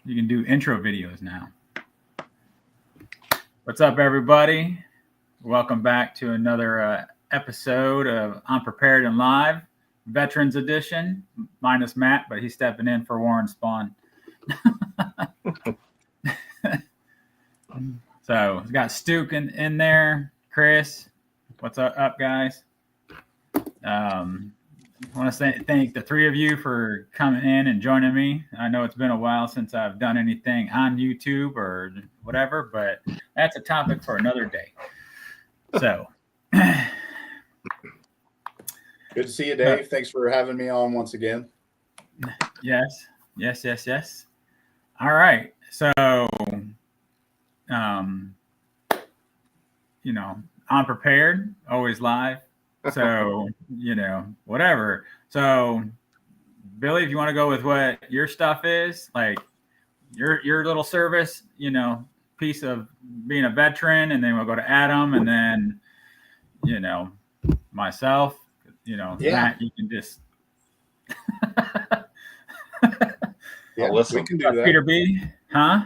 You can do intro videos now. What's up, everybody? Welcome back to another episode of Unprepared and Live, Veterans Edition, minus Matt, but he's stepping in for Warren Spawn. So we've got Stuke in there, Chris. What's up, guys? I want to thank the three of you for coming in and joining me. I know it's been a while since I've done anything on YouTube or whatever, but that's a topic for another day. So, good to see you, Dave. Thanks for having me on once again. Yes. All right. So, Unprepared, always live. So, whatever. So, Billy, if you want to go with what your stuff is, like your little service, piece of being a veteran, and then we'll go to Adam, and then, myself, Matt, you can just. Yeah, we can do that. Peter B, huh?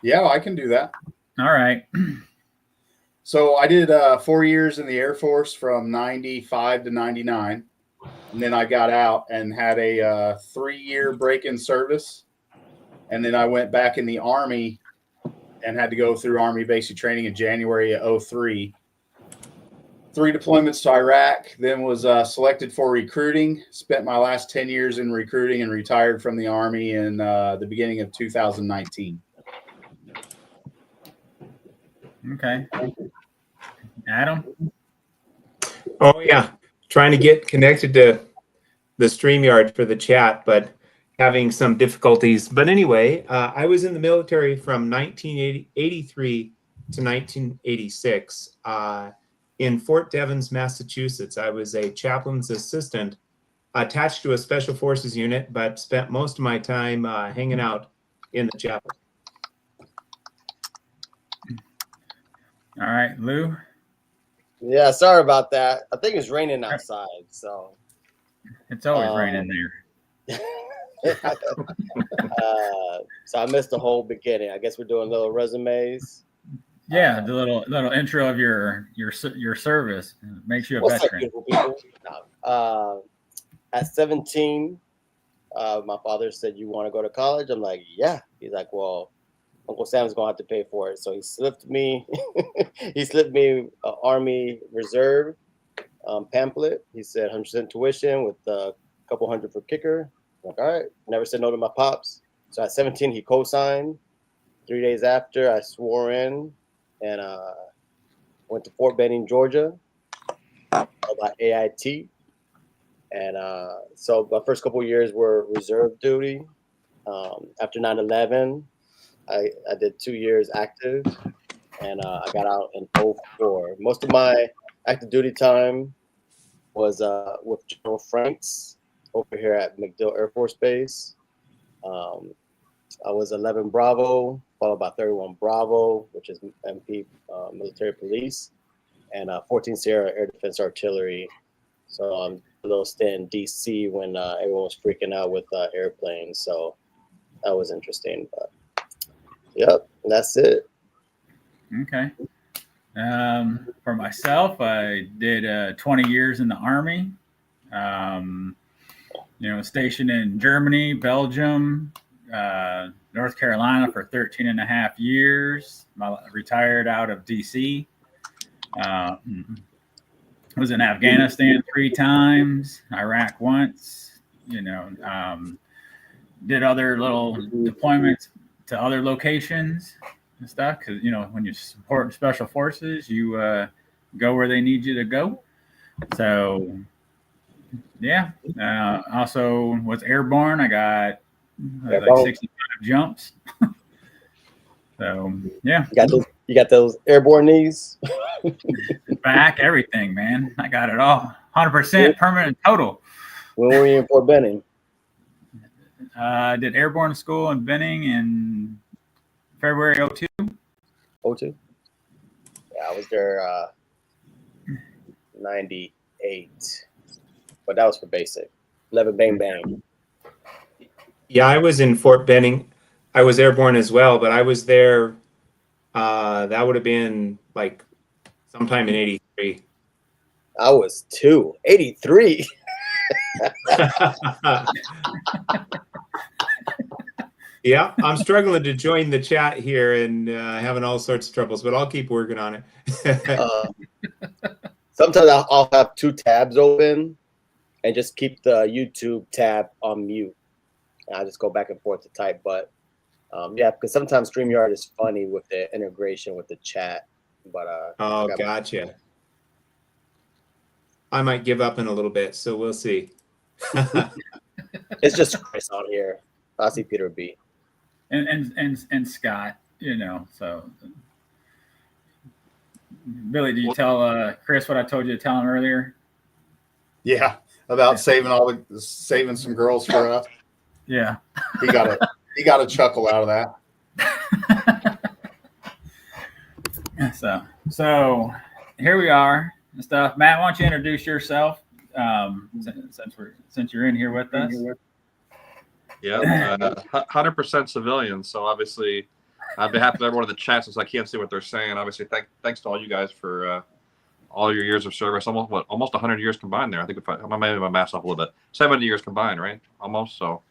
Yeah, I can do that. All right. So I did 4 years in the Air Force from 95 to 99. And then I got out and had a 3-year break in service. And then I went back in the Army and had to go through Army basic training in January of 2003. 3 deployments to Iraq, then was selected for recruiting. Spent my last 10 years in recruiting and retired from the Army in the beginning of 2019. Okay. Adam? Oh, yeah. Trying to get connected to the StreamYard for the chat, but having some difficulties. But anyway, I was in the military from 1983 to 1986 in Fort Devens, Massachusetts. I was a chaplain's assistant attached to a special forces unit, but spent most of my time hanging out in the chapel. All right, Lou? Yeah, sorry about that. I think it's raining outside, so. It's always raining there. So I missed the whole beginning. I guess we're doing little resumes. Yeah, the little intro of your service makes you a veteran. At 17, my father said, "You want to go to college?" I'm like, "Yeah." He's like, "Well, Uncle Sam's gonna have to pay for it." So he slipped me. He slipped me an Army Reserve pamphlet. He said 100% tuition with a couple hundred for kicker. I'm like, all right. Never said no to my pops. So at 17, he co-signed. 3 days after, I swore in and went to Fort Benning, Georgia, about AIT. And so my first couple of years were reserve duty. After 9/11. I did 2 years active, and I got out in 2004. Most of my active duty time was with General Franks over here at MacDill Air Force Base. I was 11 Bravo, followed by 31 Bravo, which is MP Military Police, and 14 Sierra Air Defense Artillery. So I'm a little stint in DC when everyone was freaking out with airplanes. So that was interesting, but. Yep, that's it. Okay. For myself, I did 20 years in the Army. Stationed in Germany, Belgium, North Carolina for 13 and a half years. Retired out of DC. Was in Afghanistan 3 times, Iraq once. Did other little deployments to other locations and stuff, because when you support special forces, you go where they need you to go. So yeah, also was airborne. I got like 65 jumps. So yeah, you got those airborne knees. Back, everything, man. I got it all. 100% permanent total. When were you in Fort Benning? I did airborne school in Benning in February 2002. 2002? Yeah, I was there 98. But that was for basic. 11 bang bang. Yeah, I was in Fort Benning I was airborne as well, but I was there. That would have been like sometime in '83. I was 83. Yeah, I'm struggling to join the chat here and having all sorts of troubles, but I'll keep working on it. Sometimes I'll have 2 tabs open and just keep the YouTube tab on mute. And I just go back and forth to type. But yeah, because sometimes StreamYard is funny with the integration with the chat. But Oh, gotcha. I might give up in a little bit, so we'll see. It's just Chris on here. I see Peter B. And Scott, so Billy, did you tell Chris what I told you to tell him earlier? Yeah, about saving some girls for us. Yeah, he got a chuckle out of that. So here we are and stuff. Matt, why don't you introduce yourself since you're in here with us? Yeah, 100% civilian. So obviously, on behalf of everyone in the chat, since I can't see what they're saying, obviously, thanks to all you guys for all your years of service. Almost 100 years combined there. I think I'm maybe my math's off a little bit. 70 years combined, right? Almost. So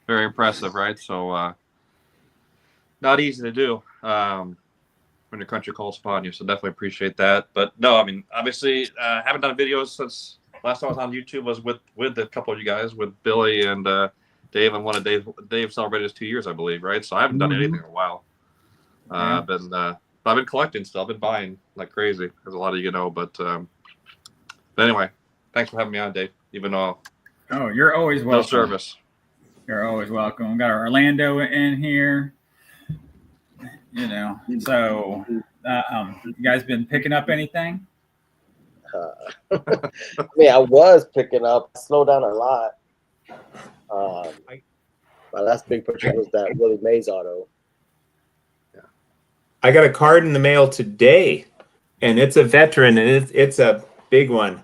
very impressive, right? So not easy to do when your country calls upon you. So definitely appreciate that. But no, I mean, obviously, haven't done videos since last time I was on YouTube was with a couple of you guys, with Billy and Dave, and one of Dave celebrated his 2 years, I believe, right? So I haven't done anything in a while. I've been collecting still. I've been buying like crazy, as a lot of you know. But anyway, thanks for having me on, Dave. Even though you're always welcome. No service. You're always welcome. We got Orlando in here. So you guys been picking up anything? I mean, I was picking up. I slowed down a lot. My last big purchase was that Willie Mays auto. I got a card in the mail today, and it's a veteran, and it's a big one.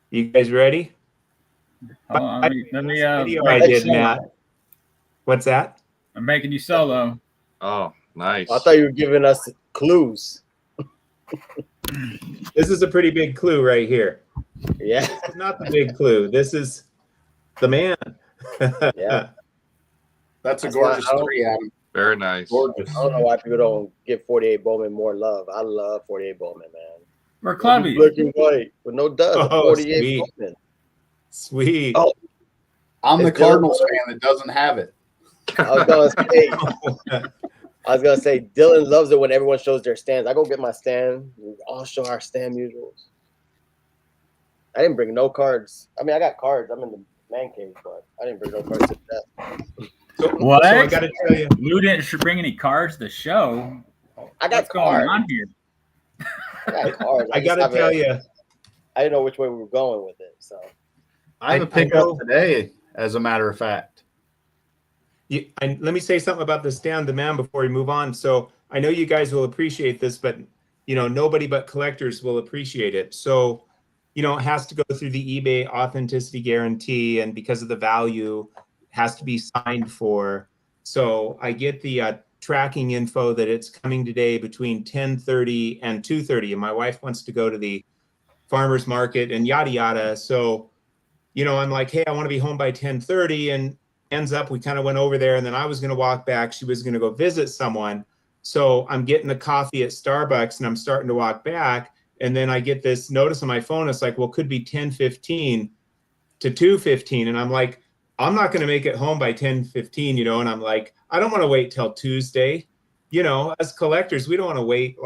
You guys ready? Let me video I did, Matt. What's that? I'm making you solo. Oh, nice. I thought you were giving us clues. This is a pretty big clue right here. Yeah. This is not the big clue. This is the man. Yeah. That's a gorgeous 3, Adam. Very nice. Gorgeous. I don't know why people don't give 48 Bowman more love. I love 48 Bowman, man. We're clubby. Black and white with no dust. Oh, 48 sweet. Bowman. Sweet. Oh, I'm the Cardinals fan that doesn't have it. I was gonna say Dylan loves it when everyone shows their stands. I go get my stand. We all show our stand mutuals. I didn't bring no cards. I mean, I got cards. I'm in the man cave, but I didn't bring no cards to that. What? So I got to tell you, you didn't bring any cards to the show. I got What's going cards. on here? I got cards. I got to tell you, I didn't know which way we were going with it. So I have a pickup today, as a matter of fact. let me say something about the stand the man before we move on. So I know you guys will appreciate this, but nobody but collectors will appreciate it. So it has to go through the eBay authenticity guarantee, and because of the value, has to be signed for. So I get the tracking info that it's coming today between 10:30 and 2:30, and my wife wants to go to the farmer's market and yada yada. So I'm like, hey, I want to be home by 10:30, and ends up we kind of went over there, and then I was going to walk back. She was going to go visit someone. So I'm getting a coffee at Starbucks, and I'm starting to walk back, and then I get this notice on my phone. It's like, well, could be 10:15 to 2:15, and I'm like, I'm not going to make it home by 10:15, and I'm like, I don't want to wait till Tuesday. As collectors, we don't want to wait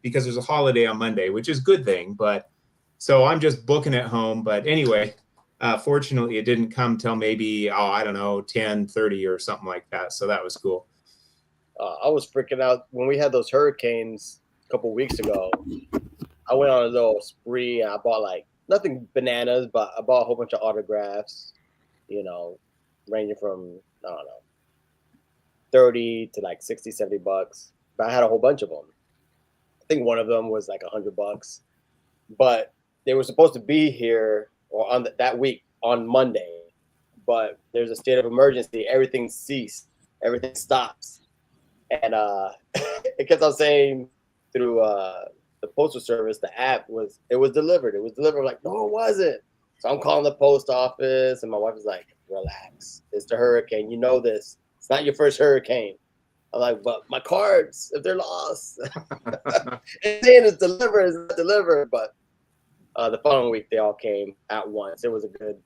because there's a holiday on Monday, which is a good thing. But so I'm just booking it home. But anyway, fortunately, it didn't come till maybe, I don't know, 10:30 or something like that. So that was cool. I was freaking out when we had those hurricanes a couple weeks ago. I went on a little spree, and I bought nothing bananas, but I bought a whole bunch of autographs. Ranging from, I don't know, 30 to $60, $70. But I had a whole bunch of them. I think one of them was $100. But they were supposed to be here or on that week on Monday. But there's a state of emergency. Everything ceased. Everything stops. and it kept on saying through the postal service, the app it was delivered. It was delivered. I'm like, no, it wasn't. So I'm calling the post office, and my wife is like, relax. It's the hurricane. You know this. It's not your first hurricane. I'm like, but my cards, if they're lost, it's saying it's delivered, it's not delivered. But the following week, they all came at once. It was a good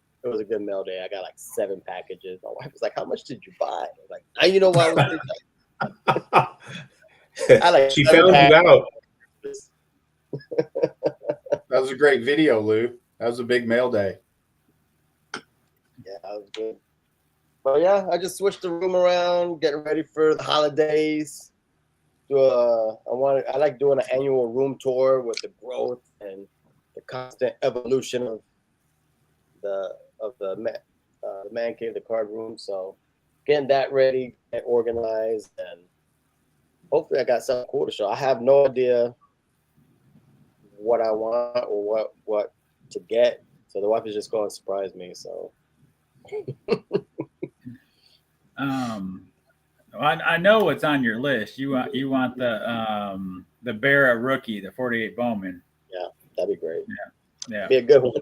mail day. I got like 7 packages. My wife was like, how much did you buy? I was like, now you know why I was like, she found you out. That was a great video, Lou. That was a big mail day. Yeah, that was good. But yeah, I just switched the room around, getting ready for the holidays. I like doing an annual room tour with the growth and the constant evolution of the man cave, the card room. So getting that ready, get organized, and hopefully I got something cool to show. I have no idea what I want or what to get. So the wife is just going to surprise me. So I know what's on your list. You want the Barra rookie, the 48 Bowman. Yeah, that'd be great. Yeah. That'd be a good one.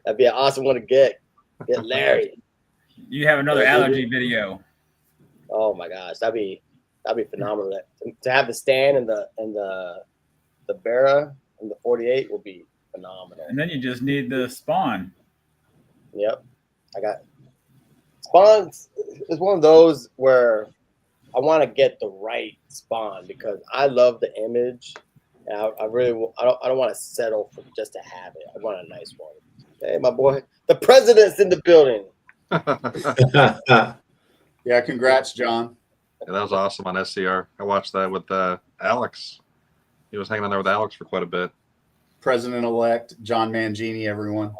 That'd be an awesome one to get. Get Larry. You have another allergy video. Oh my gosh, that'd be phenomenal. To have the stand and the Barra and the 48 will be phenomenal. And then you just need the spawn. Yep, I got spawn. It's one of those where I want to get the right spawn because I love the image. And I don't want to settle for just to have it. I want a nice one. Hey, my boy, the president's in the building. Yeah, congrats, John. Yeah, that was awesome on SCR. I watched that with Alex. He was hanging on there with Alex for quite a bit. President-elect John Mangini, everyone.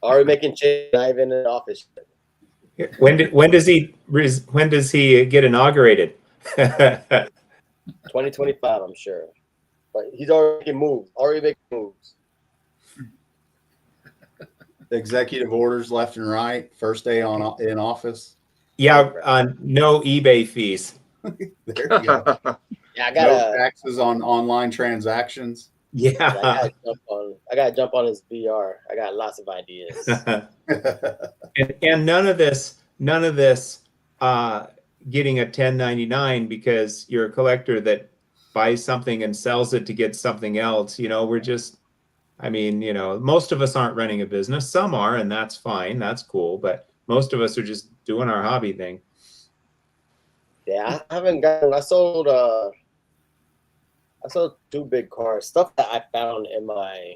Already making change, not even in the office. When does he get inaugurated? 2025, I'm sure. But he's already making moves. Executive orders left and right. First day in office. Yeah, no eBay fees. There you go. Yeah, No taxes on online transactions. Yeah. I gotta jump on his VR. I got lots of ideas. and none of this getting a 1099 because you're a collector that buys something and sells it to get something else. We're just, most of us aren't running a business. Some are, and that's fine. That's cool. But most of us are just doing our hobby thing. Yeah, I sold 2 big cars, stuff that I found in my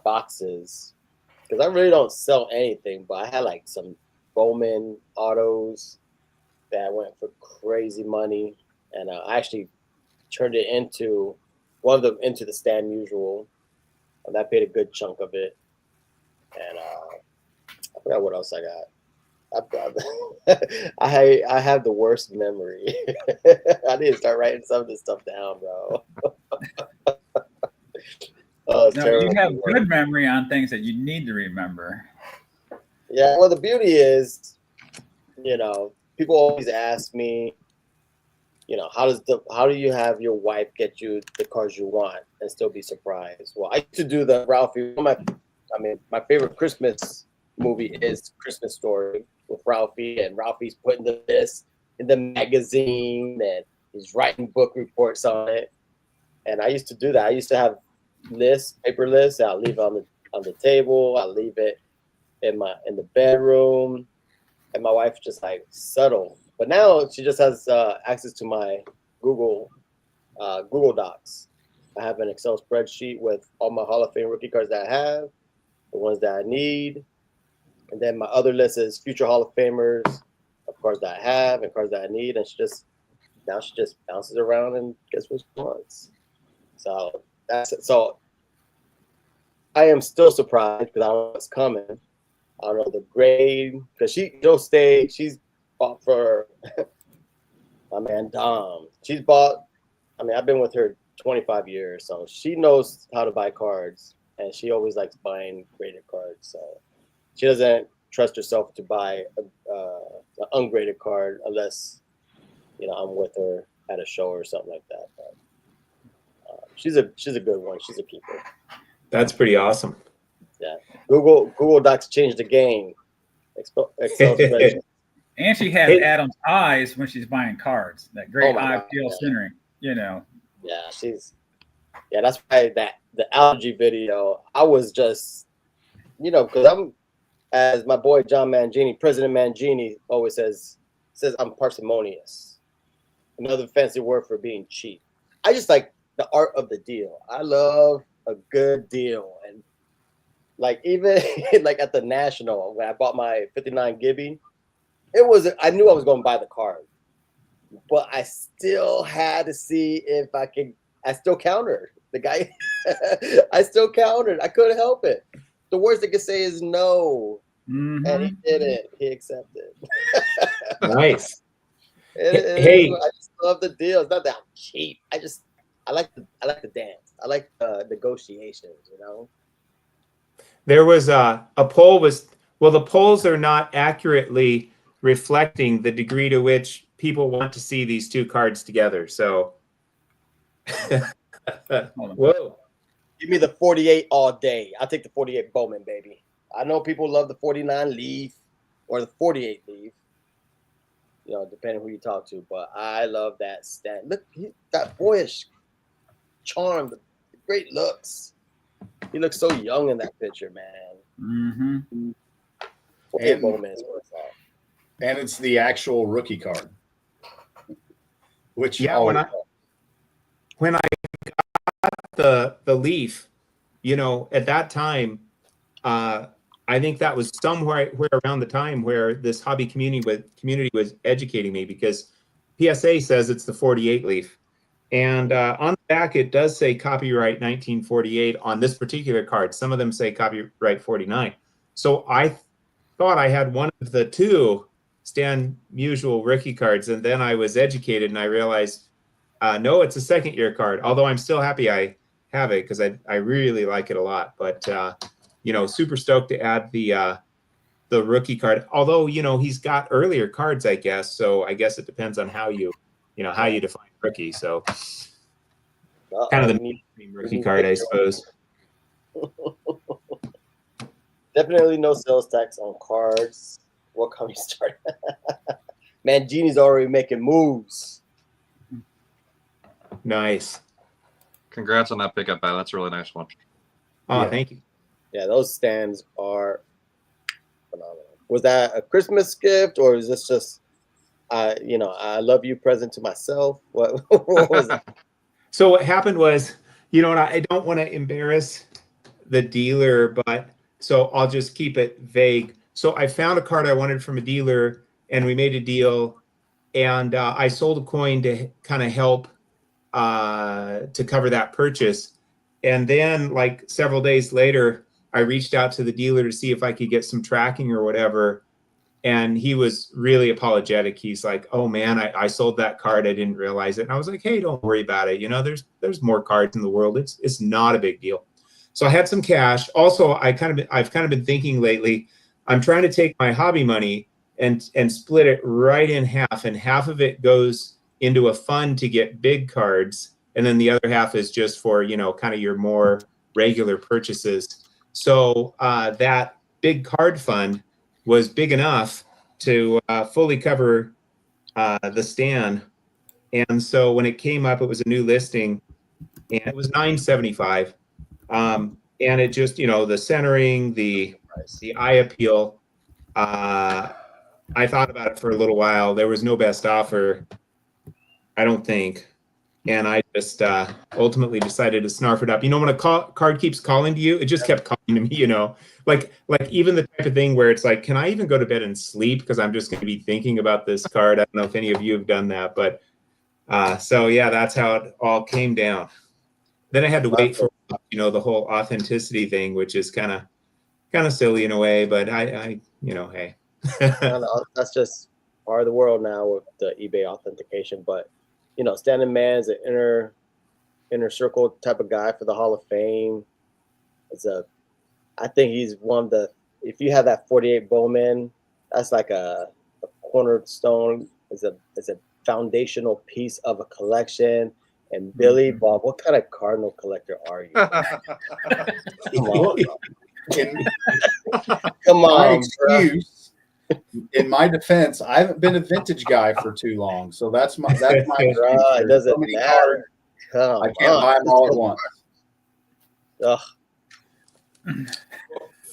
boxes, because I really don't sell anything, but I had like some Bowman autos that went for crazy money, and I actually turned it into one of them into the Stand Usual, and that paid a good chunk of it. And I forgot what else I got. I have the worst memory. I need to start writing some of this stuff down, bro. No, you have good memory on things that you need to remember. Yeah, well, the beauty is, people always ask me, how do you have your wife get you the cars you want and still be surprised? Well, I used to do the Ralphie. My favorite Christmas movie is Christmas Story with Ralphie, and Ralphie's putting this in the magazine and he's writing book reports on it. And I used to do that. I used to have paper lists. I'll leave it on the table. I'll leave it in the bedroom, and my wife just like subtle. But now she just has access to my Google Docs. I have an Excel spreadsheet with all my Hall of Fame rookie cards that I have, the ones that I need, and then my other list is future Hall of Famers of cards that I have and cards that I need. And she just bounces around and gets what she wants. So that's it. So I am still surprised because I don't know what's coming. I don't know the grade because she's bought for my man Dom. She's bought. I've been with her 25 years, so she knows how to buy cards, and she always likes buying graded cards. So she doesn't trust herself to buy an ungraded card unless I'm with her at a show or something like that. But she's a good one. She's a keeper. That's pretty awesome. Yeah. Google Docs changed the game. Excel spreadsheet. And she has Adam's eyes when she's buying cards. That great eye peel centering. Yeah, that's why the allergy video, I was just, because I'm, as my boy John Mangini, President Mangini always says I'm parsimonious. Another fancy word for being cheap. I just like the art of the deal. I love a good deal. And like even like at the National, when I bought my 59 Gibby, I knew I was going to buy the card, but I still had to see if I still countered the guy. I still countered. I couldn't help it. The worst they could say is no. Mm-hmm. And he didn't. He accepted. Nice. I just love the deal. It's not that I'm cheap. I like the dance. I like the negotiations, There was a poll the polls are not accurately reflecting the degree to which people want to see these two cards together. So, whoa. Give me the 48 all day. I'll take the 48 Bowman, baby. I know people love the 49 Leaf or the 48 Leaf, depending who you talk to. But I love that stand. Look, he got boyish charm, the great looks. He looks so young in that picture, man. Mm-hmm. 48 Bowman is what's up. And it's the actual rookie card. Which when I got the Leaf, at that time, I think that was somewhere around the time where this hobby community was educating me, because PSA says it's the 48 Leaf. And on the back, it does say copyright 1948 on this particular card. Some of them say copyright 49. So I thought I had one of the two Stan Musial rookie cards. And then I was educated and I realized, no, it's a second year card. Although I'm still happy I have it because I really like it a lot. But, super stoked to add the rookie card. Although, he's got earlier cards, I guess. So I guess it depends on how you define rookie. So kind of the mainstream rookie card, I suppose. Definitely no sales tax on cards. What can we start? Mangini's already making moves. Nice. Congrats on that pickup, Adam. That's a really nice one. Oh, thank you. Yeah, those stands are phenomenal. Was that a Christmas gift, or is this just, I love you present to myself? What was that? So what happened was, and I don't want to embarrass the dealer, but so I'll just keep it vague. So I found a card I wanted from a dealer, and we made a deal, and I sold a coin to kind of help to cover that purchase. And then, like several days later, I reached out to the dealer to see if I could get some tracking or whatever. And he was really apologetic. He's like, "Oh man, I sold that card. I didn't realize it." And I was like, "Hey, don't worry about it. There's more cards in the world. It's not a big deal." So I had some cash. Also, I've kind of been thinking lately, I'm trying to take my hobby money and split it right in half, and half of it goes into a fund to get big cards, and then the other half is just for kind of your more regular purchases. So that big card fund was big enough to fully cover the stand. And so when it came up, it was a new listing, and it was $975. And it just, the centering, the eye appeal. I thought about it for a little while. There was no best offer, I don't think. And I just ultimately decided to snarf it up. When a card keeps calling to you, it just kept calling to me, like even the type of thing where it's like, can I even go to bed and sleep? Because I'm just going to be thinking about this card. I don't know if any of you have done that, but so yeah, that's how it all came down. Then I had to wait for, the whole authenticity thing, which is kind of silly in a way, but I hey. That's just part of the world now with the eBay authentication. But Standing Man is an inner circle type of guy for the Hall of Fame. I think he's one of the. If you have that 48 Bowman, that's like a cornerstone. It's a foundational piece of a collection. And Billy Bob, what kind of Cardinal collector are you? Come on, In come my on, bro. excuse, in my defense, I haven't been a vintage guy for too long, so that's my Bro, excuse. it There's doesn't so many matter. cards, Come I can't on. buy them all at once. Ugh.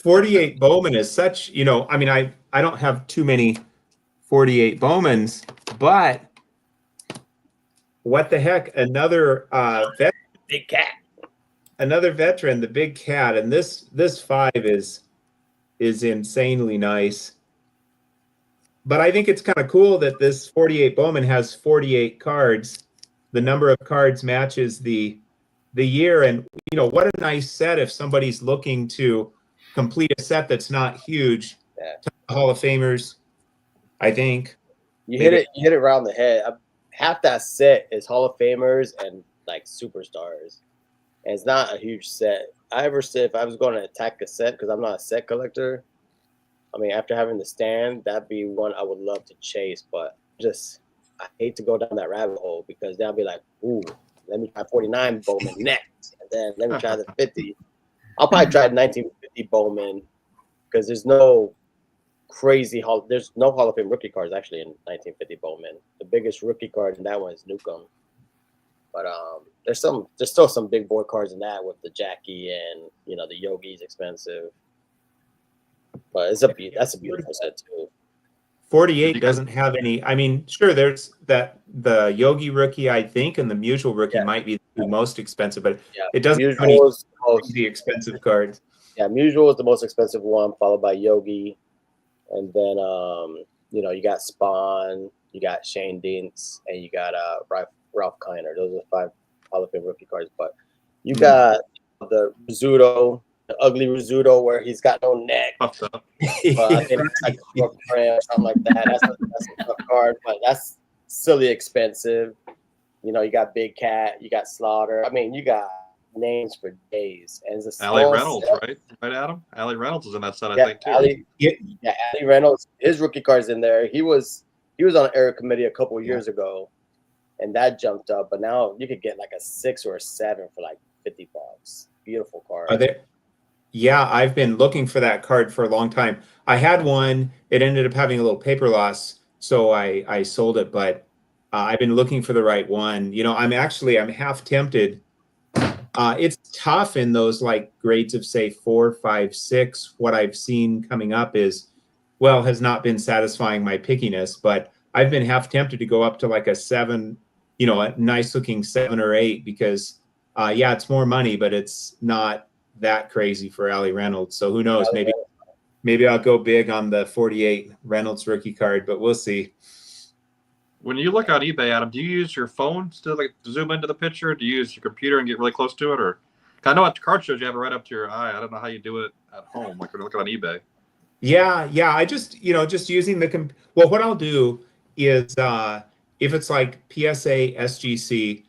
48 Bowman is such, you know, I mean, I don't have too many 48 Bowmans, but what the heck? Another Big cat. another veteran, the big cat, and this 5 is insanely nice. But I think it's kind of cool that this 48 Bowman has 48 cards. The number of cards matches the year, and you know what a nice set if somebody's looking to complete a set that's not huge. Yeah. Hall of Famers, I think. You Maybe. hit it around the head. Half that set is Hall of Famers and like superstars. And it's not a huge set. I ever said if I was going to attack a set, because I'm not a set collector, I mean, after having the stand, that'd be one I would love to chase. But I hate to go down that rabbit hole because then I'll be like, ooh, let me try 49 Bowman next. And then let me try the 50. I'll probably try 1950 Bowman because there's no there's no Hall of Fame rookie cards actually in 1950 Bowman. The biggest rookie card in that one is Newcomb. But there's still some big boy cards in that with the Jackie and the Yogi's expensive. But that's a beautiful set too. 48 doesn't have any. I mean, sure, there's the Yogi rookie, I think, and the Mutual rookie might be the most expensive, but it doesn't have any crazy expensive cards. Yeah, Mutual is the most expensive one, followed by Yogi, and then you got Spawn, you got Shane Deans, and you got Ralph Kiner. Those are 5 Hall of Fame rookie cards. But you got the Rizzuto, the ugly Rizzuto where he's got no neck. Puffed up. But I think it's like a print or something like that. That's a tough card, but that's silly expensive. You got Big Cat, you got Slaughter. I mean, you got names for days. And it's a Allie small Reynolds, set. right, Adam? Allie Reynolds is in that set, I Yeah, think, too. Allie Reynolds, his rookie card's in there. He was on an era committee a couple of years ago, and that jumped up. But now you could get like a 6 or a 7 for like $50. Beautiful card. Are there? Yeah, I've been looking for that card for a long time. I had one. It ended up having a little paper loss, so I sold it. But I've been looking for the right one. I'm half tempted. It's tough in those like grades of say 4, 5, 6. What I've seen coming up has not been satisfying my pickiness. But I've been half tempted to go up to like a 7, a nice looking 7 or 8 because it's more money, but it's not that crazy for Allie Reynolds. So who knows? Maybe I'll go big on the 48 Reynolds rookie card, but we'll see. When you look on eBay, Adam, do you use your phone to zoom into the picture? Do you use your computer and get really close to it, or I know at the card shows you have it right up to your eye. I don't know how you do it at home, like when you're looking on eBay. Yeah. I just using the what I'll do is if it's like PSA SGC,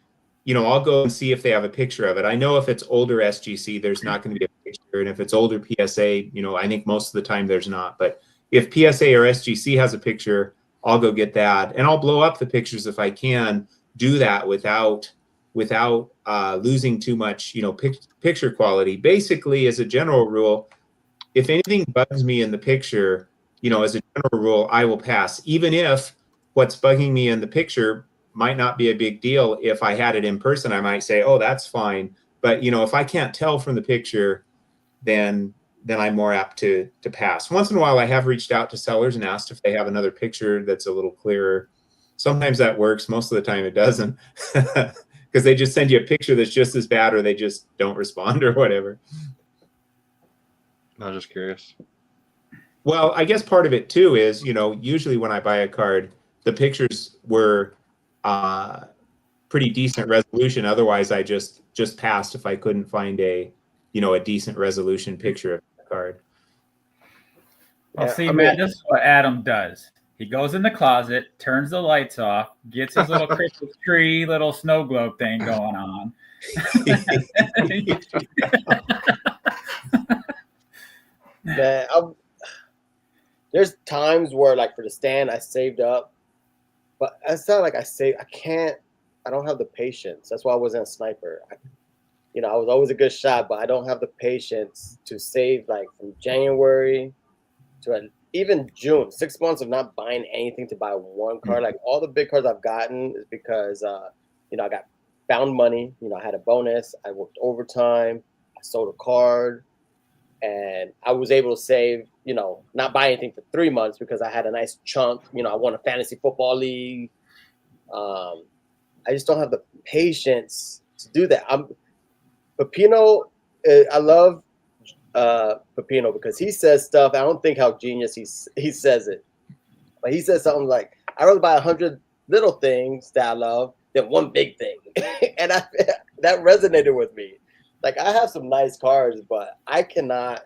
I'll go and see if they have a picture of it. I know if it's older SGC, there's not going to be a picture, and if it's older PSA, I think most of the time there's not. But if PSA or SGC has a picture, I'll go get that, and I'll blow up the pictures if I can do that without losing too much, picture quality. Basically, as a general rule, if anything bugs me in the picture, as a general rule, I will pass, even if what's bugging me in the picture might not be a big deal. If I had it in person, I might say, oh, that's fine. But, if I can't tell from the picture, then I'm more apt to pass. Once in a while, I have reached out to sellers and asked if they have another picture that's a little clearer. Sometimes that works. Most of the time it doesn't because they just send you a picture that's just as bad or they just don't respond or whatever. I was just curious. Well, I guess part of it too is, usually when I buy a card, the pictures were pretty decent resolution. Otherwise, I just passed if I couldn't find a decent resolution picture of the card. Well, see, man, this is what Adam does. He goes in the closet, turns the lights off, gets his little Christmas tree, little snow globe thing going on. Man, there's times where, like, for the stand, I saved up but it's not like I don't have the patience. That's why I wasn't a sniper. I was always a good shot, but I don't have the patience to save like from January to even June, 6 months of not buying anything to buy one card. Like all the big cards I've gotten is because, I got found money. I had a bonus. I worked overtime. I sold a card, and I was able to save. Not buy anything for 3 months because I had a nice chunk. I won a fantasy football league. I just don't have the patience to do that. Pepino. I love Pepino because he says stuff. I don't think how genius he says it, but he says something like, "I'd rather buy 100 little things that I love than one big thing," and that resonated with me. Like I have some nice cards, but I cannot.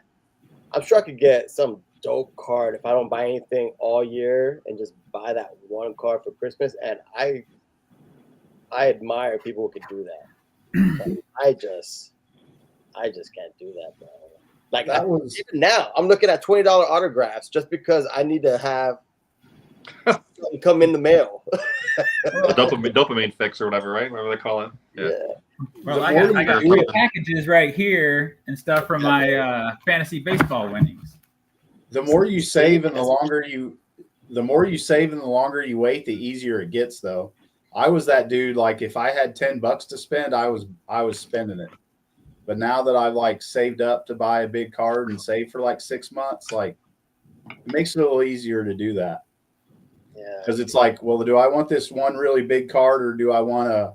I'm sure I could get some dope card if I don't buy anything all year and just buy that one card for Christmas. And I admire people who can do that. I just can't do that, bro. Like even now, I'm looking at $20 autographs just because I need to have something come in the mail. dopamine fix or whatever, right? Whatever they call it. Yeah. Well, I got little packages right here and stuff from my fantasy baseball winnings. The more you save and the longer you wait, the easier it gets. Though, I was that dude. Like if I had $10 to spend, I was spending it. But now that I've like saved up to buy a big card and save for like 6 months, like it makes it a little easier to do that. Yeah. Because it's like, well, do I want this one really big card or do I want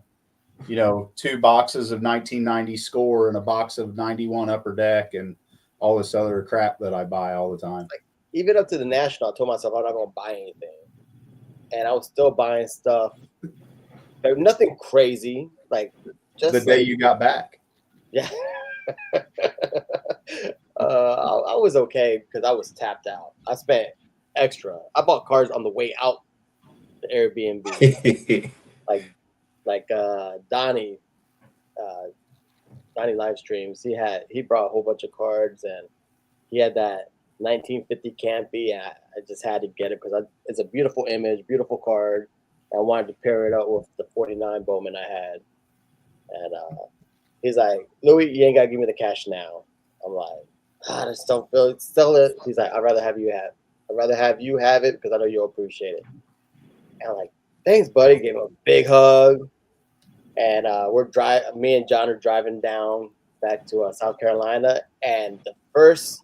2 boxes of 1990 Score and a box of 91 Upper Deck and all this other crap that I buy all the time? Like, even up to the National, I told myself I'm not going to buy anything. And I was still buying stuff. But nothing crazy. Like just the day you got back. Yeah. I was okay because I was tapped out. I spent extra. I bought cards on the way out the Airbnb. like Donnie live streams. He brought a whole bunch of cards and he had that 1950 Campy. And I just had to get it because it's a beautiful image, beautiful card. I wanted to pair it up with the 49 Bowman I had. And he's like, "Louis, you ain't gotta give me the cash now." I'm like, "I just don't feel it. Sell it." He's like, I'd rather have you have it because I know you'll appreciate it. And I'm like, "Thanks, buddy." Gave him a big hug. And me and John are driving down back to South Carolina. And the first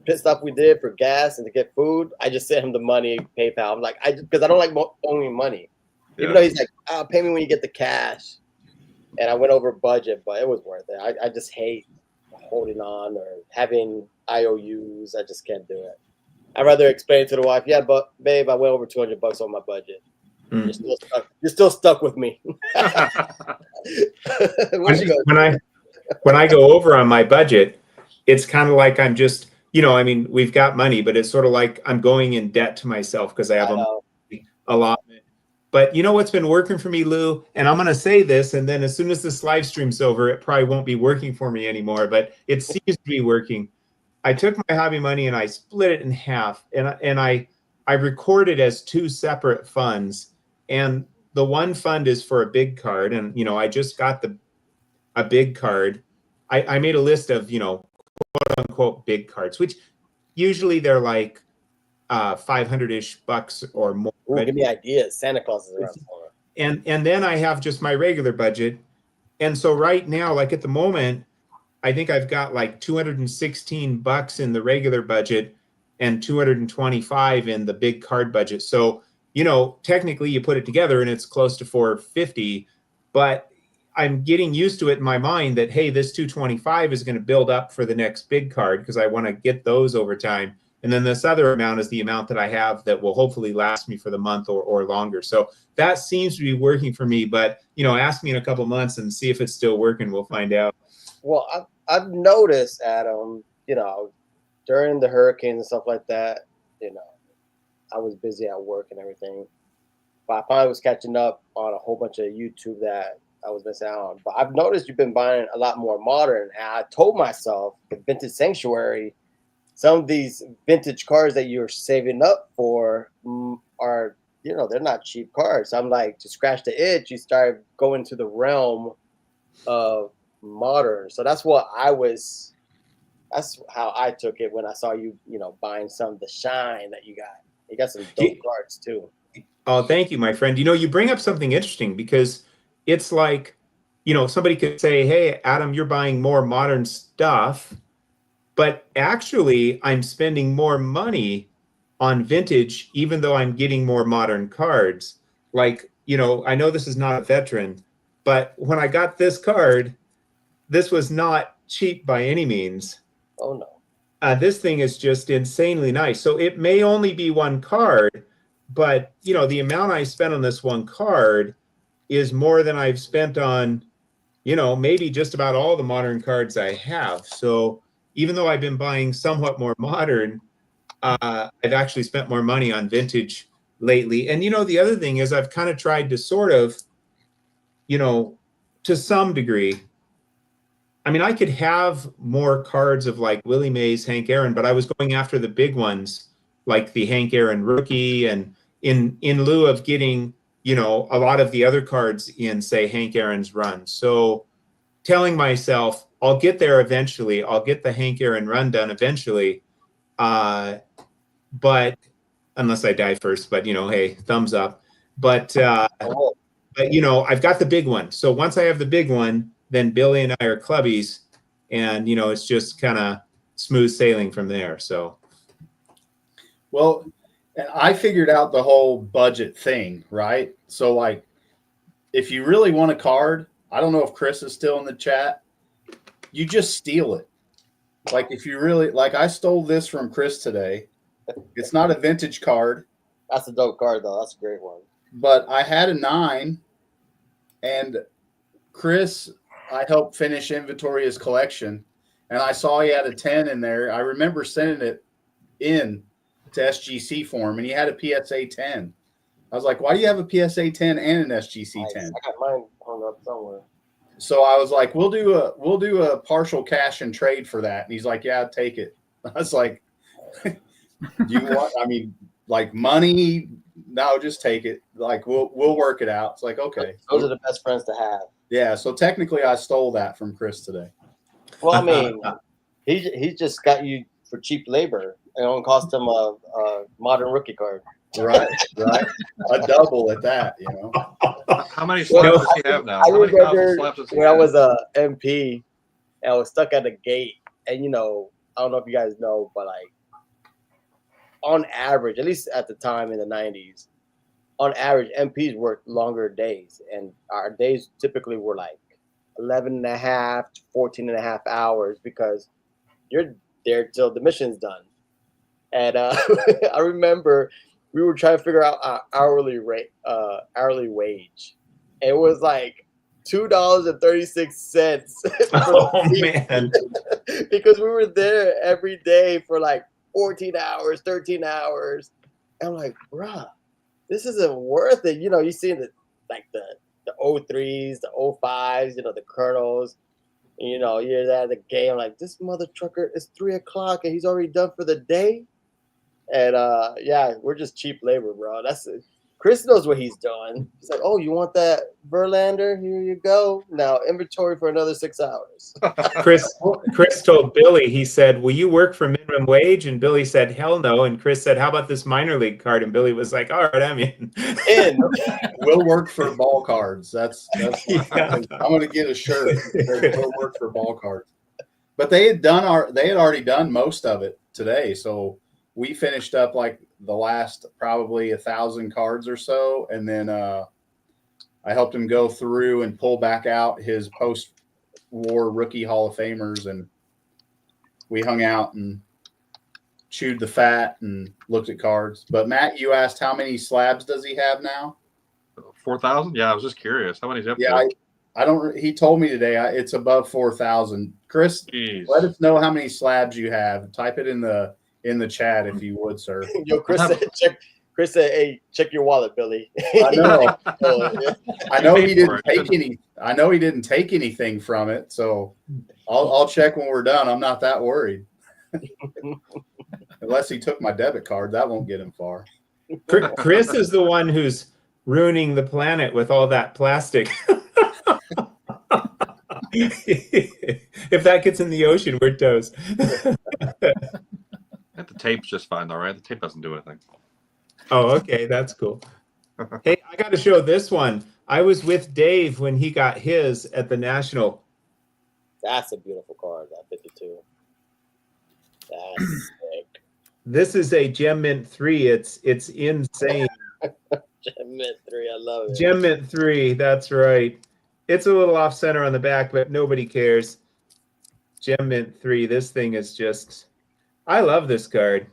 pit stop we did for gas and to get food, I just sent him the money, PayPal. I'm like, because I don't like owing money. Even though he's like, pay me when you get the cash. And I went over budget, but it was worth it. I just hate holding on or having IOUs. I just can't do it. I'd rather explain to the wife, "Yeah, but babe, I went over $200 on my budget. You're still stuck with me." When I go over on my budget, it's kind of like I'm just, we've got money, but it's sort of like I'm going in debt to myself because I have a lot. But you know what's been working for me, Lou? And I'm going to say this, and then as soon as this live stream's over, it probably won't be working for me anymore, but it seems to be working. I took my hobby money and I split it in half, and I recorded as 2 separate funds. And the one fund is for a big card, and I just got a big card. I made a list of quote unquote big cards, which usually they're like $500-ish or more. Ooh, give me ideas. Santa Claus is around the corner. And then I have just my regular budget. And so right now, like at the moment, I think I've got like $216 in the regular budget and $225 in the big card budget. So, technically you put it together and it's close to $450, but I'm getting used to it in my mind that, hey, this $225 is going to build up for the next big card because I want to get those over time. And then this other amount is the amount that I have that will hopefully last me for the month or longer. So that seems to be working for me. But, ask me in a couple months and see if it's still working. We'll find out. Well, I've noticed, Adam, during the hurricanes and stuff like that, I was busy at work and everything. But I finally was catching up on a whole bunch of YouTube that I was missing out on. But I've noticed you've been buying a lot more modern. And I told myself, the Vintage Sanctuary, some of these vintage cars that you're saving up for are they're not cheap cards. I'm like, to scratch the itch, you start going to the realm of modern. So that's how I took it when I saw you, buying some of the shine that you got. You got some dope cards too. Oh, thank you, my friend. You bring up something interesting because it's like, somebody could say, hey, Adam, you're buying more modern stuff, but actually I'm spending more money on vintage, even though I'm getting more modern cards. Like, I know this is not a veteran, but when I got this card, this was not cheap by any means. Oh no. This thing is just insanely nice. So it may only be one card, but the amount I spent on this one card is more than I've spent on, maybe just about all the modern cards I have. So even though I've been buying somewhat more modern, I've actually spent more money on vintage lately. And the other thing is I've kind of tried to sort of, to some degree, I mean, I could have more cards of like Willie Mays, Hank Aaron, but I was going after the big ones, like the Hank Aaron rookie, and in lieu of getting, a lot of the other cards in, say, Hank Aaron's run. So telling myself, I'll get there eventually. I'll get the Hank Aaron run done eventually. But unless I die first, but hey, thumbs up. But I've got the big one. So once I have the big one, then Billy and I are clubbies, and it's just kind of smooth sailing from there. So, well, and I figured out the whole budget thing, right? So, like, if you really want a card, I don't know if Chris is still in the chat. You just steal it. Like, if you really like, I stole this from Chris today. It's not a vintage card. That's a dope card, though. That's a great one. But I had a 9, and Chris, I helped finish inventory his collection, and I saw he had a 10 in there. I remember sending it in to SGC for him, and he had a PSA 10. I was like, why do you have a PSA 10 and an SGC 10? Nice. I got mine hung up somewhere. So I was like, we'll do a partial cash and trade for that. And he's like, yeah, take it. I was like, do you want, I mean, like money? No, just take it. Like, we'll work it out. It's like, okay. Those are the best friends to have. Yeah, so technically I stole that from Chris today. Well, I mean, he just got you for cheap labor. It only cost him a modern rookie card. Right. A double at that, How many slabs does he have now? How many thousand slabs does he when have? I was a MP and I was stuck at the gate, and I don't know if you guys know, but like on average, at least at the time in the 90s, on average, MPs worked longer days, and our days typically were like 11 and a half to 14 and a half hours because you're there till the mission's done. And I remember we were trying to figure out our hourly wage. It was like $2.36. oh man, because we were there every day for like 14 hours, 13 hours. And I'm like, bruh, this isn't worth it. You see the 03s, the 05s, the Colonels, you're there at the game, like, this mother trucker is 3 o'clock and he's already done for the day. And yeah, we're just cheap labor, bro. That's it. Chris knows what he's doing. He's like, oh, you want that Verlander? Here you go. Now inventory for another 6 hours. Chris told Billy, he said, will you work for minimum wage? And Billy said, hell no. And Chris said, how about this minor league card? And Billy was like, all right, I'm in. We'll work for ball cards. That's Yeah. I'm gonna get a shirt. We'll work for ball cards. But they had already done most of it today. So we finished up like the last probably 1,000 cards or so, and then I helped him go through and pull back out his post-war rookie Hall of Famers, and we hung out and chewed the fat and looked at cards. But Matt, you asked how many slabs does he have now? 4,000? Yeah, I was just curious. How many's up Yeah, to? I don't. He told me today it's above 4,000. Chris, Jeez. let us know how many slabs you have. Type it in the chat if you would, sir. Yo, Chris said, hey, check your wallet, Billy. I know. I know he didn't Paid for take any. I know he didn't take anything from it, so I'll check when we're done. I'm not that worried. Unless he took my debit card, that won't get him far. Chris is the one who's ruining the planet with all that plastic. If that gets in the ocean, we're toast. I think the tape's just fine, though, right? The tape doesn't do anything. Oh, okay, that's cool. Hey, I got to show this one. I was with Dave when he got his at the National. That's a beautiful card, that 52. That's sick. This is a Gem Mint 3. It's insane. Gem Mint 3, I love it. Gem Mint 3, that's right. It's a little off center on the back, but nobody cares. Gem Mint 3, this thing is just, I love this card.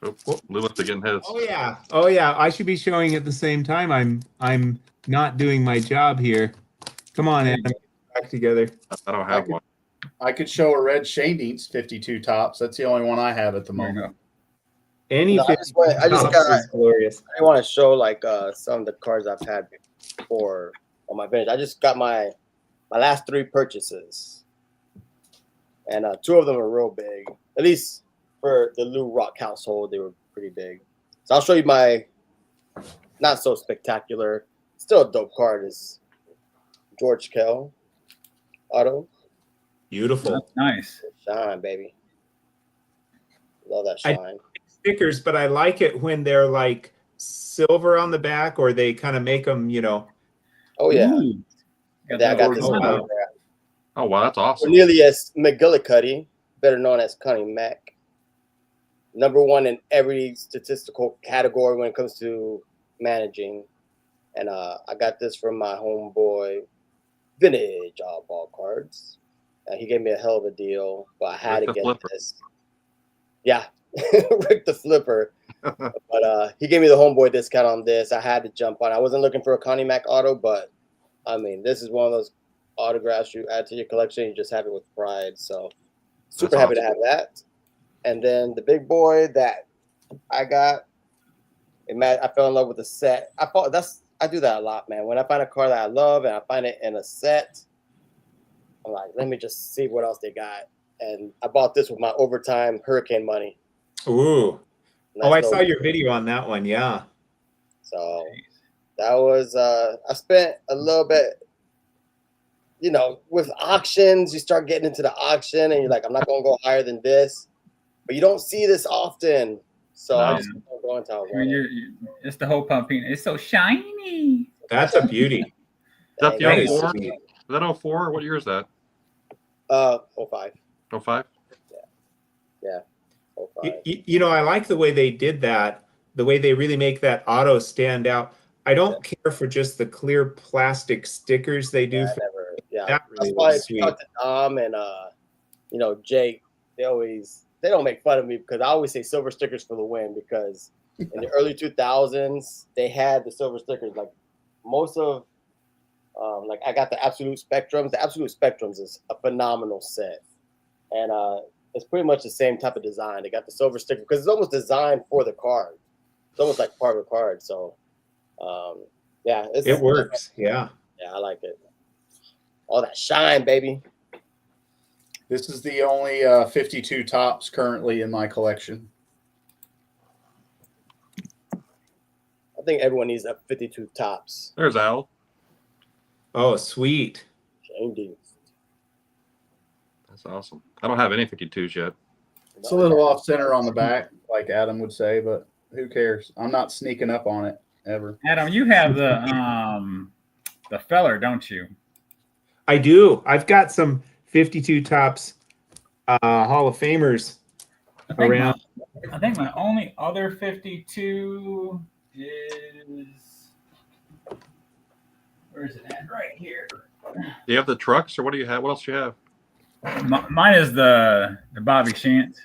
Oh, Lou must be getting his. Oh yeah. I should be showing at the same time. I'm not doing my job here. Come on, Adam, get back together. I don't have one. I could show a red Shane 52 tops. That's the only one I have at the There you moment. go. Any No, I just got. is glorious. I want to show like some of the cards I've had before on my bench. I just got my last 3 purchases, and 2 of them are real big. At least for the Lou Rock household, they were pretty big. So I'll show you my not so spectacular, still a dope card is George Kell auto. Beautiful. That's nice. Shine, baby. Love that shine. Stickers, but I like it when they're like silver on the back, or they kind of make them, Oh yeah. Ooh. And then I got this Oh, wow. one. Oh, wow, that's awesome. Cornelius McGillicuddy, better known as Connie Mack. #1 in every statistical category when it comes to managing. And I got this from my homeboy, Vintage Oddball Cards. He gave me a hell of a deal, but I had Rick to the get Flipper. this. Yeah, Rick the Flipper. But he gave me the homeboy discount on this. I had to jump on. I wasn't looking for a Connie Mack auto, but I mean, this is one of those autographs you add to your collection. You just have it with pride. So super That's happy to awesome. have that. And then the big boy that I got, I fell in love with the set. I do that a lot, man. When I find a car that I love and I find it in a set, I'm like, let me just see what else they got. And I bought this with my overtime hurricane money. Ooh. Nice Oh, I little- saw your video on that one. Yeah. So that was I spent a little bit, with auctions, you start getting into the auction and you're like, I'm not gonna go higher than this. But you don't see this often. So I No. just keep on going to how I I mean, want it. it's the whole pumping. It's so shiny. That's a beauty. Is that Dang, the That is 04? sweet. Is that 04? What year is that? 05. 05? Yeah. 05. I like the way they did that, the way they really make that auto stand out. I don't care for just the clear plastic stickers they do. Yeah, That that's really why was if you sweet. talk to Dom and Jake, they don't make fun of me because I always say silver stickers for the win, because in the early 2000s they had the silver stickers. Like most of I got the Absolute Spectrums. The Absolute Spectrums is a phenomenal set, and it's pretty much the same type of design. They got the silver sticker because it's almost designed for the card. It's almost like part of the card. So yeah, It works. Yeah. Yeah, I like it. All that shine, baby. This is the only 52 tops currently in my collection. I think everyone needs a 52 tops. There's Al. Oh, sweet. Indeed. That's awesome. I don't have any 52s yet. It's a little off center on the back, like Adam would say, but who cares? I'm not sneaking up on it ever. Adam, you have the feller, don't you? I do. I've got some 52 tops Hall of Famers around. I think my only other 52 is, where is it at? Right here. Do you have the trucks, or what do you have? What else do you have? Mine is the Bobby Shantz.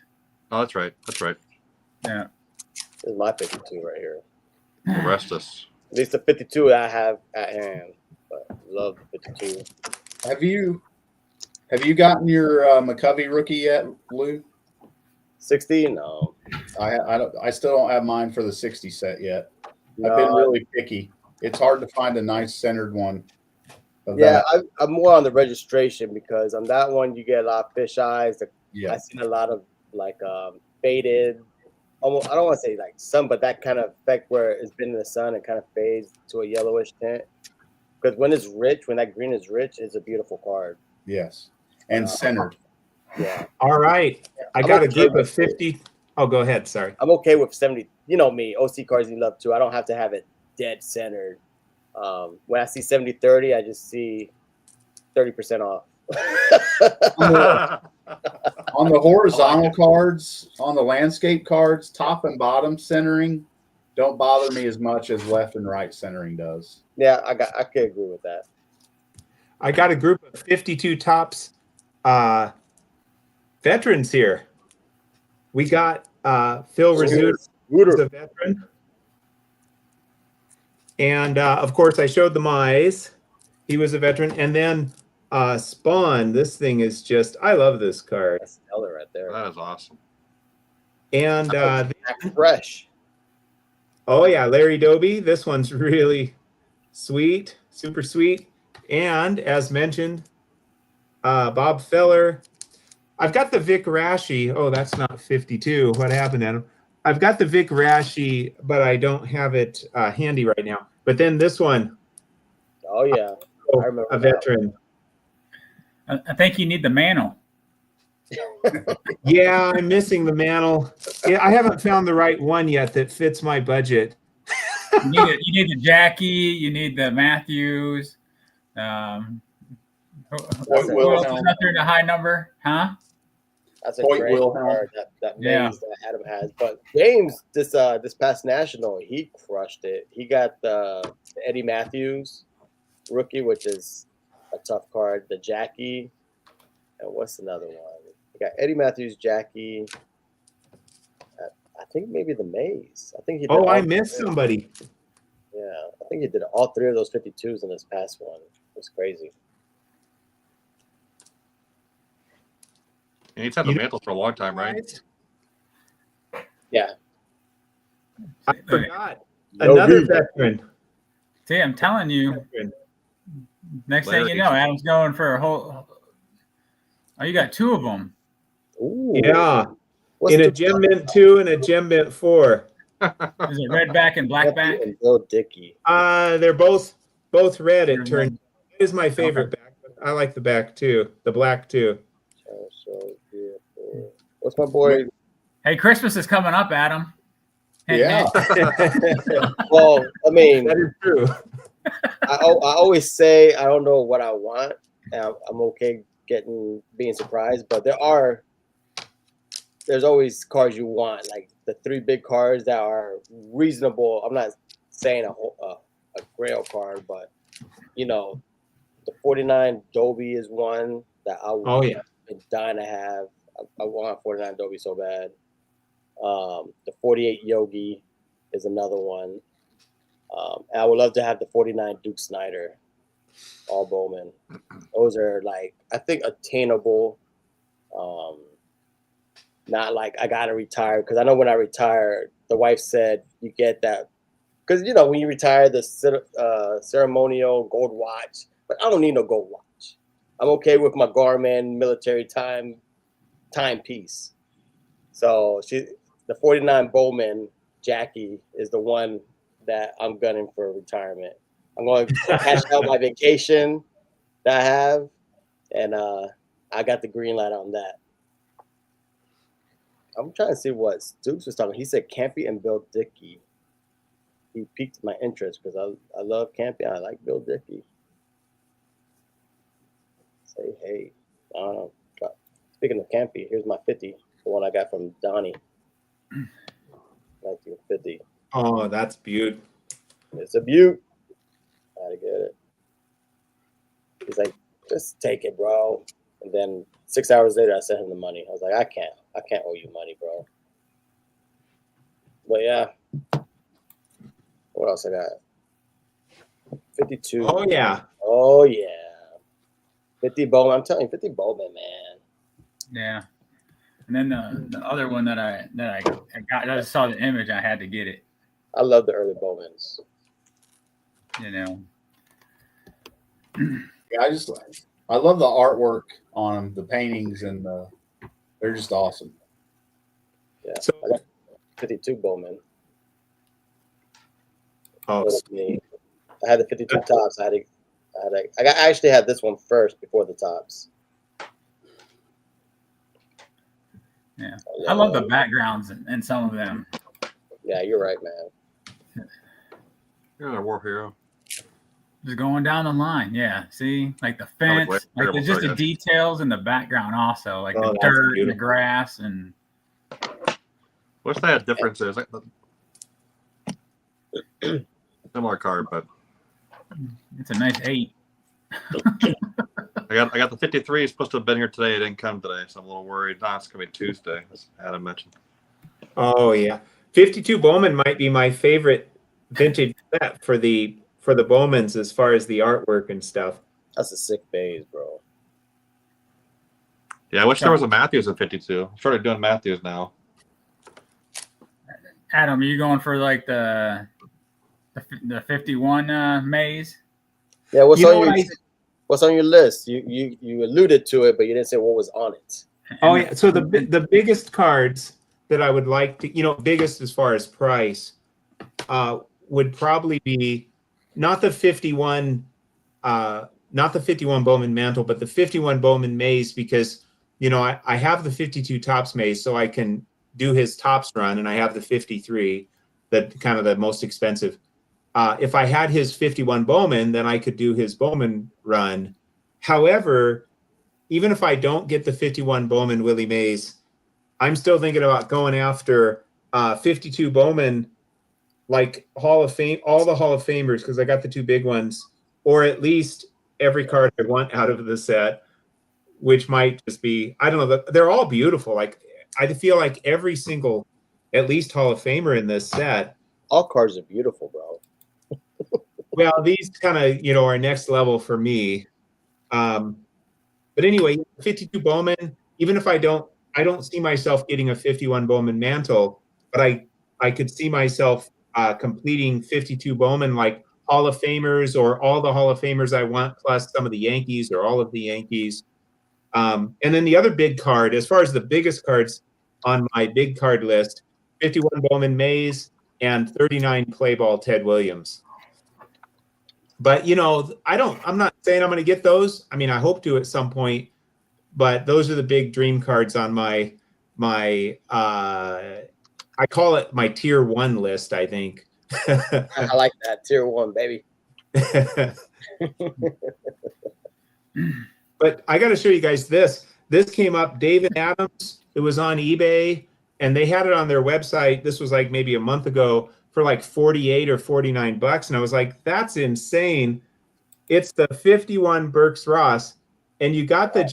Oh, that's right. That's right. Yeah. This is my 52 right here. Restus. At least the 52 I have at hand. But love the 52. Have you gotten your McCovey rookie yet, Lou? 60? No. I still don't have mine for the 60 set yet. No, I've been really picky. It's hard to find a nice centered one. of Yeah, that. I'm more on the registration because on that one you get a lot of fish eyes. Yeah. I've seen a lot of like faded. Almost, I don't want to say like sun, but that kind of effect where it's been in the sun and kind of fades to a yellowish tint. Because when it's rich, when that green is rich, it's a beautiful card. Yes. And centered. Yeah, All right. I I'm got a okay group of with it. 50. Oh, go ahead. Sorry. I'm okay with 70. You know me, OC cards you love too. I don't have to have it dead centered. When I see 70/30, I just see 30% off. On the horizontal cards, on the landscape cards, top and bottom centering don't bother me as much as left and right centering does. Yeah, I could agree with that. I got a group of 52 tops veterans here. We got Phil Rizzuto, who's a veteran. And of course, I showed the Mize. He was a veteran. And then Spawn. This thing is just, I love this card. That's stellar right there. That is awesome. And Fresh. oh yeah, Larry Doby. This one's really sweet, super sweet. And as mentioned, Bob Feller. I've got the Vic Rashi. Oh, that's not 52. What happened, Adam? I've got the Vic Rashi, but I don't have it handy right now. But then this one. Oh yeah, I remember a veteran. I think you need the mantle. Yeah, I'm missing the mantle. Yeah, I haven't found the right one yet that fits my budget. You need the Jackie. You need the Matthews. Who else is up there in the high number? Huh? That's a Hoyt great Wilhelm. card that Yeah. Maze that Adam has. But James, this past national, he crushed it. He got the Eddie Matthews rookie, which is a tough card. The Jackie, and what's another one? We got Eddie Matthews, Jackie. I think maybe the Maze. I think he. Did Oh, I missed somebody. Yeah, I think he did all three of those 52s in this past one. It was crazy. And he's had the mantle for a long time, right? Yeah. I forgot. Another veteran. See, I'm telling you. Next thing you know, Adam's going for a whole. Oh, you got two of them. Ooh. Yeah. In a Gem Mint 2 and a Gem Mint 4. Is it red back and black back? And Bill Dickey. They're both red. It turned. It is my favorite back. But I like the back too. The black too. So beautiful. What's my boy? Hey, Christmas is coming up, Adam. Yeah. Well, I mean, that is true. I always say I don't know what I want. I'm okay being surprised, but there's always cards you want, like the three big cards that are reasonable. I'm not saying a grail card, but you know, the 49 Dobie is one that I would been dying to have. I want 49 Dobie so bad. The 48 Yogi is another one. And I would love to have the 49 Duke Snyder, all Bowman. Those are like, I think, attainable. Not like I gotta retire, because I know when I retired, the wife said you get that, because you know when you retire, the ceremonial gold watch, but I don't need no gold watch. I'm okay with my Garmin military timepiece. So the 49 Bowman Jackie is the one that I'm gunning for retirement. I'm going to cash out my vacation that I have, and I got the green light on that. I'm trying to see what Dukes was talking. He said Campy and Bill Dickey. He piqued my interest because I love Campy and I like Bill Dickey. Say hey. I don't know. Speaking of Campy, here's my 50, the one I got from Donnie. 1950. Oh, that's beaut. It's a beaut. Gotta get it. He's like, just take it, bro. And then 6 hours later, I sent him the money. I was like, I can't owe you money, bro. But yeah. What else I got? 52. Oh yeah. Oh yeah. 50 Bowman. I'm telling you, 50 Bowman, man. Yeah. And then the other one that I got, I just saw the image. I had to get it. I love the early Bowmans. You know. Yeah, I love the artwork on them, the paintings, and they're just awesome. Yeah, So- I got 52 Bowman. Oh, With me. I had the 52 tops. I actually had this one first before the tops. Yeah. I love the backgrounds in some of them. Yeah, you're right, man. You're a war hero. Just going down the line. Yeah. See, like the I fence, like like terrible just the target. details in the background also, like Oh, the that's dirt and the beautiful. grass and What's that difference is? Like similar card, but it's a nice 8. I got the 53. It's supposed to have been here today. It didn't come today, so I'm a little worried. Nah, it's gonna be Tuesday, as Adam mentioned. Oh yeah, 52 Bowman might be my favorite vintage set for the Bowmans as far as the artwork and stuff. That's a sick base, bro. Yeah, I wish there was a Matthews at 52. I started doing Matthews now. Adam, are you going for like the 51 maze? Yeah, what's You know on what your what's on your list? You alluded to it, but you didn't say what was on it. Oh yeah, so the biggest cards that I would like to, biggest as far as price, would probably be not the 51 Bowman Mantle, but the 51 Bowman Maze, because I have the 52 Tops Maze, so I can do his Tops run, and I have the 53, that kind of the most expensive. If I had his 51 Bowman, then I could do his Bowman run. However, even if I don't get the 51 Bowman Willie Mays, I'm still thinking about going after 52 Bowman, like Hall of Fame, all the Hall of Famers, because I got the 2 big ones, or at least every card I want out of the set, which might just be, I don't know, they're all beautiful. Like, I feel like every single, at least Hall of Famer in this set. All cards are beautiful, bro. Well, these kind of, are next level for me. But anyway, 52 Bowman, even if I don't see myself getting a 51 Bowman Mantle, but I could see myself completing 52 Bowman, like Hall of Famers, or all the Hall of Famers I want, plus some of the Yankees or all of the Yankees. And then the other big card, as far as the biggest cards on my big card list, 51 Bowman Mays and 39 Play Ball Ted Williams. But I'm not saying I'm going to get those. I mean, I hope to at some point, but those are the big dream cards on my I call it my tier 1 list, I think. I like that tier 1, baby. But I got to show you guys this. This came up, David Adams. It was on eBay, and they had it on their website. This was like maybe a month ago for like 48 or 49 bucks. And I was like, that's insane. It's the 51 Burks Ross, and you got the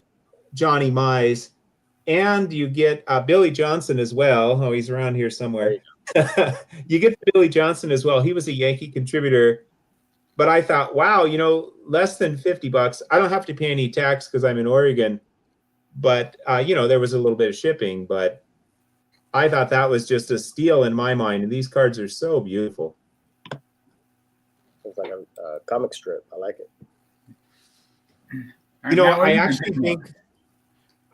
Johnny Mize, and you get Billy Johnson as well. Oh, he's around here somewhere. You get Billy Johnson as well. He was a Yankee contributor. But I thought, wow, less than 50 bucks. I don't have to pay any tax because I'm in Oregon. But, there was a little bit of shipping. But I thought that was just a steal in my mind. And these cards are so beautiful. It's like a comic strip. I like it.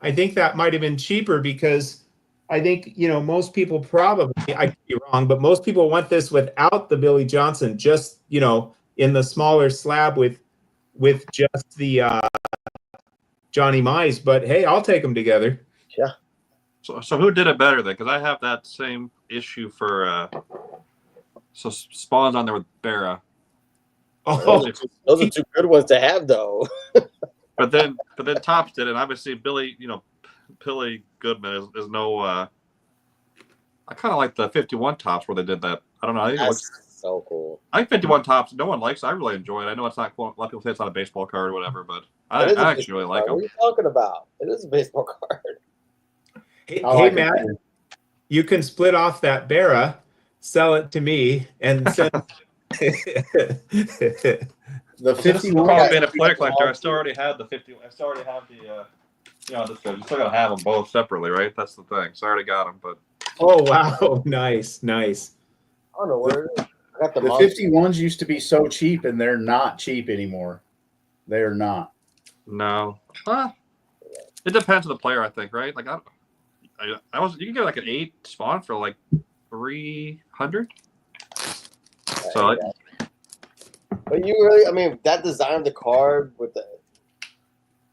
I think that might have been cheaper, because I think, most people probably, I could be wrong, but most people want this without the Billy Johnson, just, in the smaller slab with just the Johnny Mize. But hey, I'll take them together. Yeah. So who did it better then? Because I have that same issue for so Spawn's on there with Barra. Oh, Those are 2 good ones to have, though. But then Tops did it. And obviously, Billy Goodman is no. I kind of like the 51 Tops where they did that. I don't know. I think it looks so cool. I think 51 Tops. No one likes it. I really enjoy it. I know it's not. A lot of people say it's not a baseball card or whatever, but I actually really like them. What are you talking about? It is a baseball card. Hey Matt, you can split off that Barra, sell it to me, and send. The 51. Being a player collector, I still already have the 50. I still already have the. You still gotta have them both separately, right? That's the thing. So I already got them, but. Oh wow! Nice. I don't know where it is. I got The 51s used to be so cheap, and they're not cheap anymore. They are not. No. It depends on the player, I think, right? Like you can get like an 8 spawn for like 300. So but you really, I mean, that design of the card with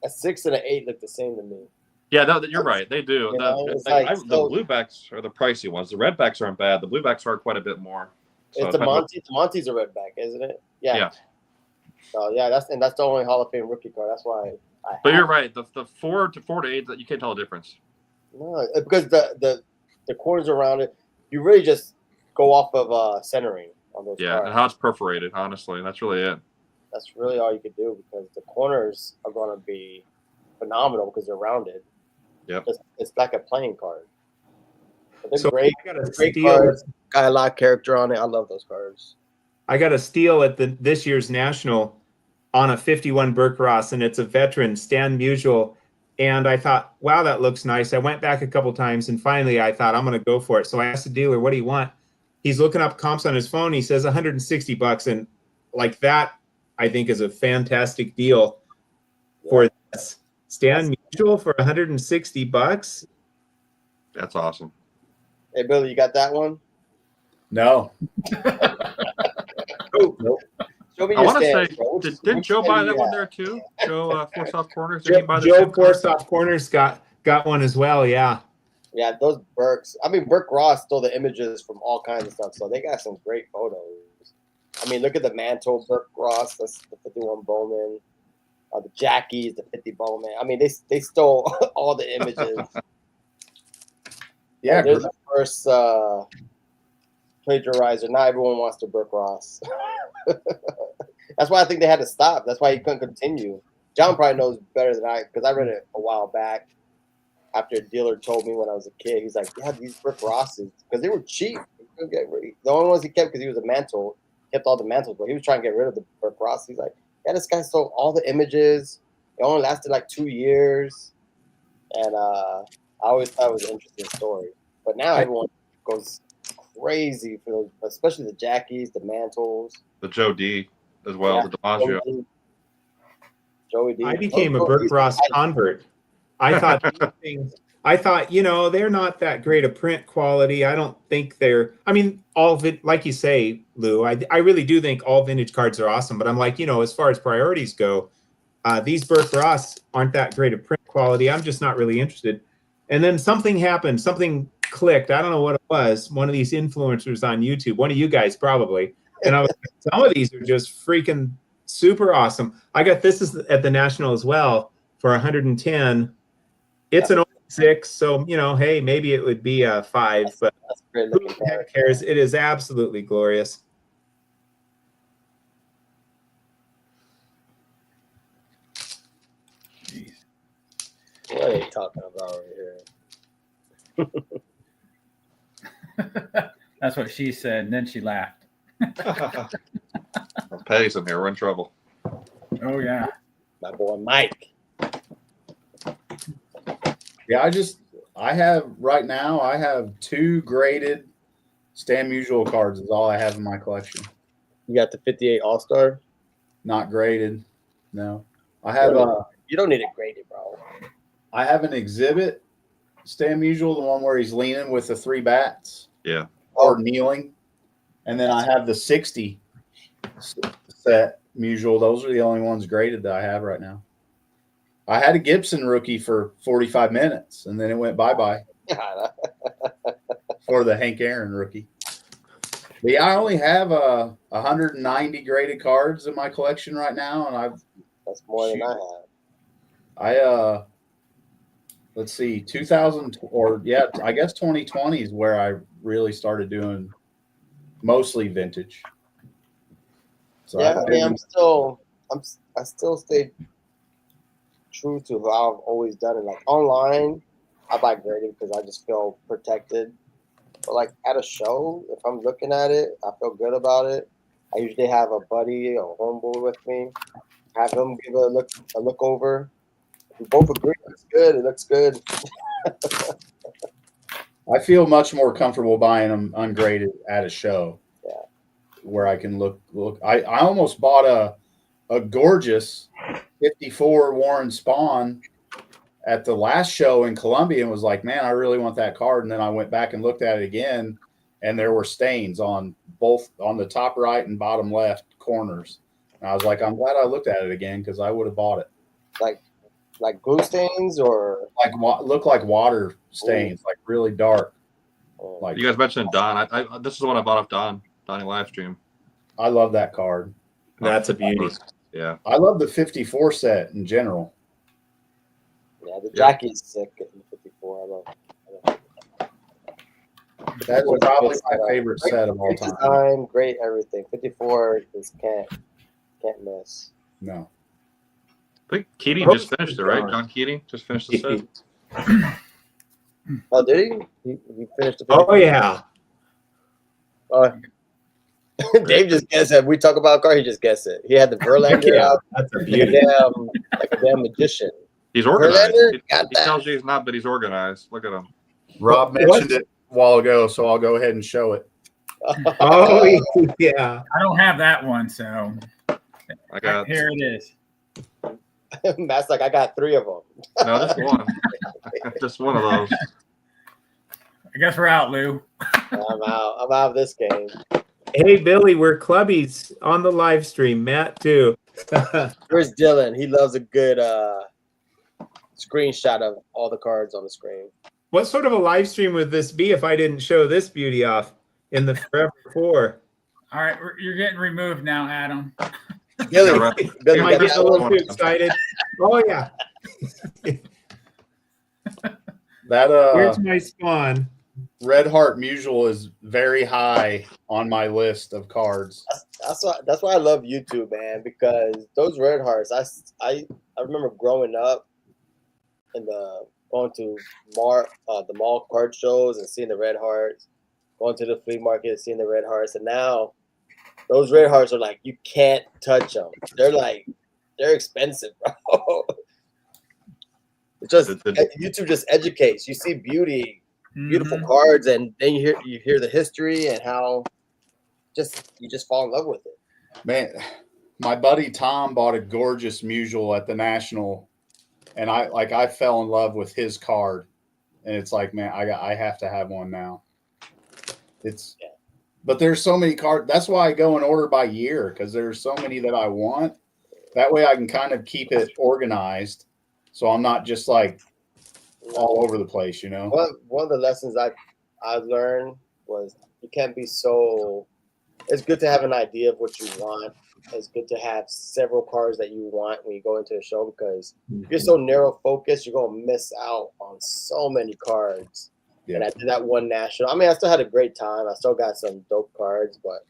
a 6 and an 8 look the same to me. yeah, no, you're right. They do. You know, it's The blue backs are the pricey ones. The red backs aren't bad. The blue backs are quite a bit more. So It's the Monty's a red back, isn't it? Yeah. So yeah, that's the only Hall of Fame rookie card. That's why. But you're right. The 4 to 8, that you can't tell the difference. No, because the corners around it, you really just go off of centering on those. Yeah, cards. and how it's perforated. Honestly, that's really it. That's really all you could do because the corners are going to be phenomenal because they're rounded. Yep. It's like a playing card. But they're So great. I got a Great steal. cards. Got a lot of character on it. I love those cards. I got a steal at this year's national on a 51 Burke Ross, and it's a veteran, Stan Musial. And I thought, wow, that looks nice. I went back a couple times, and finally I thought, I'm going to go for it. So I asked the dealer, what do you want? He's looking up comps on his phone. He says $160. And like that, I think is a fantastic deal for this. Stan Musial for $160. That's awesome. Hey, Billy, you got that one? No. Nope. Show me I your want to stands, say, bro. didn't Joe buy that one have? there too? Joe Force Off Corners. Did he buy the Joe same card? Force Off Corners got one as well. Yeah. Yeah, those Burks. I mean, Burke Ross stole the images from all kinds of stuff, so they got some great photos. I mean, look at the mantle Burke Ross. That's the 51 Bowman. The Jackies, the 50 Bowman. I mean, they stole all the images. Yeah, they're the first plagiarizer. Not everyone wants to Burke Ross. That's why I think they had to stop. That's why he couldn't continue. John probably knows better than I, because I read it a while back. After a dealer told me when I was a kid, he's like, "Yeah, these Burke Rosses, because they were cheap. The only ones he kept because he was a mantle, kept all the mantles, but he was trying to get rid of the Burke Ross. He's like, yeah, this guy stole all the images. It only lasted like 2 years, and I always thought it was an interesting story. But now everyone goes crazy for those, especially the Jackies, the mantles, The Joe D as well, the DiMaggio. Joey D. I became a Burke Ross convert. I thought they're not that great a print quality. I don't think they're. I mean, all of it, like you say, Lou. I really do think all vintage cards are awesome. But I'm like, as far as priorities go, these Burke Ross aren't that great a print quality. I'm just not really interested. And then something happened. Something clicked. I don't know what it was. One of these influencers on YouTube. One of you guys probably. And I was like, some of these are just freaking super awesome. I got this at the National as well for 110. It's an 6, so hey, maybe it would be a 5, but who the heck cares? It is absolutely glorious. Jeez. What are you talking about right here? That's what she said, and then she laughed. Patty's in here. We're in trouble. Oh yeah. My boy Mike. Yeah, I have right now, I have 2 graded Stan Musial cards is all I have in my collection. You got the 58 All-Star? Not graded. No. I have You don't need it graded, bro. I have an exhibit Stan Musial, the one where he's leaning with the 3 bats. Yeah. Or kneeling. And then I have the 60 set Musial. Those are the only ones graded that I have right now. I had a Gibson rookie for 45 minutes, and then it went bye-bye for the Hank Aaron rookie. But yeah, I only have 190 graded cards in my collection right now, and that's more than I have. Let's see, 2020 is where I really started doing mostly vintage. So yeah, I still stay true to how I've always done it. Like online, I buy graded because I just feel protected. But like at a show, if I'm looking at it, I feel good about it. I usually have a buddy or homeboy with me. Have him give a look over. If we both agree it's good, it looks good. I feel much more comfortable buying them ungraded at a show. Yeah. Where I can look. I almost bought a gorgeous 54 Warren Spawn at the last show in Columbia and was like, man, I really want that card. And then I went back and looked at it again, and there were stains on the top right and bottom left corners. And I was like, I'm glad I looked at it again because I would have bought it. Like glue stains or look like water stains, like really dark. Like you guys mentioned Don. I this is the one I bought off Donnie live stream. I love that card. That's a beauty. Yeah. I love the 54 set in general. Yeah, the Jackie's sick in the 54. I love That's probably my favorite set of all great time. Design, great everything. 54 just can't miss. No. I think Keating just finished it, right? John Keating just finished the set. Oh, did he? He finished the 54? Oh yeah. Dave just guessed it. We talk about a car, he just guessed it. He had the Verlander out. That's a Like beauty. a damn magician. He's organized. Verlander He got that. tells you he's not, but he's organized. Look at him. Rob mentioned it a while ago, so I'll go ahead and show it. Oh yeah. I don't have that one, so I got here it is. Matt's like, I got 3 of them. no, just one. Just one of those. I guess we're out, Lou. I'm out. I'm out of this game. Hey Billy, we're clubbies on the live stream. Matt too. Where's Dylan? He loves a good screenshot of all the cards on the screen. What sort of a live stream would this be if I didn't show this beauty off in the Forever 4? All right, you're getting removed now, Adam. Billy, Yeah, right. Billy, Am I get getting a that little one. too excited? Oh yeah. That Here's my spawn. Red Heart Mutual is very high on my list of cards. That's why I love YouTube, man, because those red hearts. I remember growing up and going to the mall card shows and seeing the red hearts, going to the flea market seeing the red hearts, and now those red hearts are like, you can't touch them. They're expensive, bro. It's just YouTube just educates. You see beautiful cards, and then you hear the history and how you just fall in love with it. Man, my buddy Tom bought a gorgeous Mutual at the National, and I fell in love with his card, and it's like, man, I have to have one now. But there's so many cards. That's why I go and order by year, because there's so many that I want. That way I can kind of keep it organized, so I'm not just like all over the place, you know. One of the lessons I learned was you can't be so. It's good to have an idea of what you want. It's good to have several cards that you want when you go into a show, because if you're so narrow focused, you're gonna miss out on so many cards. Yeah. And I did that one national. I mean, I still had a great time. I still got some dope cards, but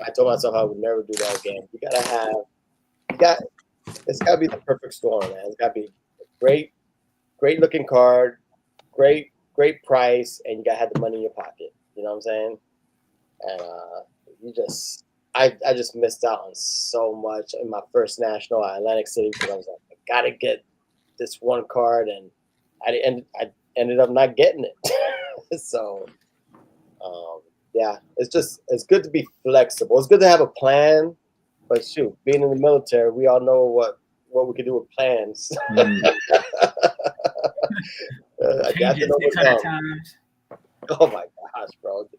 I told myself I would never do that again. It's gotta be the perfect storm, man. It's gotta be great looking card, great price, and you gotta have the money in your pocket. You know what I'm saying? And I just missed out on so much in my first national at Atlantic City, because I was like, I gotta get this one card, and I ended up not getting it. So yeah, it's good to be flexible. It's good to have a plan, but shoot, being in the military, we all know what we can do with plans. Change it 600 times. Oh my gosh, bro.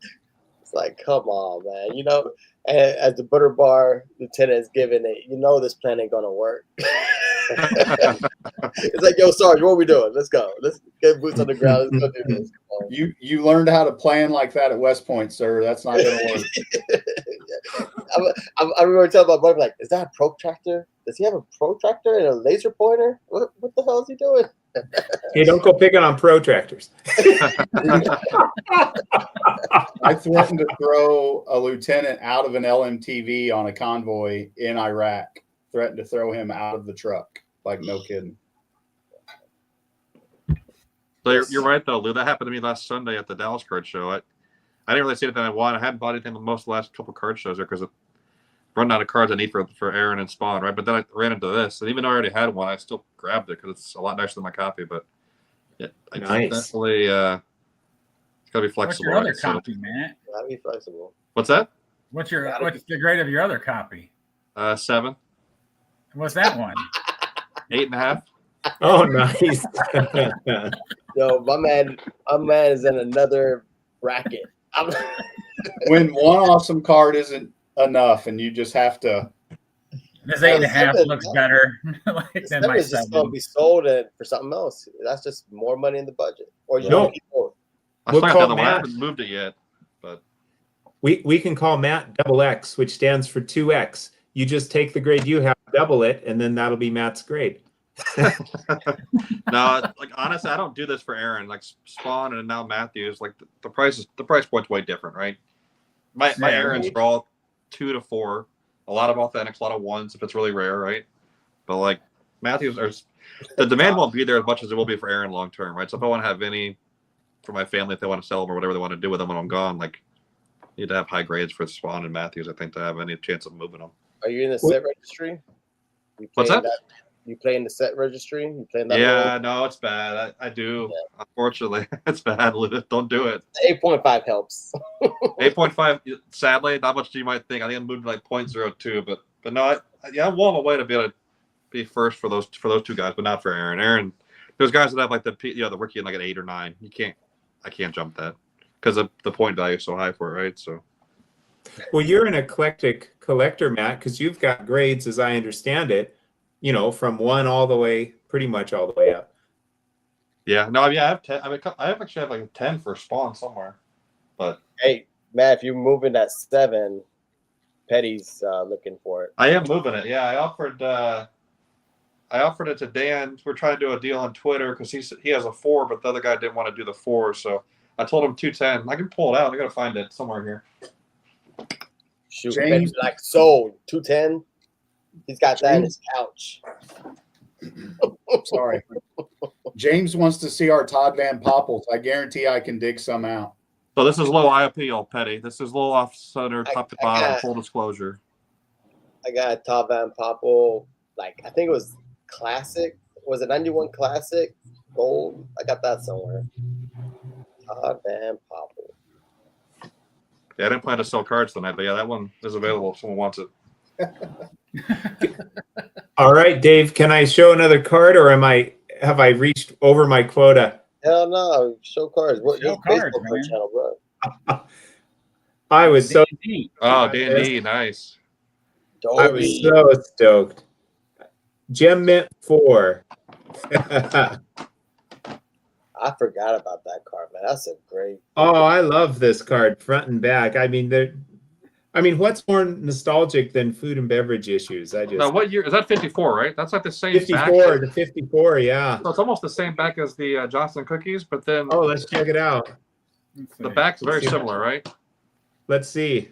It's like, come on, man. You know, as the butter bar lieutenant is giving it, you know this plan ain't gonna work. It's like, yo, Sarge, what are we doing? Let's go. Let's get boots on the ground. Let's go do this. You learned how to plan like that at West Point, sir. That's not gonna work. I remember telling my buddy, like, is that a protractor? Does he have a protractor and a laser pointer? What the hell is he doing? Hey, don't go picking on protractors. I threatened to throw a lieutenant out of an LMTV on a convoy in Iraq. Threatened to throw him out of the truck. Like, no kidding. So you're right, though, Lou. That happened to me last Sunday at the Dallas card show. I didn't really see anything I wanted. I hadn't bought anything most of the last couple card shows there because I'm running out of cards I need for Aaron and Spawn, right? But then I ran into this. And even though I already had one, I still grabbed it because it's a lot nicer than my copy. But yeah, I definitely it's got to be flexible. What's your other copy, man? Gotta be flexible. What's that? What's the grade of your other copy? 7. What's that one? 8.5. Oh, nice. Yo, my man is in another bracket. When one awesome card isn't enough, and you just have to. This 8.5 7, looks better like This than stuff my is just going to 7. be sold for something else. That's just more money in the budget. Or you No. don't keep both. I We'll still got call the other one. I Matt. haven't moved it yet, but We can call Matt double X, which stands for 2X. You just take the grade you have, double it, and then that'll be Matt's grade. no, like honestly, I don't do this for Aaron. Like Spawn and now Matthews, like the price point's way different, right? My Yeah. Aaron's are all 2 to 4, a lot of authentics, a lot of 1s if it's really rare, right? But like Matthews, the demand won't be there as much as it will be for Aaron long term, right? So if I want to have any for my family, if they want to sell them or whatever they want to do with them when I'm gone, like you need to have high grades for Spawn and Matthews, I think, to have any chance of moving them. Are you in the set registry? What's that? You play in the set registry? You play in that? Yeah, no, it's bad. I do. Yeah. Unfortunately, it's bad. Don't do it. 8.5 helps. 8.5. Sadly, not much you might think. I think I moved to like 0.02, but no, I'm well on my way to be able to be first for those two guys, but not for Aaron. Aaron, there's guys that have like the rookie in like an 8 or 9. I can't jump that because the point value is so high for it, right? So. Well, you're an eclectic collector, Matt, because you've got grades, as I understand it, from 1 pretty much all the way up. Yeah, no, I have 10. I actually have like a 10 for Spawn somewhere, but hey, Matt, if you're moving that 7, Petty's looking for it. I am moving it. Yeah, I offered it to Dan. We're trying to do a deal on Twitter because he has a 4, but the other guy didn't want to do the 4, so I told him 210. I can pull it out. I gotta find it somewhere here. Shoot, James, like sold 210. He's got that in his couch. Sorry. James wants to see our Todd Van Poppels. I guarantee I can dig some out. So this is low IOP, Petty. This is low off center, top to bottom, full disclosure. I got a Todd Van Poppel, like I think it was classic. Was it 91 classic gold? I got that somewhere. Todd Van Poppel. Yeah, I didn't plan to sell cards tonight, but yeah, that one is available if someone wants it. All right, Dave, can I show another card, or have I reached over my quota? Hell no, show cards. What Show your cards, Facebook man. channel, bro? I was so Oh, D&D, nice. I was so stoked. Gem Mint 4. I forgot about that card, man. That's a great. Oh, I love this card, front and back. I mean, what's more nostalgic than food and beverage issues? Now, what year is that? 54, right? That's like the same 54 back. to 54, yeah. So it's almost the same back as the Johnson cookies, but then Oh, let's check it out. the back's very similar, right? Let's see.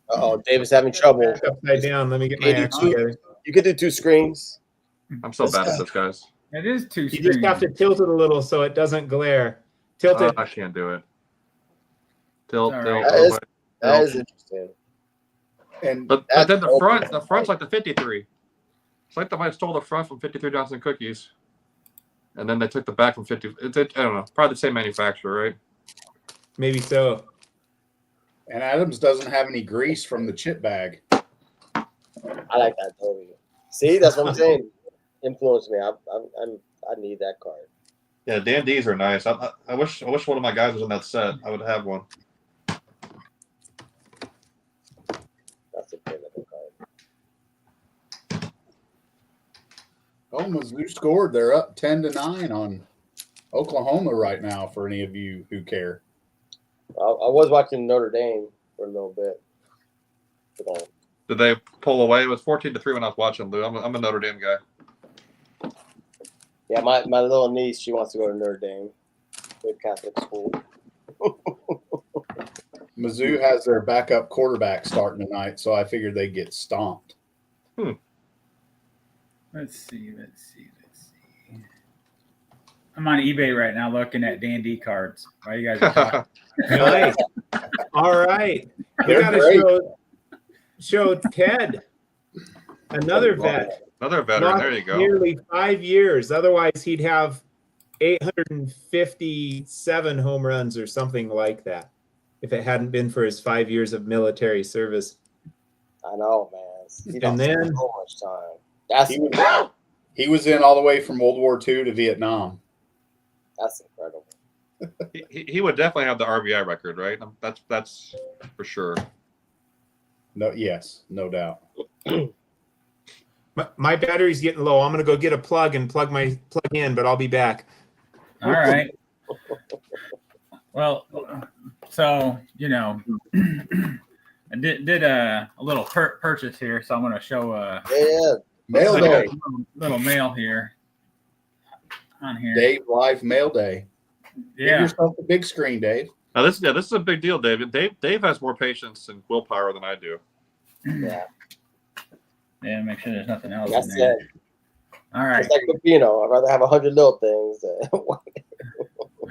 Oh, David's having trouble. Back upside down. Let me get my act 82. together. You could do 2 screens. I'm so bad at this, guys. It is 2 You screens. just have to tilt it a little so it doesn't glare. Tilt it. I can't do it. Tilt, All tilt. right. That is interesting. And But then the front's like the 53. It's like they stole the front from 53 Johnson cookies, and then they took the back from 50. I don't know. Probably the same manufacturer, right? Maybe so. Adams doesn't have any grease from the chip bag. I like that Toby. See, that's what I'm saying. Influenced me. I need that card. Yeah, D&Ds are nice. I wish one of my guys was in that set. I would have one. That's a good looking card. Oh, Mizzou scored. They're up 10-9 on Oklahoma right now. For any of you who care, I was watching Notre Dame for a little bit. Did they pull away? It was 14-3 when I was watching, Lou. I'm a Notre Dame guy. Yeah, my little niece, she wants to go to Notre Dame, good Catholic school. Mizzou has their backup quarterback starting tonight, so I figured they'd get stomped. Let's see. I'm on eBay right now looking at D&D cards. Why you guys are talking? Nice. All right. We They're got great. to show Ted, another vet. Another veteran. Not There you go. Nearly 5 years. Otherwise, he'd have 857 home runs or something like that if it hadn't been for his 5 years of military service. I know, man. He And then- so much time. That's He was in all the way from World War II to Vietnam. That's incredible. He would definitely have the RBI record, right? That's for sure. No, yes, no doubt. My battery's getting low. I'm gonna go get a plug and plug in, but I'll be back. All right. Well, so I did a little purchase here, so I'm going to show Mail a day. little mail here on here. Dave live mail day. Give Yeah. yourself a big screen, Dave. Now this is a big deal, Dave. Dave has more patience and willpower than I do. Yeah. Yeah, make sure there's nothing else Like I in there. said, All right. it's like I'd rather have 100 little things. All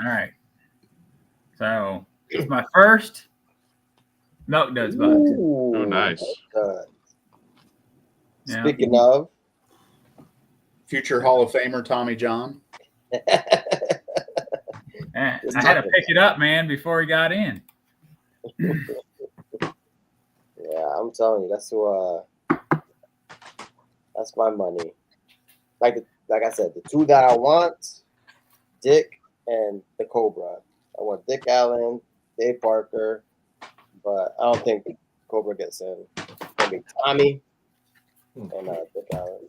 right. So it's my first Milk Duds box. Oh, nice. Yeah. Speaking of, Future Hall of Famer Tommy John. I had to pick it up, man, before he got in. yeah, I'm telling you, that's my money. Like I said, the two that I want, Dick and the Cobra. I want Dick Allen, Dave Parker, but I don't think Cobra gets in. It'll be Tommy and Dick Allen.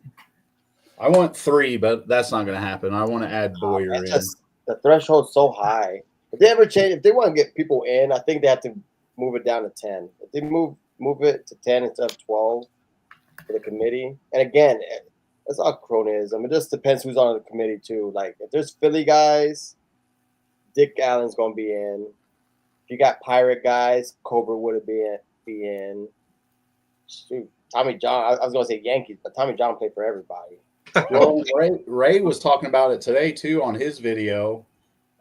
I want 3, but that's not going to happen. I want to add Boyer in. The threshold's so high. If they ever change, if they want to get people in, I think they have to move it down to 10. If they move it to 10 instead of 12 for the committee, and again, it's all cronyism. It just depends who's on the committee too. Like if there's Philly guys, Dick Allen's gonna be in. If you got Pirate guys, Cobra would be in. Shoot, Tommy John. I was gonna say Yankees, but Tommy John played for everybody. Well, Ray was talking about it today too on his video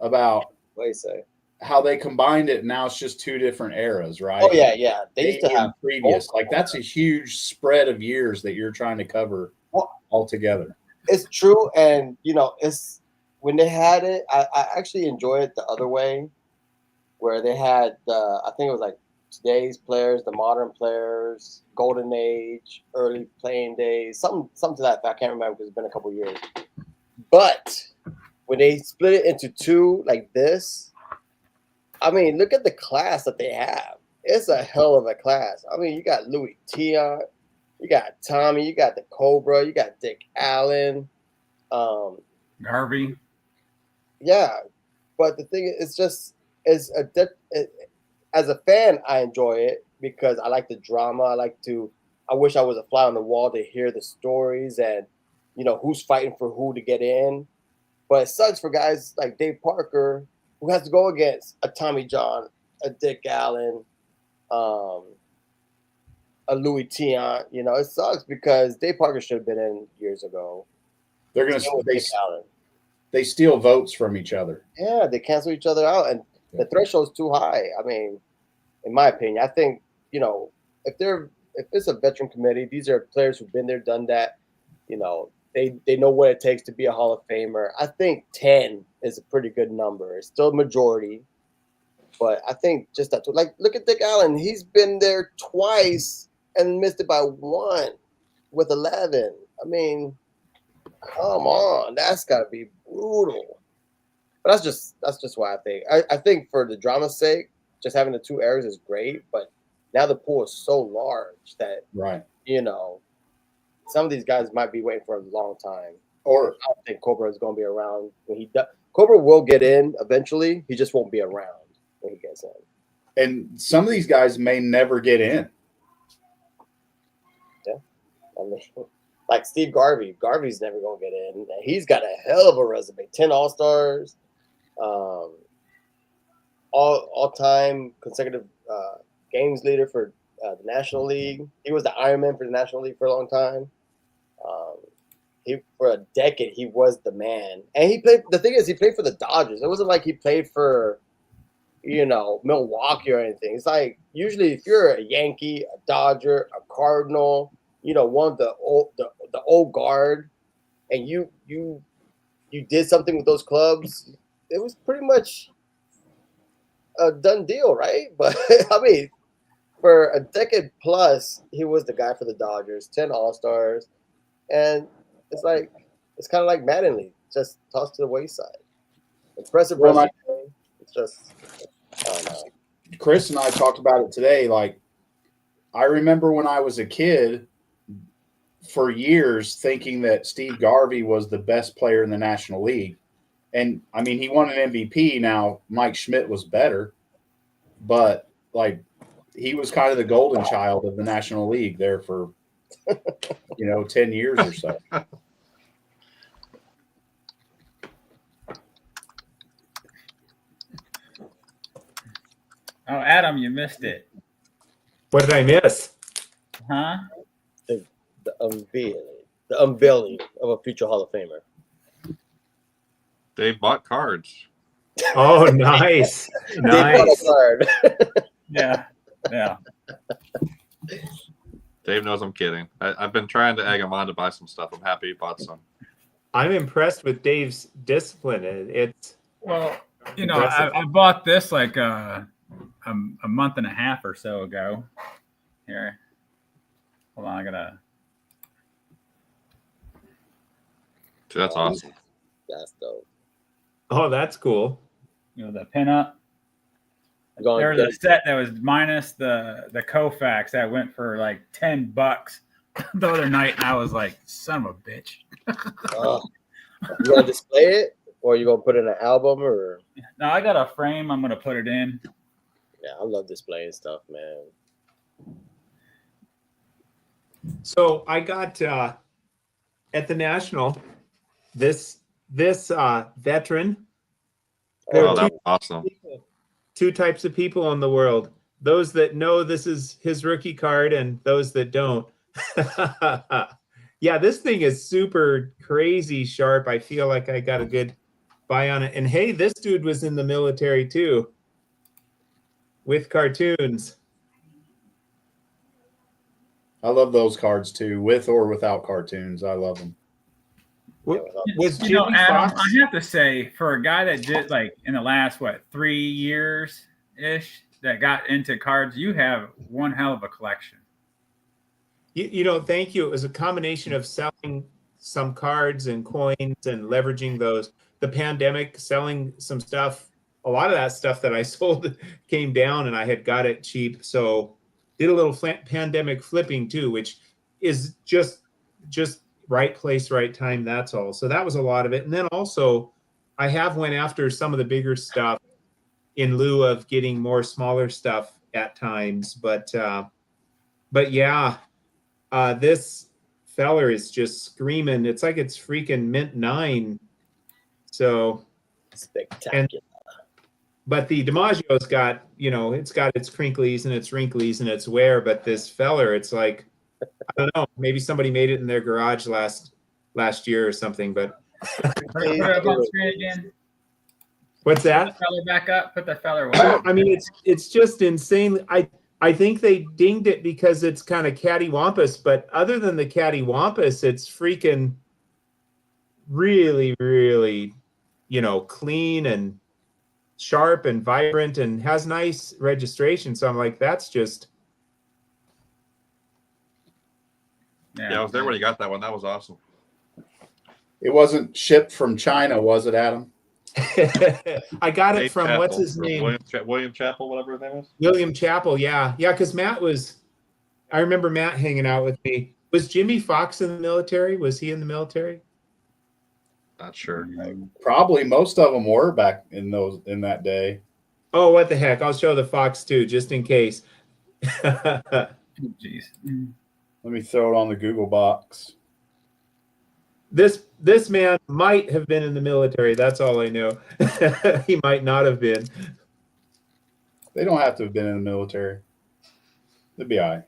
about What do you say? how they combined it. Now it's just 2 different eras, right? Oh yeah. They used to have previous. Like that's a huge spread of years that you're trying to cover all together. It's true, and it's when they had it. I actually enjoy it the other way, where they had I think it was like today's players, the modern players, golden age, early playing days, something to that effect. I can't remember because it's been a couple years. But when they split it into 2 like this, I mean, look at the class that they have. It's a hell of a class. I mean, you got Louis Tion, you got Tommy, you got the Cobra, you got Dick Allen, Garvey. Yeah, but the thing is, as a fan, I enjoy it because I like the drama. I wish I was a fly on the wall to hear the stories and who's fighting for who to get in. But it sucks for guys like Dave Parker who has to go against a Tommy John, a Dick Allen, a Louis Tion. It sucks because Dave Parker should have been in years ago. They're going to they steal votes from each other. Yeah, they cancel each other out, and the threshold's too high. I mean, in my opinion, I think if it's a veteran committee, these are players who've been there, done that. They know what it takes to be a Hall of Famer. I think 10 is a pretty good number. It's still a majority, but I think just that. Like, look at Dick Allen. He's been there twice and missed it by 1 with 11. I mean, come on, that's got to be brutal. But that's just why I think. I think for the drama's sake, just having the 2 eras is great. But now the pool is so large that some of these guys might be waiting for a long time. Or I don't think Cobra is going to be around when he does. Cobra will get in eventually. He just won't be around when he gets in. And some of these guys may never get in. Yeah, I mean, like Steve Garvey. Garvey's never going to get in. He's got a hell of a resume. 10 All-Stars, all-time consecutive games leader for the National League. He was the Ironman for the National League for a long time. For a decade, he was the man. And he played. The thing is, he played for the Dodgers. It wasn't like he played for, Milwaukee or anything. It's like usually if you're a Yankee, a Dodger, a Cardinal, one of the old guard, and you did something with those clubs, it was pretty much a done deal, right? But I mean, for a decade plus, he was the guy for the Dodgers, 10 All-Stars, and it's like It's kind of like Mattingly, just tossed to the wayside. Impressive Well, resume. It's just, I don't know. Chris and I talked about it today. Like, I remember when I was a kid for years thinking that Steve Garvey was the best player in the National League. And I mean, he won an MVP. Now, Mike Schmidt was better, but like, he was kind of the golden child of the National League there for, 10 years or so. Oh, Adam, you missed it. What did I miss? Huh? The unveiling of a future Hall of Famer. Dave bought cards. Oh, nice. They bought a Nice. card. Yeah. Yeah. Dave knows I'm kidding. I've been trying to egg him on to buy some stuff. I'm happy he bought some. I'm impressed with Dave's discipline. It's Well, impressive. I bought this like a month and a half or so ago. Here. Hold on, I gotta. Dude, that's awesome. That's dope. Oh, that's cool. The pinup. I'm going There to was a set that was minus the Koufax that went for like $10 the other night, and I was like, son of a bitch. you gonna display it, or you gonna put it in an album, or? Now I got a frame. I'm gonna put it in. Yeah, I love displaying stuff, man. So I got at the National this veteran. There Oh, are that's awesome. two types of people in the world: those that know this is his rookie card, and those that don't. Yeah, this thing is super crazy sharp. I feel like I got a good buy on it. And hey, this dude was in the military too, with cartoons. I love those cards too, with or without cartoons. I love them. Was You know, Jimmy Adam, Fox? I have to say, for a guy that did like in the last 3 years ish that got into cards, you have one hell of a collection. Thank you. It was a combination of selling some cards and coins and leveraging those. The pandemic, selling some stuff. A lot of that stuff that I sold came down, and I had got it cheap. So did a little pandemic flipping too, which is just right place, right time. That's all. So that was a lot of it. And then also, I have went after some of the bigger stuff in lieu of getting more smaller stuff at times. But yeah. This feller is just screaming. It's like it's freaking mint 9. So Spectacular. but the DiMaggio's got, it's got its crinklies and its wrinklies and its wear, but this feller, it's like, I don't know, maybe somebody made it in their garage last year or something, but Put it up on screen again. what's Put that? the feller back up. Put the feller. I mean, it's just insane. I think they dinged it because it's kind of cattywampus, but other than the cattywampus, it's freaking really, really, clean and sharp and vibrant and has nice registration. So I'm like, that's just. Yeah, I was there when he got that one. That was awesome. It wasn't shipped from China, was it, Adam? I got it Dave from Chappell, what's his or name? William Chappell, whatever his name is. William Chappell. Yeah. Because I remember Matt hanging out with me. Was Jimmy Fox in the military? Was he in the military? Not sure. Probably most of them were back in that day. Oh, what the heck. I'll show the Fox too, just in case. Jeez. Let me throw it on the Google box. This man might have been in the military. That's all I know. He might not have been. They don't have to have been in the military. They'd be all right.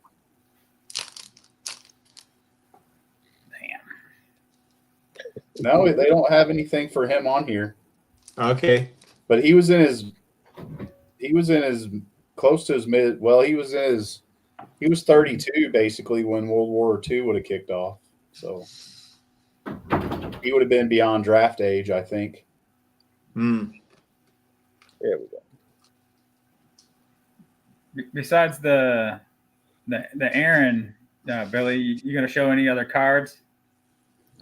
No, they don't have anything for him on here. Okay. But he was in his close to his mid. Well, he was 32 basically when World War II would have kicked off. So he would have been beyond draft age, I think. There we go. Besides the Aaron, Billy, you gonna show any other cards?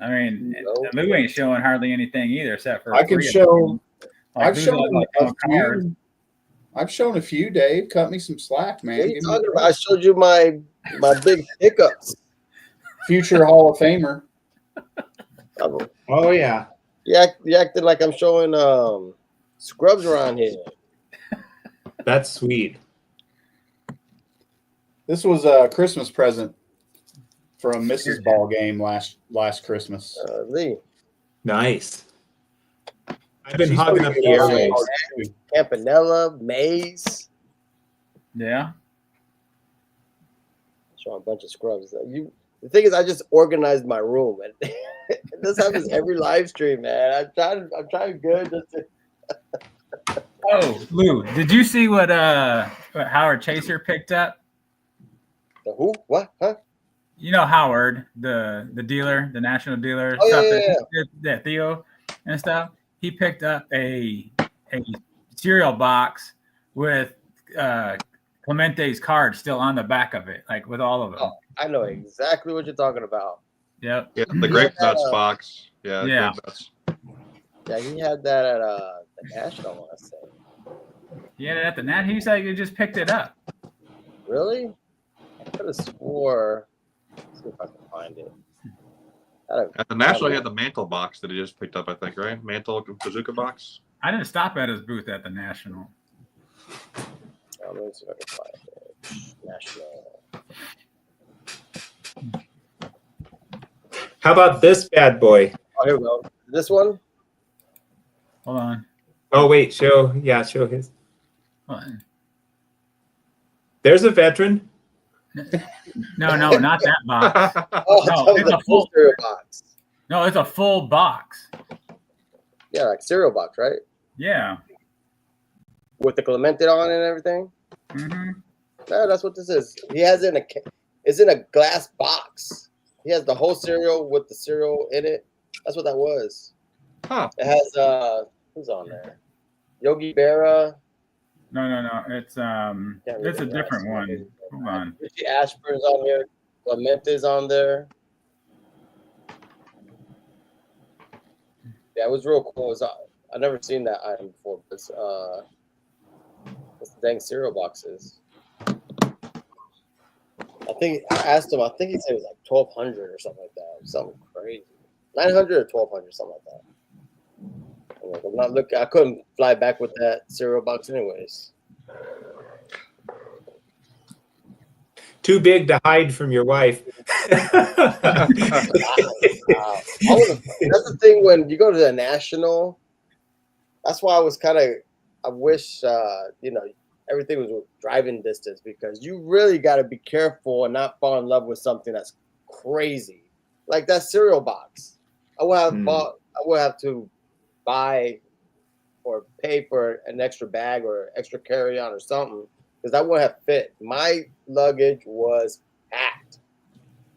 I mean, No. Lou ain't showing hardly anything either, except for I can three of show. them. Like, I've Lou's shown only a showing cars. few. I've shown a few. Dave, cut me some slack, man. What are you Give me talking a about? I showed you my big hiccups. future Hall of Famer. Oh yeah. You acting like I'm showing scrubs around here. That's sweet. This was a Christmas present from Mrs. Ball game last Christmas. Lee. Nice. I've been She's hogging pretty up good the on airwaves. cars, too. Campanella, Maze. Yeah. Showing a bunch of scrubs. The thing is, I just organized my room, and this happens every live stream, man. I'm trying good. Just to... Oh, Lou, did you see what Howard Chaser picked up? The who? What? Huh? You know Howard, the dealer, the national dealer, Oh, stuff yeah. that Theo and stuff. He picked up a cereal box with Clemente's card still on the back of it, like with all of them. Oh, I know exactly what you're talking about. Yep. Yeah, the grape nuts box. Yeah, Yeah. grape nuts. Yeah, he had that at the National, I want to say. Yeah, at the Nat, he said you just picked it up. Really? I could have swore. Let's see if I can find it. At the National, he had the mantle box that he just picked up, I think, right? Mantle bazooka box. I didn't stop at his booth at the National. Let me see if I can find it. National. How about this bad boy? Oh, here we go. This one? Hold on. Oh wait, show his. Hold on. There's a veteran. No, not that box. Oh, No, that was it's a a full- cereal box. No, it's a full box. Yeah, like cereal box, right? Yeah. With the Clemente on and everything. Mm-hmm. No, that's what this is. He has it it's in a glass box. He has the whole cereal with the cereal in it. That's what that was. Huh. It has who's on there? Yogi Berra. No. It's it's a different one. Hold on. Richie Ashburn's on here. Clemente's on there. Yeah, it was real cool. I never seen that item before. But it's the dang cereal boxes. I think I asked him. I think he said it was like 1,200 or something like that. Something crazy. 900 or 1,200, something like that. I'm not looking. I couldn't fly back with that cereal box, anyways. Too big to hide from your wife. Wow. That's the thing when you go to the National. That's why I wish everything was driving distance, because you really got to be careful and not fall in love with something that's crazy, like that cereal box. I would have to buy or pay for an extra bag or extra carry-on or something, because that would have fit. My luggage was packed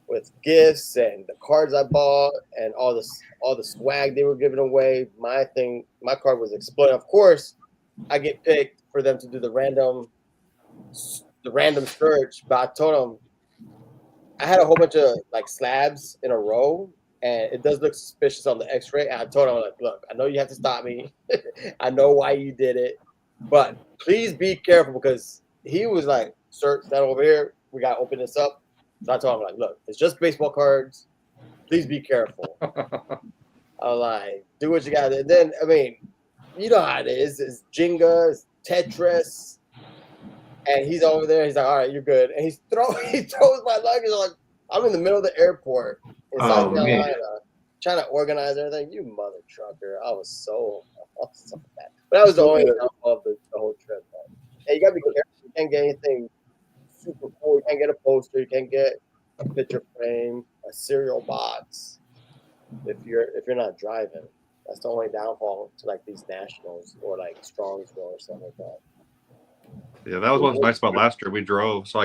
with gifts and the cards I bought and all the swag they were giving away. My card was exploding. Of course, I get picked for them to do the random search, but I told them I had a whole bunch of like slabs in a row, and it does look suspicious on the X-ray. And I told him, like, look, I know you have to stop me. I know why you did it, but please be careful, because he was like, search that over here. We got to open this up. So I told him, like, look, it's just baseball cards. Please be careful. I was like, do what you got to do. And then, I mean, you know how it is. It's Jenga, it's Tetris. And he's over there. He's like, all right, you're good. And he throws my luggage. I'm in the middle of the airport in South Carolina, trying to organize everything. You mother trucker. I was so bad. But that was the only of the whole trip. Hey, you got to be careful. You can't get anything super cool. You can't get a poster. You can't get a picture frame, a cereal box if you're not driving. That's the only downfall to like these Nationals or like Strong's or something like that. Yeah, that was what was nice about last year. We drove, so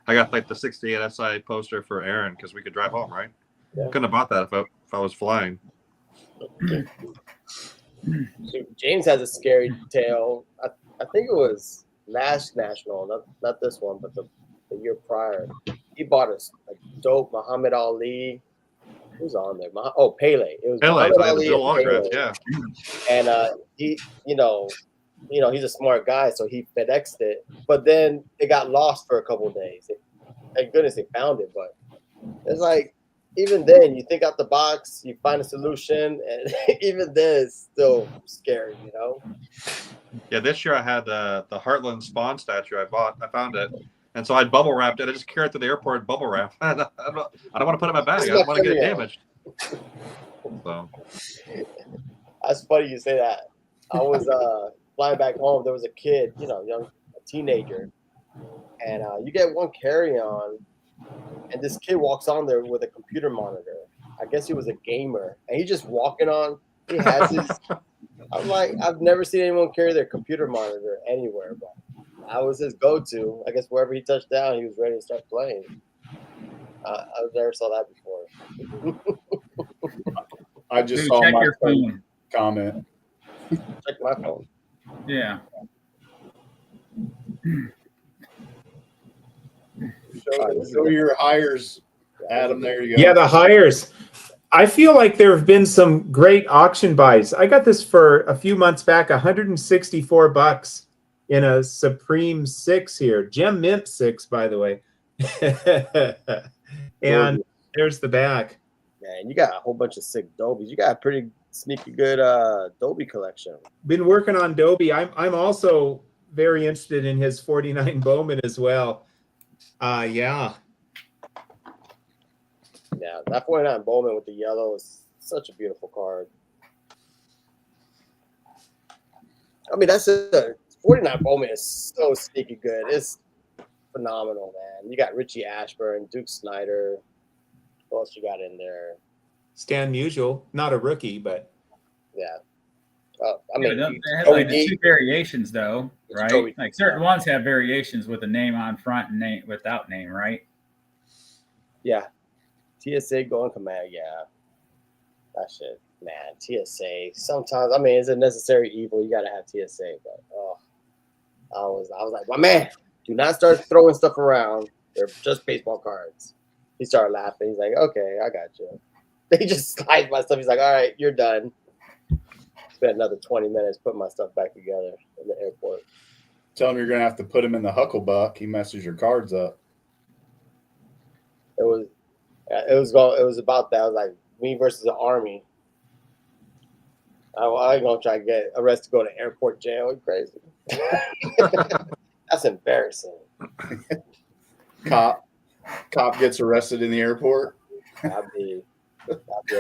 I got like the 68 SI poster for Aaron because we could drive home, right? Yeah. Couldn't have bought that if I was flying. James has a scary tale. I think it was last National, not this one, but the year prior. He bought a dope Muhammad Ali Who's on there? Pele. It was Pele, Muhammad so they had the Ali dual and Pele. autograph. Yeah. And he, he's a smart guy, so he FedExed it. But then it got lost for a couple of days. Thank goodness they found it, but it's like even then you think out the box, you find a solution, and even then it's still scary, Yeah, this year I had the Heartland Spawn statue I found it. And so I bubble wrapped it. I just carried it to the airport bubble wrap. I don't want to put it in my bag. I don't want to get it damaged. So That's funny you say that. I was flying back home. There was a kid, a teenager, and you get one carry-on, and this kid walks on there with a computer monitor. I guess he was a gamer, and he's just walking on. He has his. I'm like, I've never seen anyone carry their computer monitor anywhere, but I was his go-to. I guess wherever he touched down, he was ready to start playing. I never saw that before. I just Dude, saw check my your phone. comment. Check my phone. Yeah. Show your hires, Adam. There you go. Yeah, the hires. I feel like there have been some great auction buys. I got this for a few months back, $164 in a Supreme 6 here. Gem Mint 6, by the way. And there's the back. Man, you got a whole bunch of sick Dobies. You got a pretty sneaky good Dobie collection. Been working on Dobie. I'm also very interested in his 49 Bowman as well. Yeah. Yeah, that 49 Bowman with the yellow is such a beautiful card. I mean, that's a 49 Bowman is so sneaky good. It's phenomenal, man. You got Richie Ashburn, Duke Snyder. What else you got in there? Stan Musial, not a rookie, but yeah. I mean, they have like the two variations though, right? Joey. Like certain ones have variations with a name on front and name without name, right? Yeah. TSA going command, yeah. That shit, man. TSA. Sometimes, I mean, it's a necessary evil. You gotta have TSA, but I was like, my man, do not start throwing stuff around. They're just baseball cards. He started laughing. He's like, okay, I got you. He just slides my stuff. He's like, all right, you're done. Spent another 20 minutes putting my stuff back together in the airport. Tell him you're gonna have to put him in the Hucklebuck. He messes your cards up. It was about that. I was like, me versus the Army. I ain't gonna try to get arrested, go to airport jail. You crazy? That's embarrassing. Cop gets arrested in the airport. That'd be a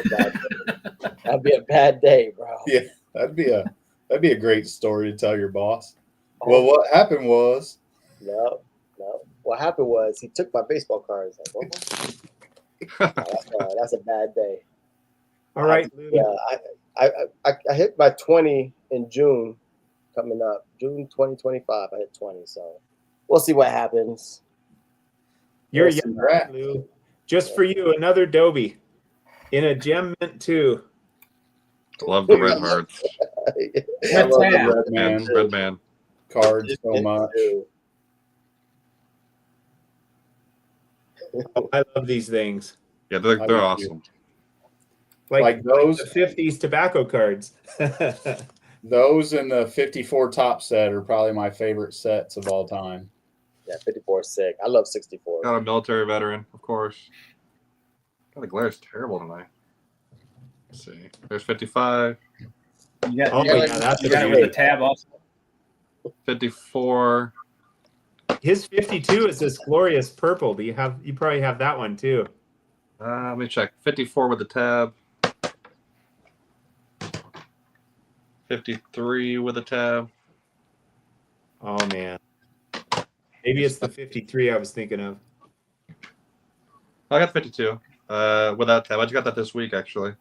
bad day. That'd be a bad day, bro. Yeah, that'd be a great story to tell your boss. Well, what happened was No. What happened was he took my baseball cards. Like, that's a bad day. all right. Yeah, I hit my 20 in June coming up. June 2025, I hit 20. So we'll see what happens. You're Yes, young, congrats. Lou. Just for you, another Dobie in a Gem Mint 2. love the red hearts. I love tab. the Red Man Red man. cards so much. Oh, I love these things. Yeah, they're I do awesome. Like those the 50s tobacco cards. Those and the 54 top set are probably my favorite sets of all time. Yeah, 54 is sick. I love 64. Got a military veteran, of course. God, the glare's terrible tonight. Let's see. There's 55, You got, Oh, you got, yeah, that's you got it with the tab also. 54. His 52 is this glorious purple. You probably have that one too. Let me check. 54 with the tab. 53 with a tab. Oh man. Maybe it's the 53 I was thinking of. I got 52 without tab. I just got that this week, actually.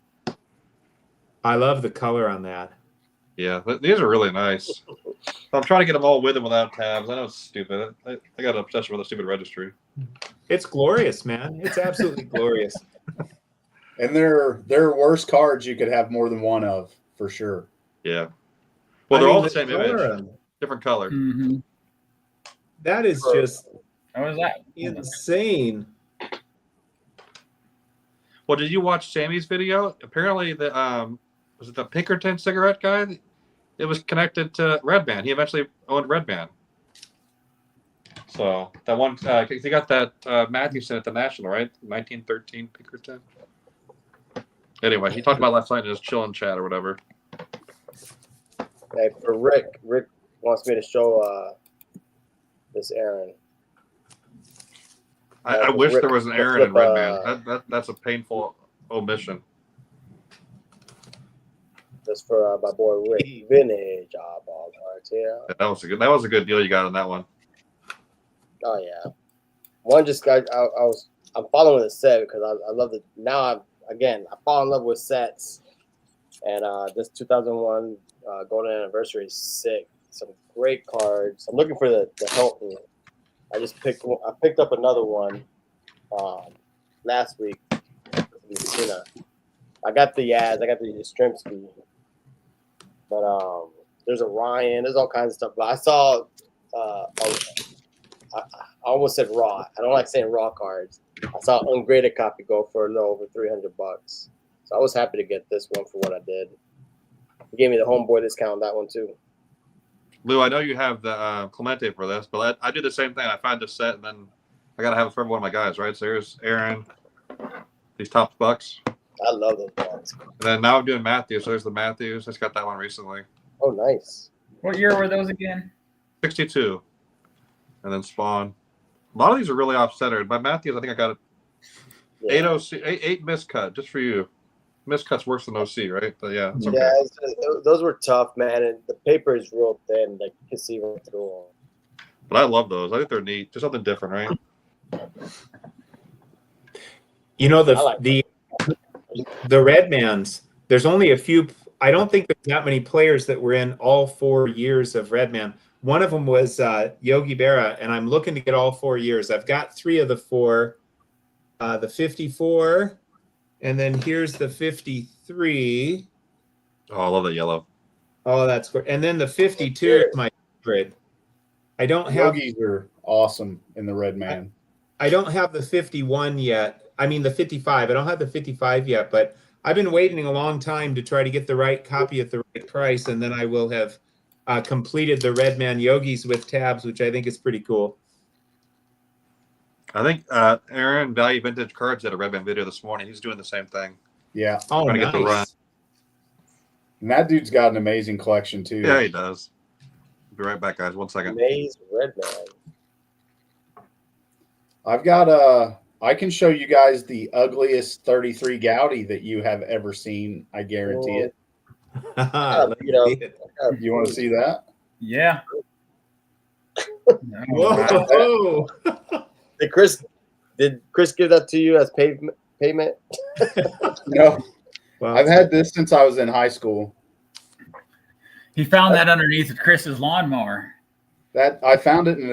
I love the color on that. Yeah, these are really nice. I'm trying to get them all with and without tabs. I know it's stupid. I got an obsession with a stupid registry. It's glorious, man. It's absolutely glorious. And there are worse cards you could have more than one of, for sure. Yeah. Well, they're all the same color image, on them, different color. Mm-hmm. that is just How was that? insane. Well, did you watch Sammy's video? Apparently, the was it the Pinkerton cigarette guy? It was connected to Redman. He eventually owned Redman. So that one, he got that Matthewson at the National, right? 1913 Pinkerton. Anyway, he talked about last night in his chill and chat or whatever. Hey, for Rick wants me to show this Aaron. I wish there was an Aaron in Redman. That's a painful omission. Just for my boy Rick, vintage ball cards. Yeah. That was a good deal you got on that one. Oh yeah. One just got. I'm following the set because I love it. Now I fall in love with sets, and this 2001 Golden Anniversary is sick. Some great cards. I'm looking for the Hilton. I picked up another one last week. I got the Yaz. I got the Yastrzemski. But there's a Ryan. There's all kinds of stuff. But I saw. I almost said raw. I don't like saying raw cards. I saw ungraded copy go for a little over $300. So I was happy to get this one for what I did. He gave me the homeboy discount on that one too. Lou, I know you have the Clemente for this, but I do the same thing. I find this set, and then I got to have it for every one of my guys, right? So here's Aaron, these top bucks. I love those cards. And then now I'm doing Matthews. So there's the Matthews. I just got that one recently. Oh, nice. What year were those again? 62. And then Spawn. A lot of these are really off-centered. By Matthews, I think I got it. Yeah. 8 miscut, just for you. Miscut's worse than OC, right? But yeah, it's okay. Yeah, those were tough, man. And the paper is real thin. Like you can see right through them. But I love those. I think they're neat. Just something different, right? You know, the Redmans, there's only a few. I don't think there's that many players that were in all 4 years of Redman. One of them was Yogi Berra, and I'm looking to get all 4 years. I've got 3 of the 4, the 54, and then here's the 53. Oh, I love that yellow. Oh, that's great. And then the 52 is my favorite. I don't have. Yogis are awesome in the Redman. I don't have the 51 yet. I mean, the 55. I don't have the 55 yet, but I've been waiting a long time to try to get the right copy at the right price, and then I will have completed the Redman Yogis with tabs, which I think is pretty cool. I think Aaron, Value Vintage Cards, did a Redman video this morning. He's doing the same thing. Yeah. Oh, Trying to nice. get the run. And that dude's got an amazing collection too. Yeah, he does. Be right back, guys. 1 second. Maze Redman. I've got I can show you guys the ugliest 33 Gaudy that you have ever seen. I guarantee it. Let me see it. You want to see that? Yeah. Whoa. Did Chris give that to you as payment? No. Wow. I've had this since I was in high school. He found that underneath Chris's lawnmower. That I found it in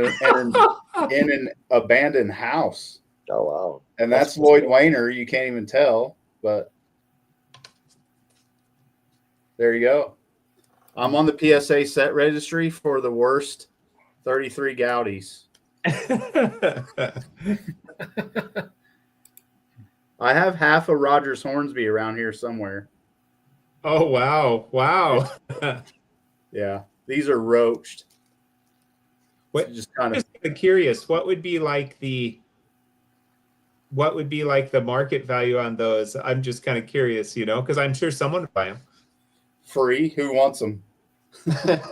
an abandoned house. Oh wow! And that's Lloyd Wayner. You can't even tell, but there you go. I'm on the PSA set registry for the worst 33 Gaudis. I have half a Rogers Hornsby around here somewhere. Oh, wow. Wow. Yeah, these are roached. What, just kind I'm just curious, what would be like the market value on those? I'm just kind of curious, because I'm sure someone would buy them. Free. Who wants them? You got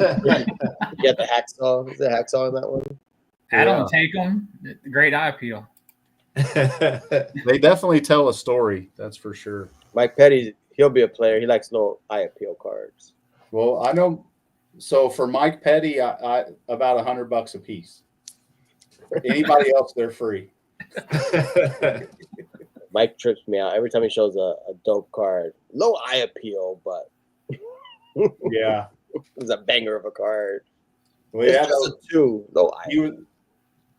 the hacksaw. Is the hacksaw in that one? I don't take them. Great eye appeal. They definitely tell a story. That's for sure. Mike Petty, he'll be a player. He likes little eye appeal cards. Well, I know. So for Mike Petty, I about $100 a piece. Anybody else, they're free. Mike trips me out every time he shows a dope card. Low eye appeal, but Yeah, it's a banger of a card. well, yeah, It's just a 2. Low eye. he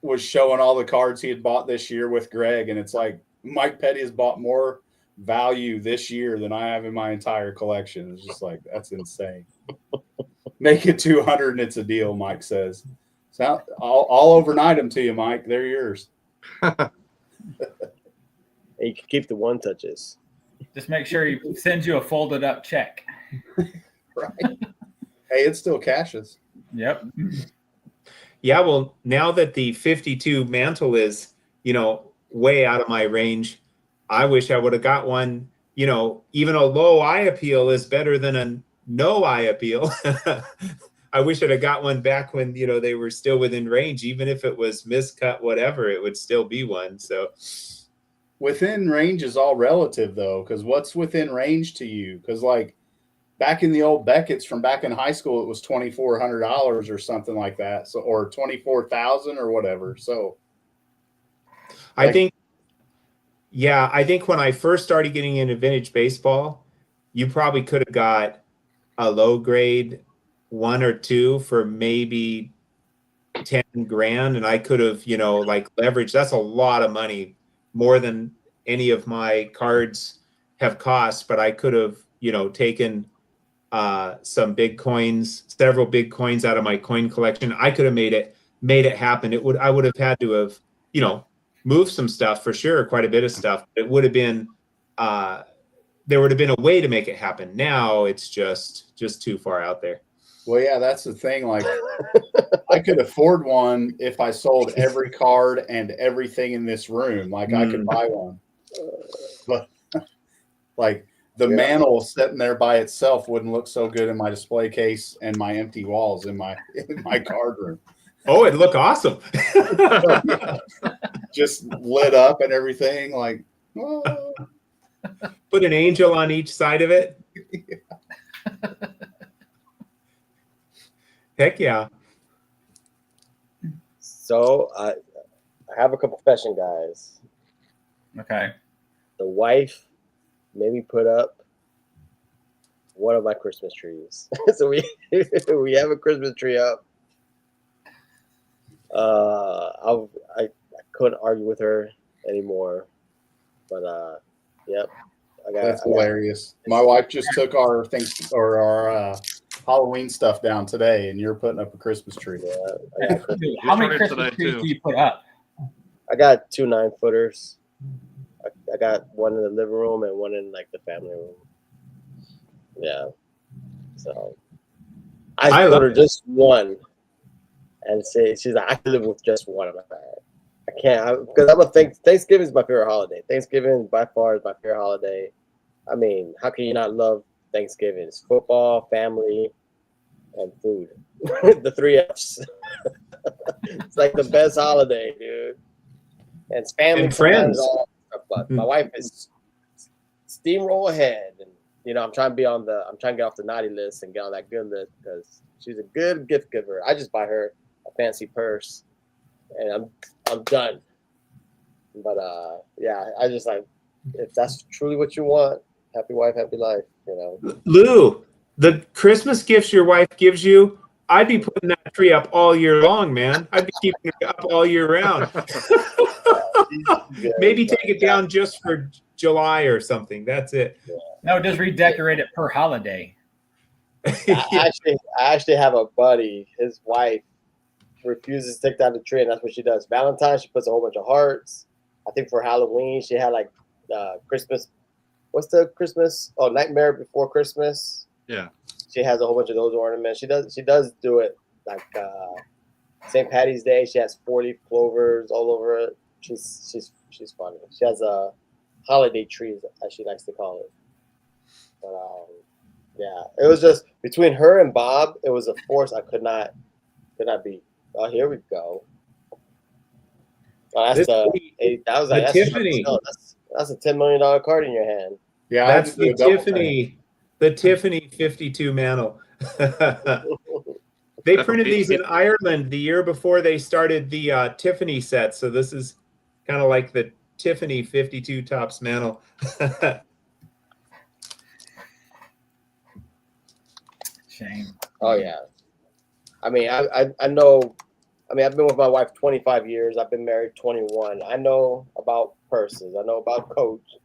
was showing all the cards he had bought this year with Greg, and it's like Mike Petty has bought more value this year than I have in my entire collection. It's just like, that's insane. Make it 200 and it's a deal, Mike says. So I'll overnight them to you, Mike. They're yours. And you can keep the one touches. Just make sure he sends you a folded up check. Right. Hey, it still cashes. Yep. Yeah, well, now that the 52 mantle is, way out of my range, I wish I would have got one. Even a low eye appeal is better than a no eye appeal. I wish I'd have got one back when, they were still within range. Even if it was miscut, whatever, it would still be one. So Within range is all relative, though, because what's within range to you? Because, like, back in the old Beckett's from back in high school, it was $2,400 or something like that. So, or 24,000 or whatever. So, I think when I first started getting into vintage baseball, you probably could have got a low grade 1 or 2 for maybe 10 grand. And I could have, leveraged. That's a lot of money, more than any of my cards have cost. But I could have, taken some big coins, several big coins out of my coin collection. I could have made it happen. I would have had to have, moved some stuff for sure, quite a bit of stuff. It would have been, there would have been a way to make it happen. Now it's just too far out there. well, yeah, that's the thing. Like, I could afford one if I sold every card and everything in this room. Like, I could buy one. But, like, the mantle sitting there by itself wouldn't look so good in my display case and my empty walls in my card room. Oh, it'd look awesome. Just lit up and everything. Like, oh. Put an angel on each side of it. Heck yeah. So I have a confession, guys. Okay. The wife made me put up one of my Christmas trees. So we have a Christmas tree up. I couldn't argue with her anymore, but yep. That's hilarious. My wife just took our Halloween stuff down today, and you're putting up a Christmas tree. Yeah, Dude, how many Christmas trees do you put up? I got 2 9-footers. I got one in the living room and one in like the family room. Yeah. So I put her just one, and she's like, I can live with just one. I'm like, I can't, because Thanksgiving is my favorite holiday. Thanksgiving by far is my favorite holiday. I mean, how can you not love Thanksgiving? It's football, family, and food. The 3 F's. It's like the best holiday, dude. And it's family and friends. But my wife is steamroll ahead, and I'm trying to get off the naughty list and get on that good list because she's a good gift giver. I just buy her a fancy purse, and I'm done. But yeah, I just like, if that's truly what you want, happy wife, happy life. Lou, the Christmas gifts your wife gives you, I'd be putting that tree up all year long, man. I'd be keeping it up all year round. Maybe take it down just for July or something. That's it. No, just redecorate it per holiday. I actually have a buddy. His wife refuses to take down the tree, and that's what she does. Valentine's, she puts a whole bunch of hearts. I think for Halloween, she had like Christmas. What's the Christmas? Oh, Nightmare Before Christmas. Yeah. She has a whole bunch of those ornaments. She does do it like St. Patty's Day. She has 4-leaf clovers all over it. She's funny. She has a holiday trees, as she likes to call it. But yeah, it was just between her and Bob. It was a force I could not beat. Oh, here we go. Oh, that's that's Tiffany. That's a $10 million card in your hand. Yeah, that's the Tiffany. The Tiffany 52 mantle. They printed these in Ireland the year before they started the Tiffany set. So this is kind of like the Tiffany 52 tops mantle. Shame. Oh yeah. I mean, I know. I mean, I've been with my wife 25 years. I've been married 21. I know about purses. I know about Coach,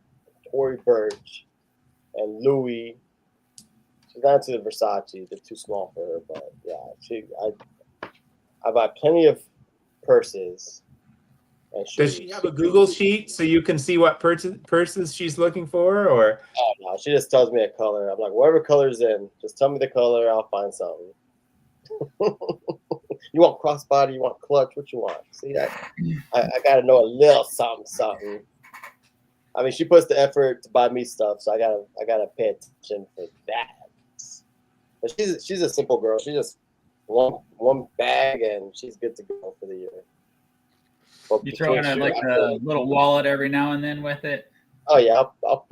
Tory Burch, and Louis. She's not into the Versace. They're too small for her. But yeah, I buy plenty of purses, And Does she have a Google sheet so you can see what purses she's looking for, or? Oh no, she just tells me a color. I'm like, whatever color's in, just tell me the color. I'll find something. You want crossbody? You want clutch? What you want? See, I gotta know a little something. I mean, she puts the effort to buy me stuff, so I gotta pay attention for that. But she's a simple girl. She just one bag and she's good to go for the year. But You throw in like a little wallet every now and then with it. Oh yeah, I'll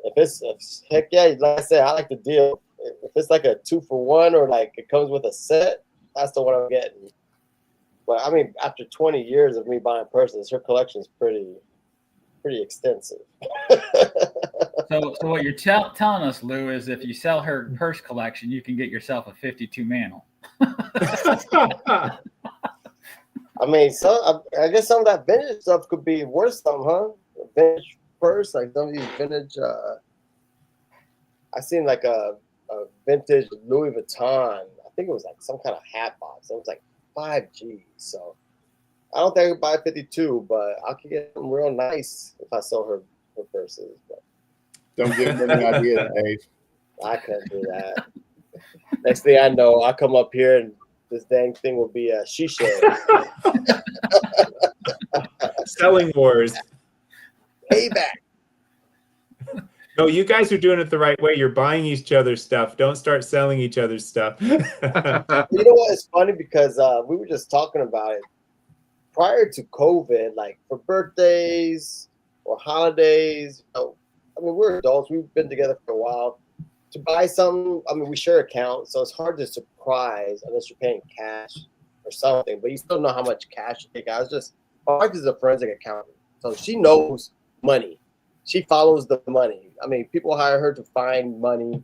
if heck yeah, like I said, I like the deal. If it's like a 2-for-1 or like it comes with a set, that's the one I'm getting. But I mean, after 20 years of me buying purses, her collection's pretty extensive. So what you're telling us, Lou, is if you sell her purse collection, you can get yourself a 52 mantle. I mean, I guess some of that vintage stuff could be worth some, huh? A vintage purse, like some of these vintage. I seen like a vintage Louis Vuitton. I think it was like some kind of hat box. It was like 5G. So I don't think I could buy 52, but I could get them real nice if I sell her purses. But Don't give them any ideas, Dave. I couldn't do that. Next thing I know, I come up here and this dang thing will be a shisha. Selling wars. Payback. No, you guys are doing it the right way. You're buying each other's stuff. Don't start selling each other's stuff. You know what? It's funny because we were just talking about it prior to COVID, like for birthdays or holidays. I mean, we're adults. We've been together for a while. To buy something, I mean, we share accounts, so it's hard to surprise unless you're paying cash or something. But you still know how much cash you take out. My wife is a forensic accountant, so she knows money. She follows the money. I mean, people hire her to find money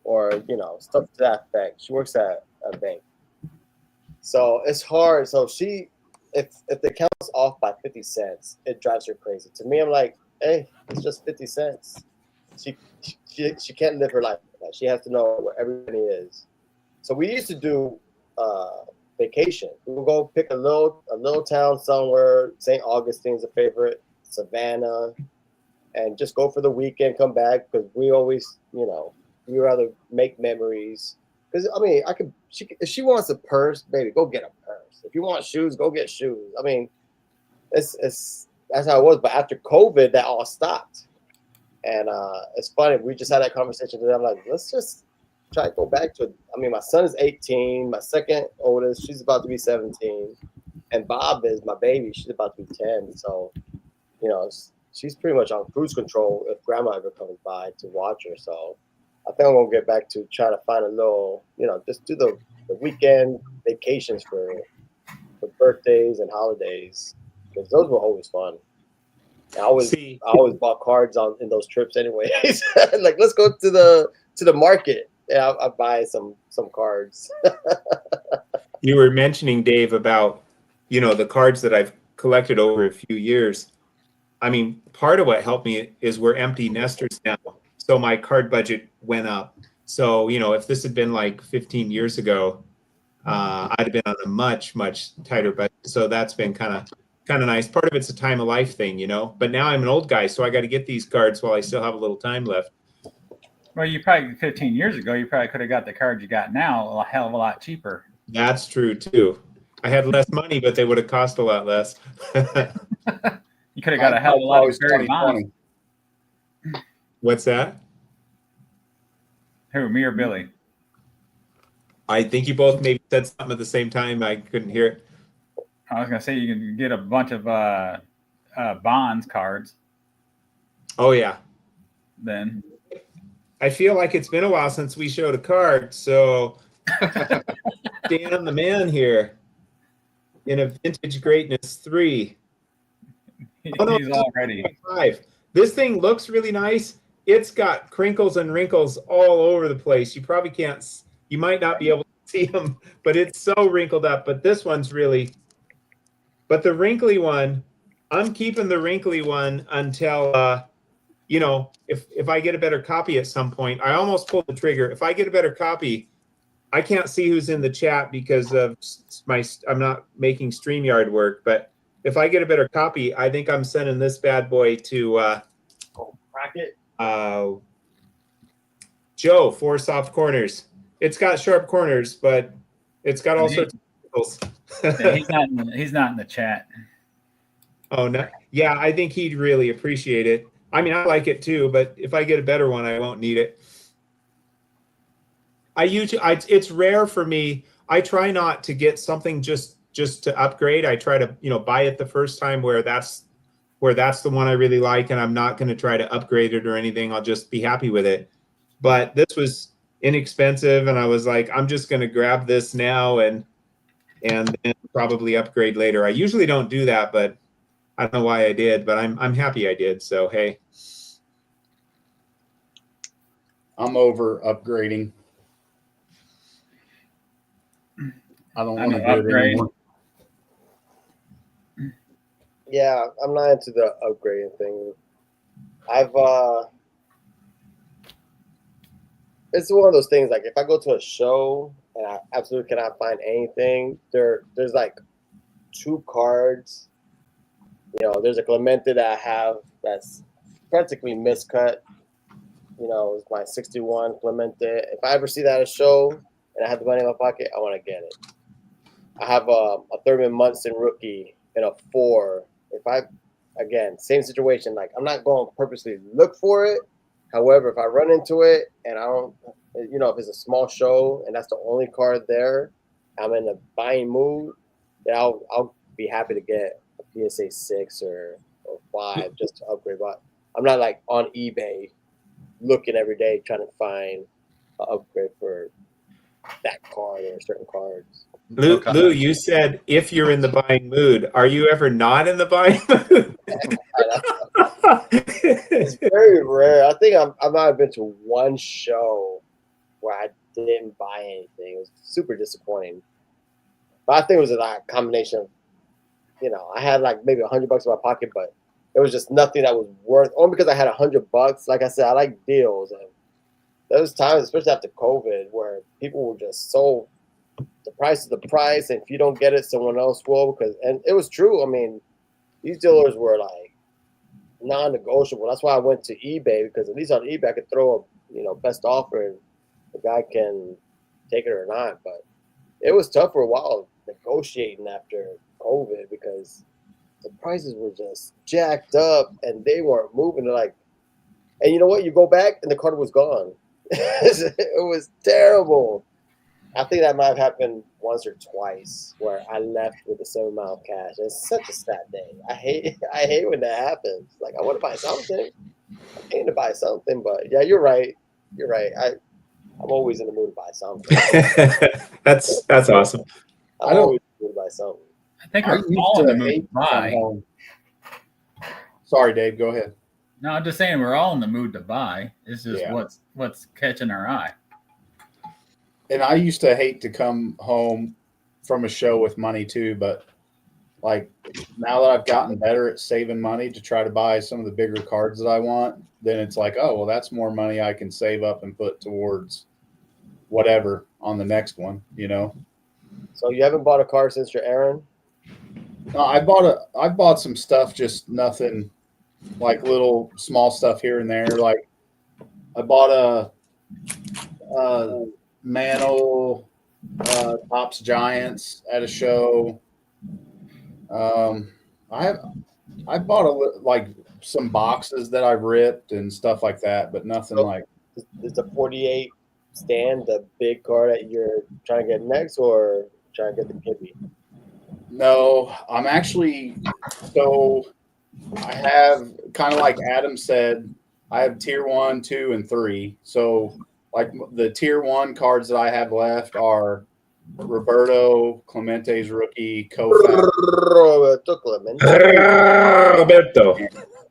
or, stuff to that effect. She works at a bank. So it's hard. So if the account's off by 50 cents, it drives her crazy. To me, I'm like, hey, it's just 50 cents. She can't live her life like that. She has to know where everybody is. So we used to do vacation. We would go pick a little town somewhere. St. Augustine's a favorite, Savannah, and just go for the weekend, come back, because we always, we rather make memories. Because I mean, if she wants a purse, baby, go get a purse. If you want shoes, go get shoes. I mean, that's how it was. But after COVID, that all stopped. And it's funny. We just had that conversation today. I'm like, let's just try to go back to it. I mean, my son is 18. My second oldest, she's about to be 17. And Bob is my baby. She's about to be 10. So, she's pretty much on cruise control if grandma ever comes by to watch her. So I think I'm going to get back to trying to find a little, just do the weekend vacations for birthdays and holidays. Because those were always fun. I always bought cards in those trips anyways. Like, let's go to the market. Yeah, I'll buy some cards. You were mentioning, Dave, about, the cards that I've collected over a few years. I mean, part of what helped me is we're empty nesters now. So my card budget went up. So, if this had been like 15 years ago, I'd have been on a much, much tighter budget. So that's been kind of nice. Part of it's a time of life thing, but now I'm an old guy, so I got to get these cards while I still have a little time left. Well, 15 years ago, you probably could have got the cards you got now a hell of a lot cheaper. That's true too. I had less money, but they would have cost a lot less. You could have got a hell of a lot of very bonds. What's that? Who, me or Billy? I think you both maybe said something at the same time. I couldn't hear it. I was going to say you can get a bunch of bonds cards. Oh, yeah. Then I feel like it's been a while since we showed a card, so Dan the man here in a Vintage Greatness 3. He's already 5. This thing looks really nice. It's got crinkles and wrinkles all over the place. You might not be able to see them, but it's so wrinkled up. But this one's really, but the wrinkly one, I'm keeping the wrinkly one until, if I get a better copy at some point. I almost pulled the trigger. If I get a better copy, I can't see who's in the chat because of I'm not making StreamYard work, but if I get a better copy, I think I'm sending this bad boy to Bracket. Joe for soft corners. It's got sharp corners, but it's got all sorts of wrinkles. Yeah, he's not in the chat. Oh no, yeah, I think he'd really appreciate it. I mean, I like it too, but if I get a better one, I won't need it. It's rare for me. I try not to get something just to upgrade. I try to, buy it the first time where that's the one I really like, and I'm not going to try to upgrade it or anything. I'll just be happy with it. But this was inexpensive, and I was like, I'm just going to grab this now and then probably upgrade later. I usually don't do that, but I don't know why I did, but I'm happy I did. So hey, I'm over upgrading. I don't want to do it anymore. Yeah, I'm not into the upgrading thing. It's one of those things, like if I go to a show and I absolutely cannot find anything, there's like 2 cards. There's a Clemente that I have that's practically miscut. It's my 61 Clemente. If I ever see that at a show and I have the money in my pocket, I want to get it. I have a Thurman Munson rookie in a 4. Again, same situation. Like, I'm not going to purposely look for it. However, if I run into it and I don't, if it's a small show and that's the only card there, I'm in a buying mood, then I'll be happy to get a PSA 6 or 5 just to upgrade. But I'm not like on eBay looking every day trying to find an upgrade for that card or certain cards. Lou, you said if you're in the buying mood, are you ever not in the buying mood? It's very rare. I think I might have been to one show where I didn't buy anything. It was super disappointing. But I think it was a combination of, I had like maybe $100 in my pocket, but it was just nothing that was worth. Only because I had $100. Like I said, I like deals, and there was times, especially after COVID, where people were just so. The price is the price, and if you don't get it, someone else will. And it was true. I mean, these dealers were like non-negotiable. That's why I went to eBay, because at least on eBay I could throw a best offer and the guy can take it or not. But it was tough for a while negotiating after COVID because the prices were just jacked up and they weren't moving. And you know what? You go back and the card was gone. It was terrible. I think that might have happened once or twice where I left with the same amount of cash. It's such a sad day. I hate when that happens. Like, I want to buy something. I'm paying to buy something, but yeah, you're right. You're right. I'm always in the mood to buy something. That's awesome. I'm always in the mood to buy something. I think we're all in the mood to buy. Sorry, Dave. Go ahead. No, I'm just saying we're all in the mood to buy. It's just Yeah. what's catching our eye. And I used to hate to come home from a show with money too, but like now that I've gotten better at saving money to try to buy some of the bigger cards that I want, then it's like, oh, well, that's more money I can save up and put towards whatever on the next one, So you haven't bought a car since you're Aaron? No, I bought some stuff, just nothing like little small stuff here and there. Like I bought a Mantle Tops Giants at a show. I bought like some boxes that I ripped and stuff like that, but nothing like. Is the 48 stand the big car that you're trying to get next, or trying to get the Kibby? No, I'm actually. So I have, kind of like Adam said, I have tier 1, 2, and 3. So like the tier 1 cards that I have left are Roberto Clemente's rookie, Koufax.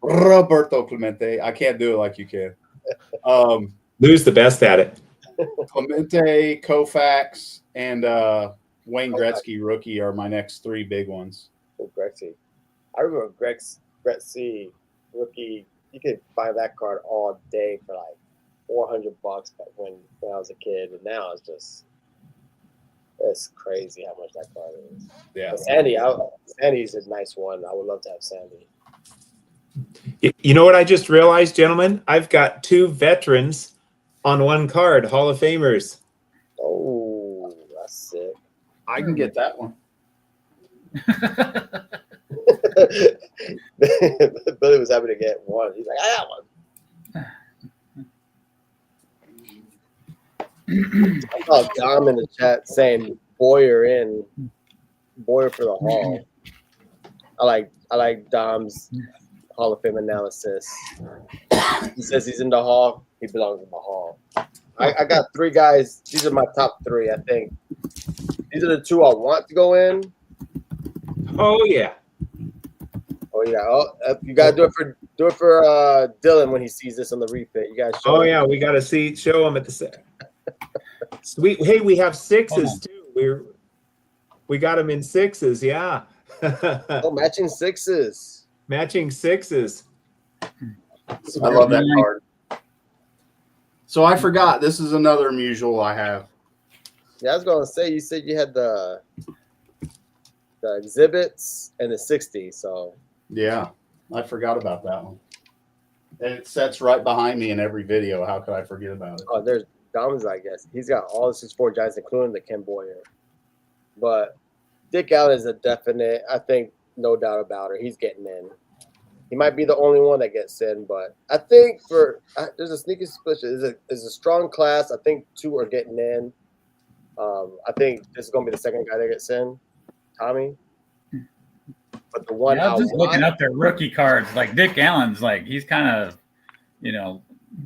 Roberto Clemente. I can't do it like you can. Lou's the best at it. Clemente, Koufax, and Wayne Gretzky rookie are my next 3 big ones. Oh, Gretzky. I remember Gretzky rookie. You could buy that card all day for like $400 when I was a kid, and now It's crazy how much that car is. Yeah. But Sandy's a nice one. I would love to have Sandy. You know what I just realized, gentlemen? I've got 2 veterans on one card, Hall of Famers. Oh, that's sick. I can get that one. Billy was happy to get one. He's like, I got one. I saw Dom in the chat saying Boyer for the Hall. I like Dom's Hall of Fame analysis. He says he's in the Hall. He belongs in the Hall. I got 3 guys. These are my top 3. I think these are the 2 I want to go in. Oh yeah. Oh yeah. Oh, you gotta do it for Dylan when he sees this on the replay. You guys. Oh yeah, we got to show them at the set. Sweet. Hey, we have 6s too. We got them in 6s. Yeah. Oh, matching 6s. Matching 6s. I love that card. So I forgot. This is another mutual I have. Yeah, I was gonna say you said you had the exhibits and the 60. So Yeah, I forgot about that one. And it sets right behind me in every video. How could I forget about it? oh, there's Dom's. I guess he's got all the 6'4" Giants, including the Ken Boyer. But Dick Allen is a definite. I think no doubt about it. He's getting in. He might be the only one that gets in, but I think there's a sneaky suspicion. It's a strong class. I think 2 are getting in. I think this is gonna be the second guy that gets in, Tommy. But the one I was just looking up their rookie cards. Like Dick Allen's, like he's kind of,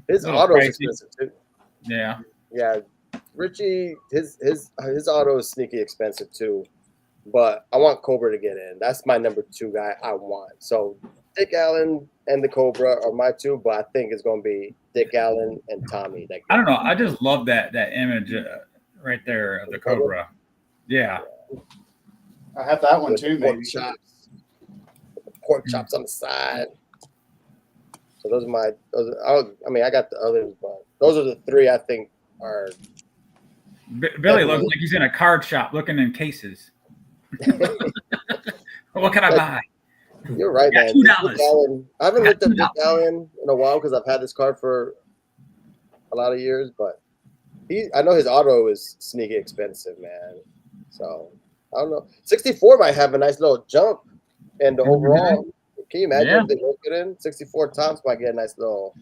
his little auto is pricey. expensive too. Yeah. Yeah, Richie, his auto is sneaky expensive too. But I want Cobra to get in. That's my number 2 guy I want. So Dick Allen and the Cobra are my 2, but I think it's going to be Dick Allen and Tommy. I don't know. I just love that image right there of the Cobra. Yeah. I have that one With too, pork maybe. chops. Pork chops on the side. So those are I got the others, but those are the 3 I think are. Billy looks like he's in a card shop looking in cases. What can I buy? You're right, man. $2. I haven't looked at Dick Allen in a while because I've had this card for a lot of years, but I know his auto is sneaky expensive, man. So I don't know. 64 might have a nice little jump in the overall. Can you imagine if they both get in? 64 tops might get a nice little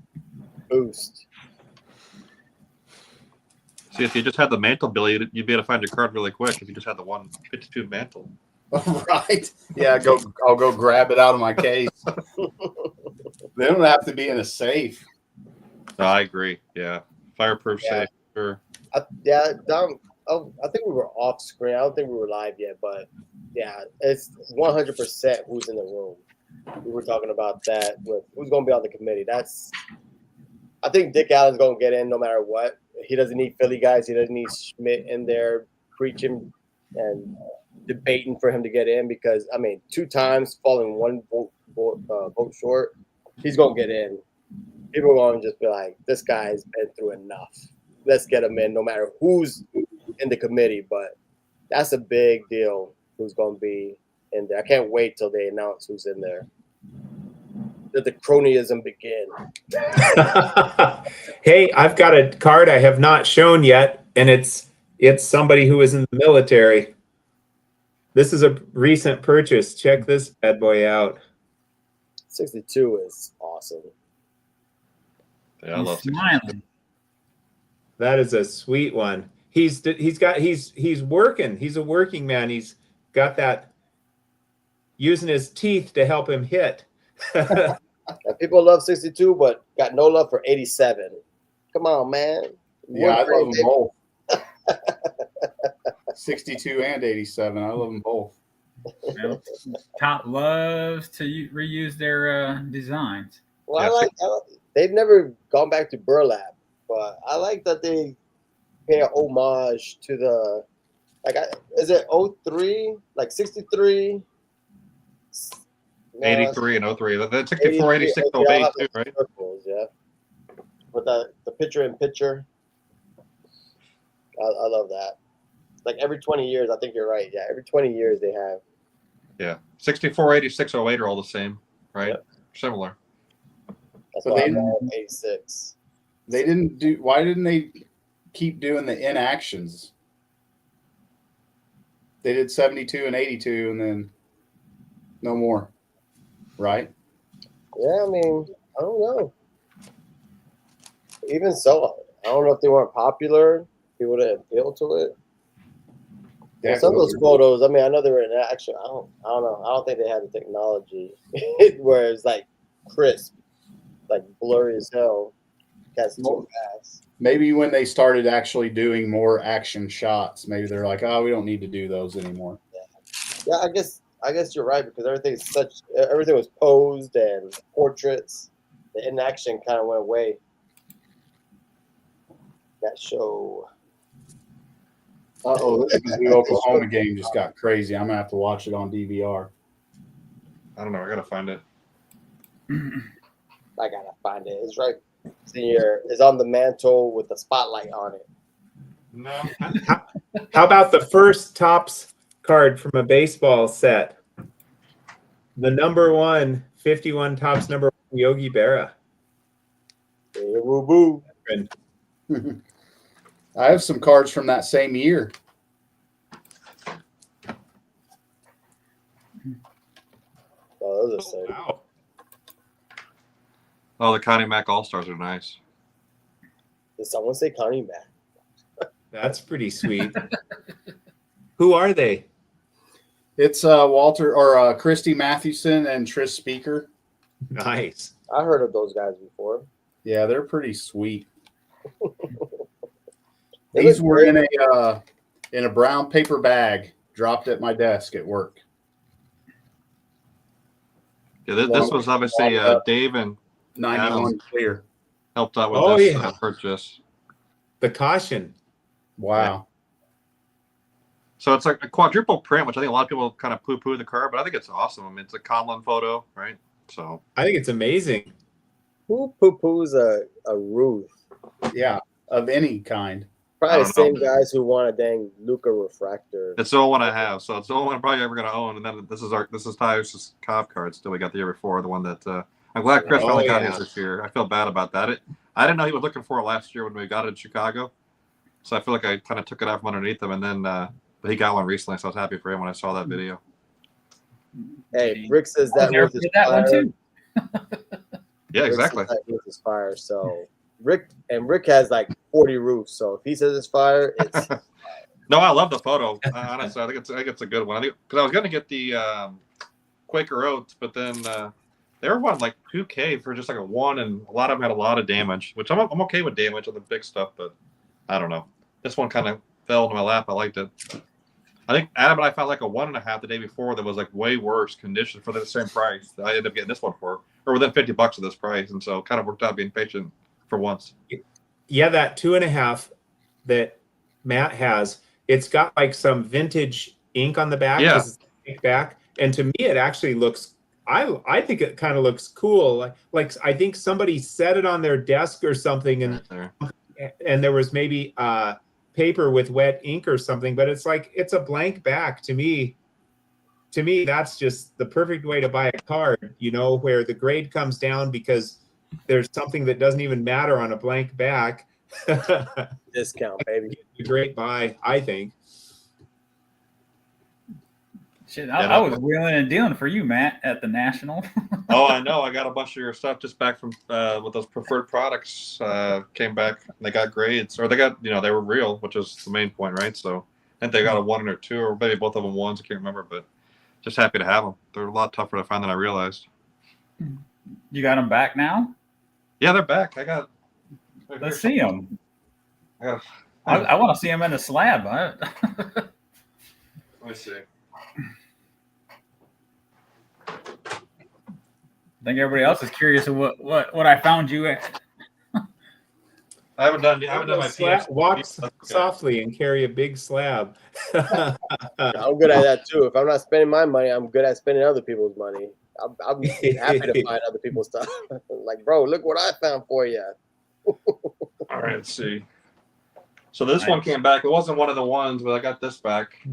boost. See, if you just had the mantle, Billy, you'd be able to find your card really quick if you just had the 152 mantle. Right. Yeah, I'll go grab it out of my case. They don't have to be in a safe. No, I agree. Yeah. Fireproof safe. Sure. Dom, I think we were off screen. I don't think we were live yet, but yeah, it's 100% who's in the room. We were talking about that with who's going to be on the committee. I think Dick Allen's going to get in no matter what. He doesn't need Philly guys. He doesn't need Schmidt in there preaching and debating for him to get in because, 2 times falling 1 vote short, he's going to get in. People are going to just be like, this guy's been through enough. Let's get him in no matter who's in the committee. But that's a big deal who's going to be in there. I can't wait till they announce who's in there. Let the cronyism begin. Hey, I've got a card I have not shown yet, and it's somebody who was in the military. This is a recent purchase. Check this bad boy out. 62 is awesome. Yeah, I love He's smiling. That is a sweet one. He's working. He's a working man. He's got that using his teeth to help him hit. And people love 62, but got no love for 87. Come on, man. Yeah, I love them both. 62 and 87. I love them both. Top loves to reuse their designs. Well, I like they've never gone back to burlap, but I like that they pay an homage to the is it 03? Like 63? 83 and 03. Then 64, 86, 08 too, right? Circles, yeah. With the picture in picture. I love that. Like every 20 years, I think you're right. Yeah, every 20 years they have. Yeah, 64, 86, 08 are all the same, right? Yep. Similar. That's But why they I'm didn't- at 86. They didn't do. Why didn't they keep doing the inactions? They did 72 and 82, and then no more, right? Yeah, I mean, I don't know. Even so, I don't know if they weren't popular. People didn't appeal to it. Yeah, Some of those photos, I mean, I know they were in action. I don't know. I don't think they had the technology where it's like crisp, like blurry as hell. That's too fast. maybe when they started actually doing more action shots, maybe they're like, oh, we don't need to do those anymore. Yeah, I guess you're right because everything was posed and portraits. The in action kind of went away. That show. Uh-oh, this Mizzou Oklahoma game just got crazy. I'm going to have to watch it on DVR. I don't know. I gotta find it. I gotta find it. It's right. It's on the mantle with the spotlight on it. No. How about the first Topps card from a baseball set? The number 1, 51 Topps number 1, Yogi Berra. Hey, woo boo. I have some cards from that same year. Oh, those are sick. Wow. Oh, the Connie Mack All Stars are nice. Did someone say Connie Mack? That's pretty sweet. Who are they? It's Walter or Christy Mathewson and Tris Speaker. Nice. I heard of those guys before. Yeah, they're pretty sweet. They These look were great. in a brown paper bag, dropped at my desk at work. Yeah, this was obviously Dave and 91 clear. helped out with Oh, this yeah. purchase. The caution. Wow. So it's like a quadruple print, which I think a lot of people kind of poo-poo the card, but I think it's awesome. I mean, it's a Conlon photo, right? So I think it's amazing. Who poo-poos a Ruth? Yeah, of any kind. Probably the don't same know. guys who want a dang Luca refractor. it's the only one I have. So it's the only one I'm probably ever going to own. And then this is Tyus' Cobb card still we got the year before, the one that I'm glad Chris Oh, finally got yeah. his this year. I feel bad about that. I didn't know he was looking for it last year when we got it in Chicago. So I feel like I kind of took it out from underneath him. And then but he got one recently, so I was happy for him when I saw that video. Hey, Rick says I was that there Ruth for is that one fire. too. Yeah, Rick exactly. says that Ruth is fire. So Rick has like 40 roofs. So if he says it's fire, it's No, I love the photo. Honestly, I think it's a good one. I think because I was going to get the Quaker Oats, but then they were wanting like 2K for just like a 1, and a lot of them had a lot of damage, which I'm okay with damage on the big stuff, but I don't know. This one kind of fell into my lap. I liked it. I think Adam and I found like a 1.5 the day before that was like way worse condition for the same price. I ended up getting this one for, or within $50 of this price, and so it kind of worked out being patient for once. Yeah, that 2.5 that Matt has, it's got like some vintage ink on the back. Yeah. 'Cause it's ink back. And to me, it actually looks, I think it kind of looks cool. Like I think somebody set it on their desk or something, and Right there. there was maybe paper with wet ink or something, but it's like, it's a blank back to me. To me, that's just the perfect way to buy a card, where the grade comes down because there's something that doesn't even matter on a blank back. discount, baby. It's a great buy, I think. Shit, Yeah, I was wheeling and dealing for you, Matt, at the National. Oh, I know. I got a bunch of your stuff just back from with those preferred products. Came back. They got grades, or they got they were real, which is the main point, right? So I think they got a 1 or 2, or maybe both of them 1s. I can't remember, but just happy to have them. They're a lot tougher to find than I realized. You got them back now? Yeah, they're back. I got. Let's see them. Yeah. I want to see them in the slab. Let me see. I think everybody else is curious of what I found you at. I haven't done my PS. Walk softly and carry a big slab. I'm good at that too. If I'm not spending my money, I'm good at spending other people's money. I'm happy to find other people's stuff. Like, bro, look what I found for you. All right, let's see. So this one Nice. came back. It wasn't one of the ones, but I got this back.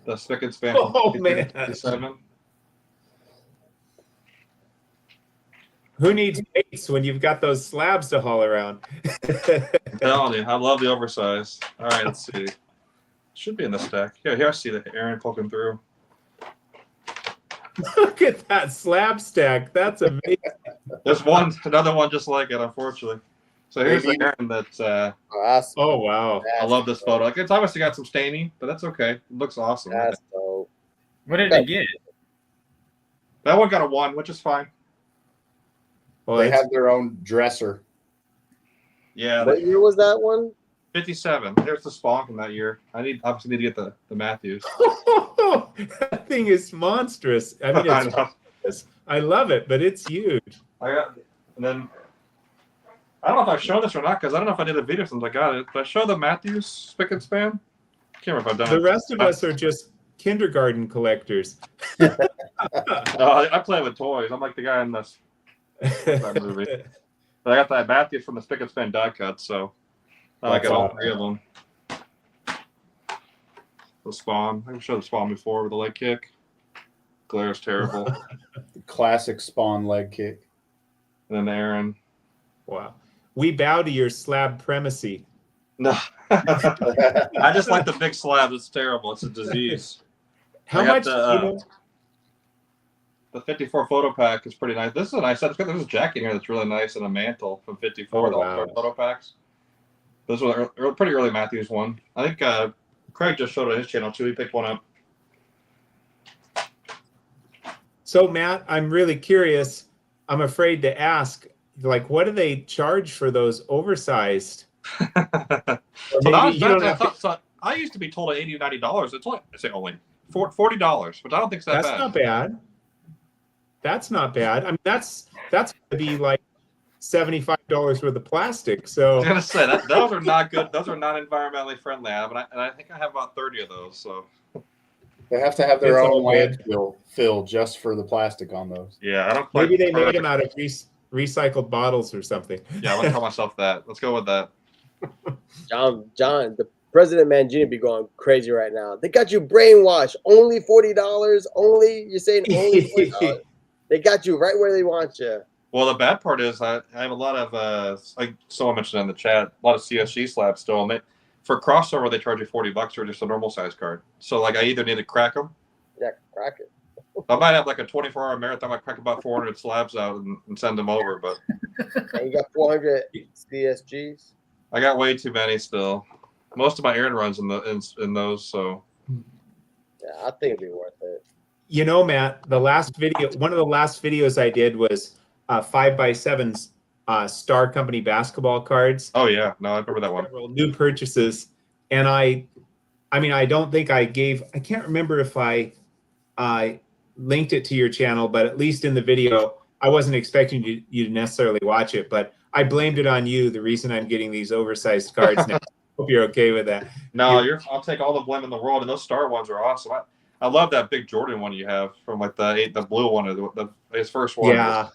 The spick and span. Oh, man. 57. Who needs weights when you've got those slabs to haul around? I'm telling you, I love the oversized. All right, let's see. Should be in the stack. Here I see the Aaron poking through. Look at that slab stack. That's amazing. There's another one just like it, unfortunately. So here's the Aaron that's. Oh, wow. I love this photo. Like, it's obviously got some staining, but that's okay. It looks awesome. That's dope. What did it get? That one got a 1, which is fine. Well, They have their own dresser. Yeah, What year was that one? 57. There's the spawn from that year. Obviously need to get the Matthews. that thing is monstrous. I mean, I it's, know. I love it, but it's huge. And then I don't know if I've shown this or not because I don't know if I did a video since I got it. Did I show the Matthews spick and span? Can't remember if I've done The it. rest of us are just kindergarten collectors. No, I play with toys. I'm like the guy in that movie. But I got that Matthews from the spick and span die cut, so I got all 3 of them. The spawn. I can show the spawn before with the leg kick. Glare's terrible. The classic spawn leg kick. And then Aaron. Wow. We bow to your slab primacy. No. I just like the big slabs. It's terrible. It's a disease. How I got much? The 54 photo pack is pretty nice. This is a nice set. There's a jacket here that's really nice and a mantle from 54. Oh, the wow. photo packs. This was a pretty early Matthews one. I think Craig just showed it on his channel too. He picked one up. So, Matt, I'm really curious. I'm afraid to ask, like, what do they charge for those oversized? I used to be told $80 or $90. It's only, I say only $40, which I don't think is that That's bad. not bad. That's not bad. I mean, that's going to be like $75 worth of plastic. I So was gonna say that those are not good. Those are not environmentally friendly. And I think I have about 30 of those. So They have to have their It's own all good. landfill fill just for the plastic on those. yeah, I don't quite. maybe they made them out of recycled bottles or something. Yeah, I'm gonna tell myself that. Let's go with that. John, the President Mangini be going crazy right now. They got you brainwashed. Only $40. Only you're saying only $40. They got you right where they want you. Well, the bad part is I have a lot of like someone mentioned in the chat, a lot of CSG slabs still. And for crossover, they charge you $40 for just a normal size card. So like I either need to crack them. Yeah, crack it. I might have like a 24-hour marathon. I might crack about 400 slabs out and send them over. But And you got 400 CSGs. I got way too many still. Most of my errand runs in those. So Yeah, I think it'd be worth it. You know, Matt, one of the last videos I did was 5x7 Star Company basketball cards. oh yeah, no, I remember that one. Several new purchases, and I mean, I don't think I can't remember if I linked it to your channel, but at least in the video, I wasn't expecting you to necessarily watch it, but I blamed it on you. The reason I'm getting these oversized cards now. Hope you're okay with that. No, I'll take all the blame in the world, and those Star ones are awesome. I love that big Jordan one you have from like the blue one, his first one. Yeah.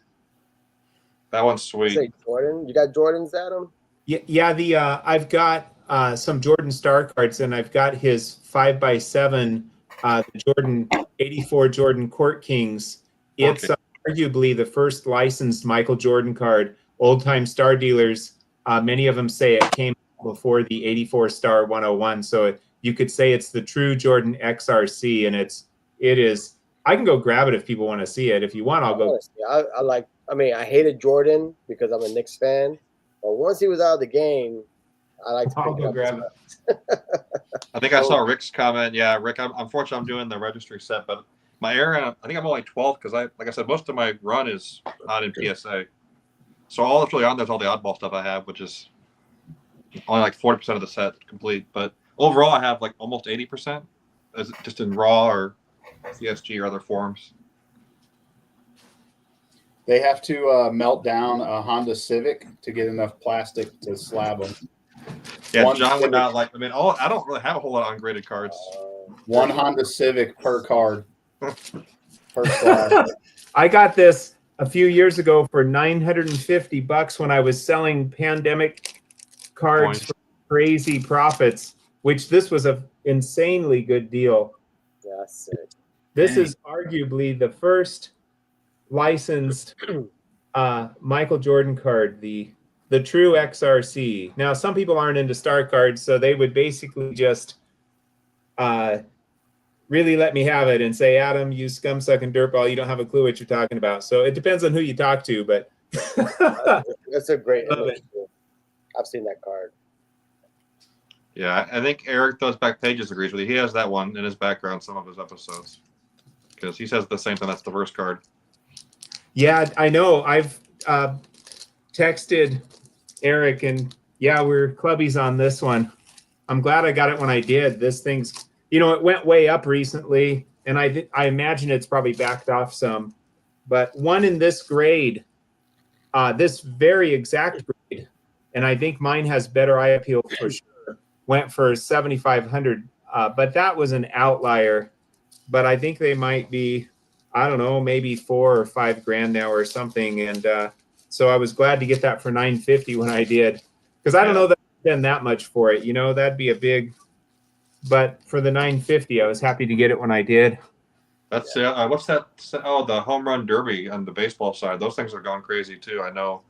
That one's sweet. Say Jordan. You got Jordans, Adam? Yeah. I've got some Jordan Star cards, and I've got his 5x7 the Jordan 84 Jordan Court Kings. It's arguably the first licensed Michael Jordan card. Old time Star dealers, many of them say it came before the 84 Star 101. So you could say it's the true Jordan XRC, and it is. I can go grab it if people want to see it. If you want, I'll go. I hated Jordan because I'm a Knicks fan, but once he was out of the game, I like to I'll pick go up grab his it. I think I saw Rick's comment. Yeah, Rick. Unfortunately, I'm doing the registry set, but my area, I think I'm only 12 because like I said, most of my run is not in PSA. So all that's really on there is all the oddball stuff I have, which is only like 40% of the set complete. But overall, I have like almost 80%, just in raw or CSG or other forms. They have to melt down a Honda Civic to get enough plastic to slab them. Yeah, One John would Civic. not like. I mean, I don't really have a whole lot of ungraded cards. One Honda Civic per card. Per slab. I got this a few years ago for $950 when I was selling pandemic cards Points. for crazy profits, which this was an insanely good deal. Yeah, that's it. This Dang. is arguably the first licensed Michael Jordan card, the true XRC. Now, some people aren't into star cards, so they would basically just really let me have it and say, Adam, you scum sucking dirtball, you don't have a clue what you're talking about. So it depends on who you talk to, but That's a great Love image. I've seen that card. Yeah, I think Eric Those Back Pages agrees with you. He has that one in his background, some of his episodes, because he says the same thing. That's the first card. yeah, I know. I've texted Eric, and yeah, we're clubbies on this one. I'm glad I got it when I did. This thing's, it went way up recently, and I imagine it's probably backed off some. But one in this grade, this very exact grade, and I think mine has better eye appeal for sure, went for 7,500. But that was an outlier. But I think they might be, I don't know, maybe $4 or $5 grand now or something. And so I was glad to get that for $950 when I did, because I don't know that I'd spend that much for it. That'd be a big. But for the $950, I was happy to get it when I did. That's what's that? Oh, the home run derby on the baseball side. Those things are going crazy too. I know.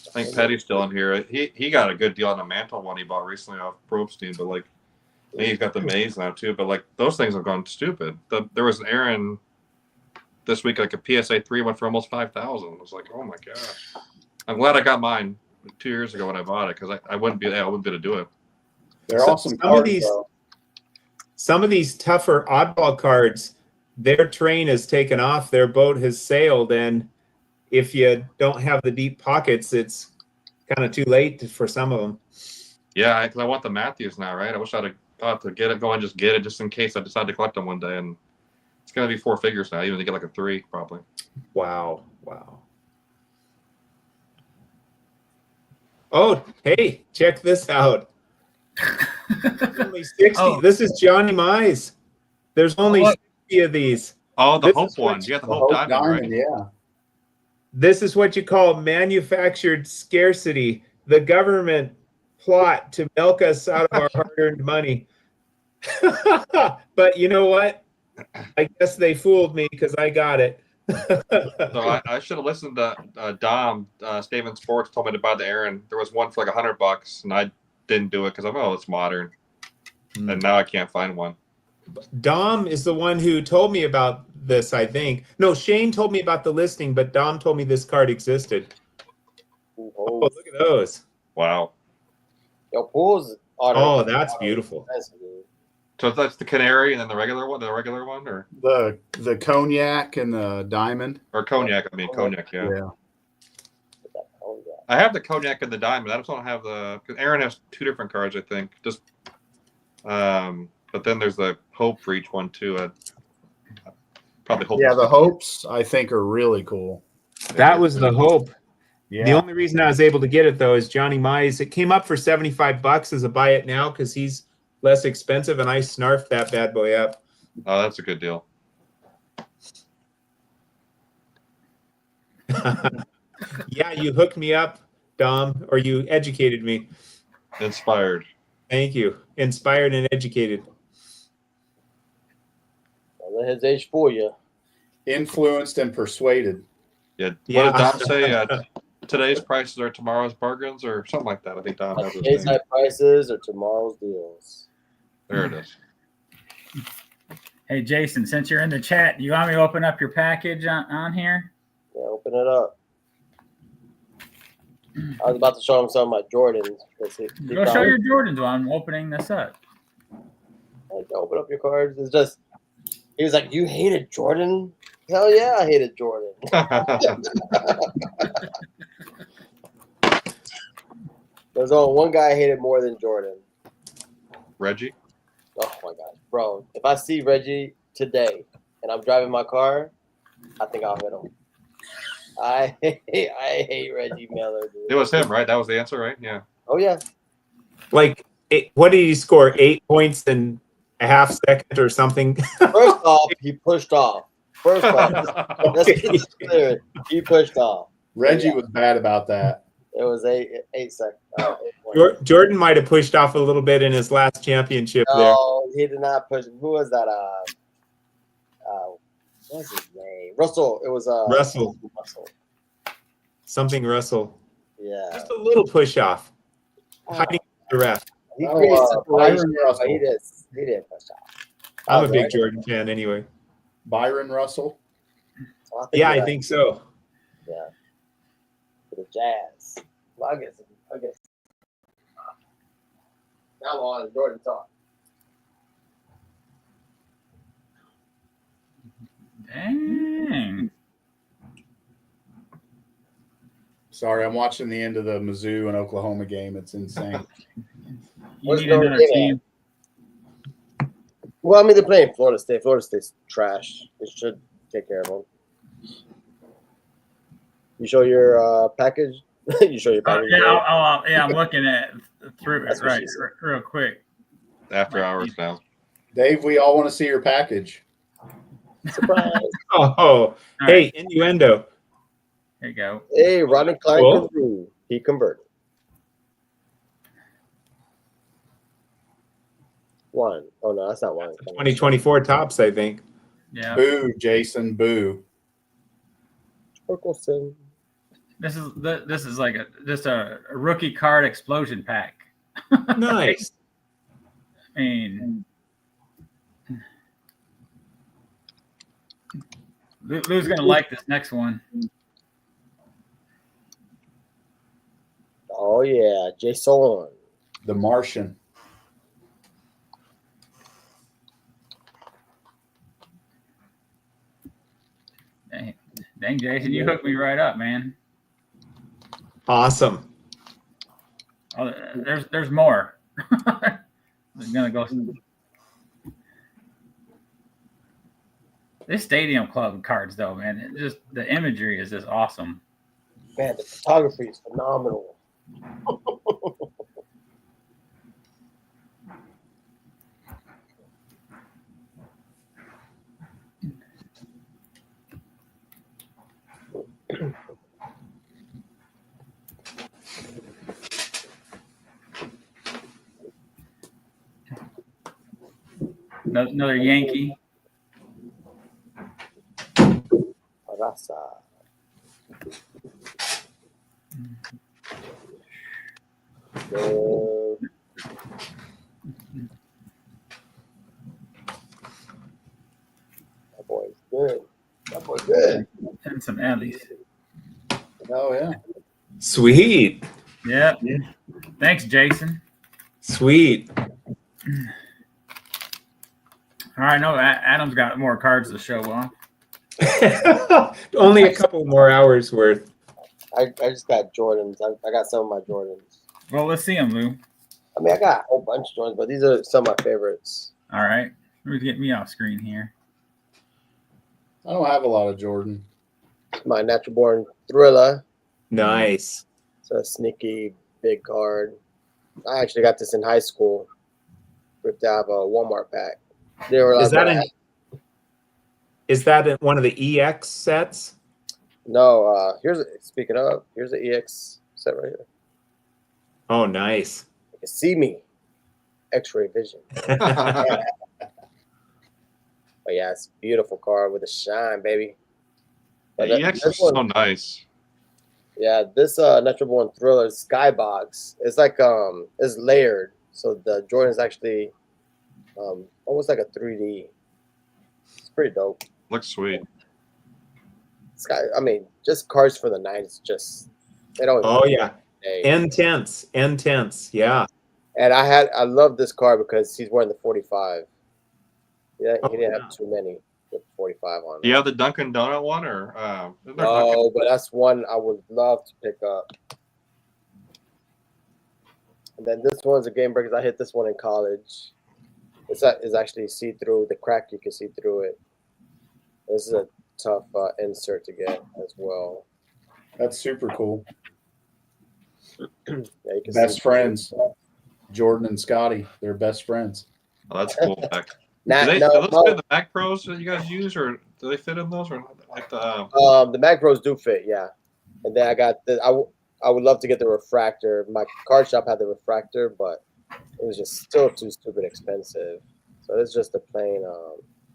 I think Petty's still in here. He got a good deal on the mantle one he bought recently off Probstein, but like he's got the maze now too. But like those things have gone stupid. There was an Aaron this week, like a PSA 3 went for almost 5,000. I was like, oh my gosh. I'm glad I got mine 2 years ago when I bought it, because I wouldn't be able to do it. They're awesome cards, though. Some of these tougher oddball cards, their train has taken off, their boat has sailed, and if you don't have the deep pockets, it's kind of too late for some of them. Yeah, because I want the Matthews now, right? I wish I'd have thought to get it, go and just get it, just in case I decide to collect them one day. And it's going to be 4 figures now, even to get like a 3, probably. Wow. Oh, hey, check this out. Only 60. Oh. This is Johnny Mize. There's only 60 of these. Oh, the This Hope is what one. You got the Hope Diamond, right? Yeah. This is what you call manufactured scarcity. The government plot to milk us out of our hard-earned money. But you know what? I guess they fooled me because I got it. So I should have listened to Dom. Staven Sports told me to buy the Aaron. There was one for like $100, and I didn't do it because it's modern. And now I can't find one. Dom is the one who told me about this, I think. No, Shane told me about the listing, but Dom told me this card existed. Oh, look at those. Wow. Yo, pools. Oh, that's beautiful. So that's the Canary and then the regular one, or The cognac and the diamond. or cognac. I mean cognac. Yeah. Yeah. I have the cognac and the diamond. I just don't have because Aaron has 2 different cards, I think. Just but then there's the Hope for each one too. Probably Hope. Yeah, the Hopes I think are really cool. That was the Hope. Yeah. The only reason I was able to get it though is Johnny Mize. It came up for $75 as a buy it now because he's less expensive, and I snarfed that bad boy up. Oh, that's a good deal. Yeah, you hooked me up, Dom, or you educated me. Inspired. Thank you. Inspired and educated. Don't let his age fool you. Influenced and persuaded. Yeah. Yeah. What did Dom say? Today's prices are tomorrow's bargains, or something like that. I think Dom has Today's high prices or tomorrow's deals. There it is. Hey, Jason, since you're in the chat, you want me to open up your package on here? Yeah, open it up. I was about to show him some of my Jordans. Go show your Jordans while I'm opening this up. Like, open up your cards. It's just, he was like, "You hated Jordan?" Hell yeah, I hated Jordan. There's only one guy I hated more than Jordan. Reggie. Oh my gosh, bro! If I see Reggie today and I'm driving my car, I think I'll hit him. I hate Reggie Miller, dude. It was him, right? That was the answer, right? Yeah. Oh yeah. Like, what did he score? 8 points in a half second or something? First off, he pushed off. Let's get this clear. He pushed off. Reggie was bad about that. It was 8 seconds. Jordan might have pushed off a little bit in his last championship there. No, he did not push. Who was that? What's his name? Russell. It was Russell. Russell. Something Russell. Yeah. Just a little push off. Hiding the ref. He Oh, created Byron separation, Russell. but he didn't push off. I'm a big Right. Jordan fan anyway. Byron Russell. Yeah, you're I think so. Yeah. For the Jazz. Well, I guess. Now I'm on Jordan talk. Dang. Sorry, I'm watching the end of the Mizzou and Oklahoma game. It's insane. You What's need Notre another Dame team. Well, I mean, they're playing Florida State. Florida State's trash. They should take care of them. You show your package? You show your package? Yeah, I'm looking at through That's it what right she said. real quick. After hours now. Dave, we all want to see your package. Surprise. Oh, All hey, innuendo. Here you go. Hey, Ronnie Klein Cool. Carew. He converted. One. Oh, no, that's not one. 2024 tops, I think. Yeah. Boo, Jason, boo. Torkelson. This is like just a rookie card explosion pack. Nice. I mean, Lou's gonna like this next one. Oh, yeah. Jason. The Martian. Dang, Jason, you hooked me right up, man. Awesome. Oh, there's more. I'm gonna go. This Stadium Club cards, though, man, just the imagery is just awesome. Man, the photography is phenomenal. Another Yankee. Arasa. That boy's good. That boy's good. And some Ellie's. Oh, yeah. Sweet. Yeah. Thanks, Jason. Sweet. All right, no, Adam's got more cards to show off. Only a couple more hours worth. I just got Jordans. I got some of my Jordans. Well, let's see them, Lou. I mean, I got a whole bunch of Jordans, but these are some of my favorites. All right. Let me get me off screen here. I don't have a lot of Jordan. My Natural Born Thriller. Nice. It's a sneaky big card. I actually got this in high school. Ripped out of a Walmart pack. They were Is like, is that in one of the EX sets? no, speaking of, here's the EX set right here. Oh, nice. You can see me. X-ray vision. But yeah, it's a beautiful card with a shine, baby. But The EX is so nice. yeah, this Natural Born Thriller Skybox. It's like it's layered, so the Jordan is actually almost like a 3D. It's pretty dope. Looks sweet. I mean, just cards for the '90s. Just they don't. Oh, yeah. Hey. N-tense. Yeah. And I love this card because he's wearing the 45. Yeah, Oh, he didn't yeah. have too many with 45 on. Do you have the Dunkin' Donut one, or isn't there No, Dunkin'? but that's one I would love to pick up. And then this one's a game breaker. I hit this one in college. It's actually see through the crack. You can see through it. This is a tough insert to get as well. That's super cool. Yeah, you can Best see friends. Jordan and Scotty. They're best friends. Oh, that's cool. Mac. Nah, Do no, those fit in the Mac Pros that you guys use, or do they fit in those, or like the? the Mac Pros do fit, yeah. And then I got I would love to get the refractor. My card shop had the refractor, but it was just still too stupid expensive. So it's just the plain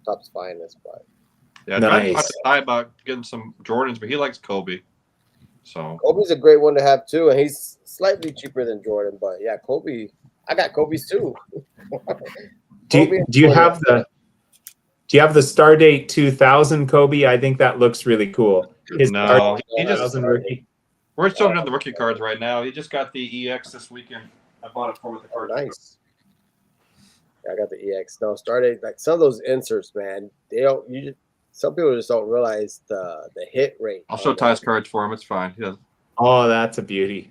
Topps Finest. But Yeah, I tried to talk Nice. to Ty about getting some Jordans, but he likes Kobe. So Kobe's a great one to have too, and he's slightly cheaper than Jordan. But yeah, Kobe, I got Kobe's too. Do you have the Stardate 2000 Kobe? I think that looks really cool. His no, Stardate he just 2000 rookie. we're still doing the rookie cards right now. He just got the EX this weekend. I bought it for with the Oh, card. nice. Yeah, I got the EX. No, Stardate, like some of those inserts, man. They don't. Some people just don't realize the hit rate. I'll show Ty's cards for him. It's fine. Oh, that's a beauty.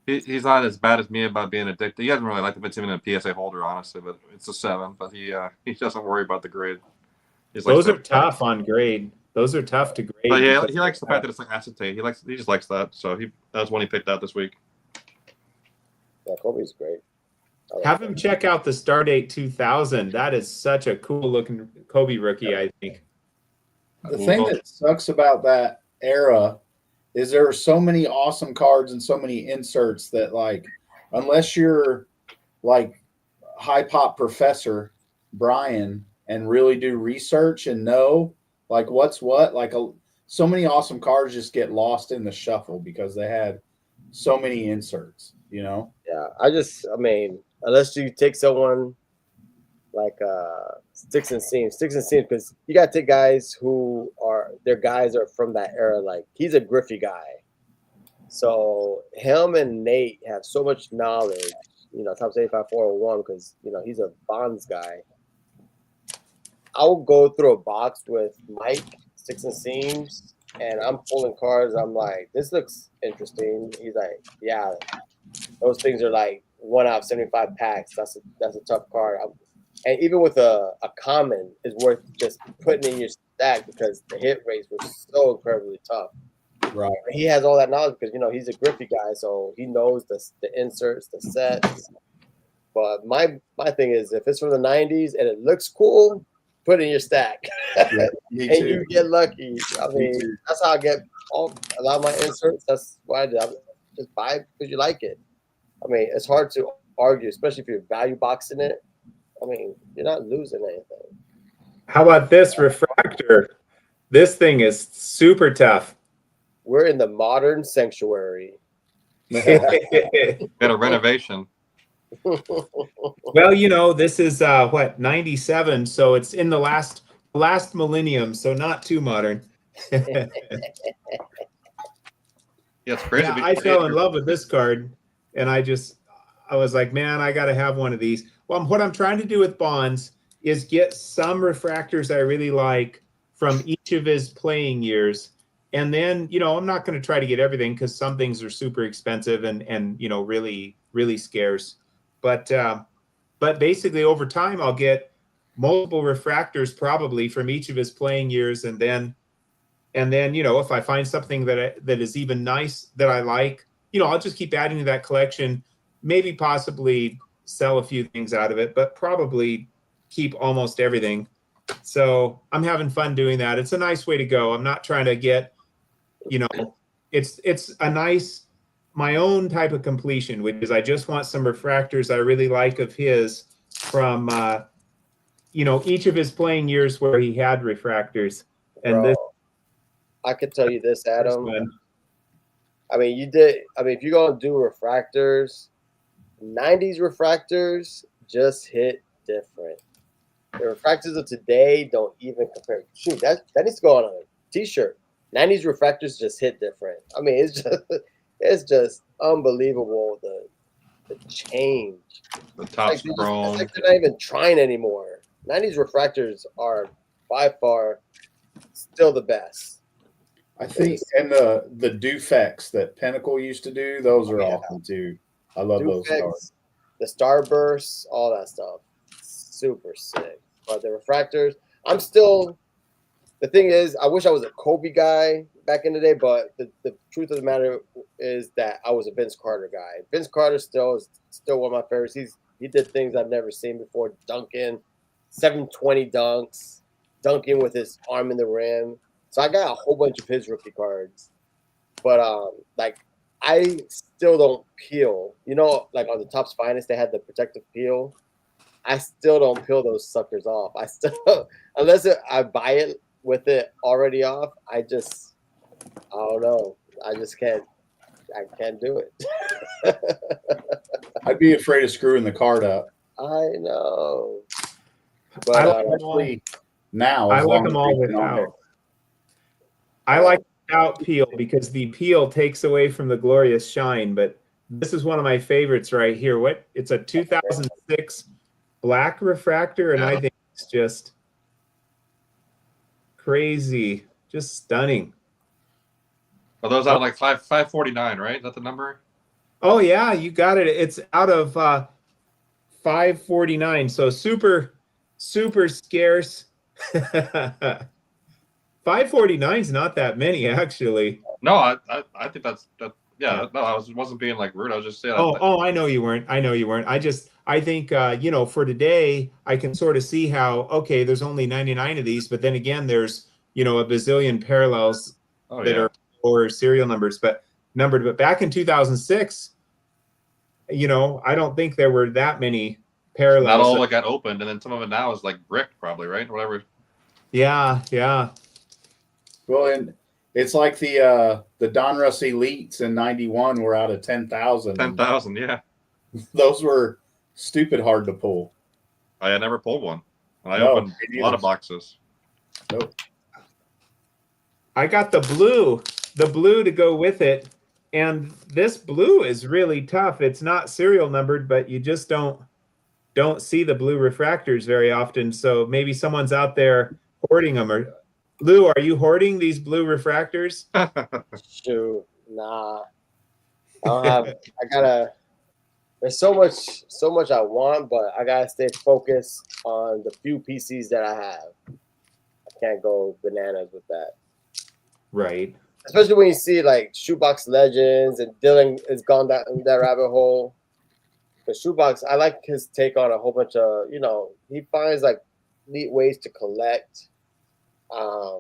He's not as bad as me about being addicted. He doesn't really like to put him in a PSA holder, honestly, but it's a 7. But he doesn't worry about the grade. Those are tough on grade. Those are tough to grade. But yeah, he likes the fact that it's like acetate. He just likes that. So that's one he picked out this week. Yeah, Kobe's great. Have him check out the Stardate 2000. That is such a cool looking Kobe rookie, I think. The thing that sucks about that era is there are so many awesome cards and so many inserts that, like, unless you're like high pop professor Brian and really do research and know like what's what, like so many awesome cards just get lost in the shuffle because they had so many inserts, you know? Yeah, I mean, unless you take someone like Sticks and Seams, because you got to take guys who are from that era. Like he's a Griffey guy, so him and Nate have so much knowledge. You know, Topps 85 401 because he's a Bonds guy. I'll go through a box with Mike, Sticks and Seams, and I'm pulling cards. I'm like, this looks interesting. He's like, yeah, those things are like 1 out of 75 packs. That's a tough card. And even with a common, is worth just putting in your stack because the hit rates were so incredibly tough. Right. He has all that knowledge because he's a Griffey guy, so he knows the inserts, the sets. But my thing is, if it's from the '90s and it looks cool, put it in your stack. Yeah, me and too. you get lucky. I mean, that's how I get a lot of my inserts. That's why I just buy it because you like it. I mean, it's hard to argue, especially if you're value boxing it. I mean, you're not losing anything. How about this refractor? This thing is super tough. We're in the modern sanctuary. Got a renovation. Well, this is 97, so it's in the last millennium, so not too modern. Yeah, it's crazy. Yeah, I fell in love with this card, and I was like, man, I got to have one of these. Well, what I'm trying to do with Bonds is get some refractors I really like from each of his playing years. And then, I'm not going to try to get everything because some things are super expensive and really, really scarce. But basically over time, I'll get multiple refractors probably from each of his playing years. And then, if I find something that is even nice that I like, I'll just keep adding to that collection, maybe possibly sell a few things out of it, but probably keep almost everything. So I'm having fun doing that. It's a nice way to go. I'm not trying to get, it's a nice, my own type of completion, which is I just want some refractors I really like of his from, each of his playing years where he had refractors. And Bro, I could tell you this, Adam. one. I mean, if you're going to do refractors, 90s refractors just hit different. The refractors of today don't even compare. Shoot, that needs to go on a t-shirt. 90s refractors just hit different. I mean, it's just unbelievable the change. The top's grown. It's like they're not even trying anymore. 90s refractors are by far still the best. I think, and the Dufex that Pinnacle used to do, those are awesome too. I love those cards. The Starbursts, all that stuff, super sick. But the refractors, the thing is, I wish I was a Kobe guy back in the day, but the truth of the matter is that I was a Vince Carter guy. Vince Carter is still one of my favorites. He did things I've never seen before, dunking, 720 dunks, dunking with his arm in the rim. So I got a whole bunch of his rookie cards. But I I still don't peel. You know, like on the Topps Finest, they had the protective peel. I still don't peel those suckers off. I still, I buy it with it already off. I don't know. I just can't. I can't do it. I'd be afraid of screwing the card up. I know. But I like them all. Especially now, I as like long them as all we can on without. I like without peel because the peel takes away from the glorious shine. But this is one of my favorites right here. It's a 2006 black refractor, and I think it's just crazy, just stunning. Are those out of like 549, right? Is that the number? Oh yeah, you got it. It's out of 549, so super scarce. 549 is not that many, actually. No, I think that's that. Yeah, no, I wasn't being like rude. I was just saying. Oh, I know you weren't. I think for today, I can sort of see how, okay, there's only 99 of these, but then again, there's a bazillion parallels that are or serial numbers, but numbered. But back in 2006, I don't think there were that many parallels. Not all that got opened, and then some of it now is like bricked, probably, right? Whatever. Yeah. Well, and it's like the Donruss Elites in '91 were out of 10,000. 10,000, yeah. Those were stupid hard to pull. I had never pulled one. And I No, opened a lot of boxes. Nope. I got the blue to go with it. And this blue is really tough. It's not serial numbered, but you just don't see the blue refractors very often. So maybe someone's out there hoarding them. Or Lou, are you hoarding these blue refractors? Shoot, nah. I gotta. There's so much I want, but I gotta stay focused on the few PCs that I have. I can't go bananas with that. Right. Especially when you see like Shoebox Legends and Dylan has gone down that rabbit hole. The Shoebox, I like his take on a whole bunch of, he finds like neat ways to collect. I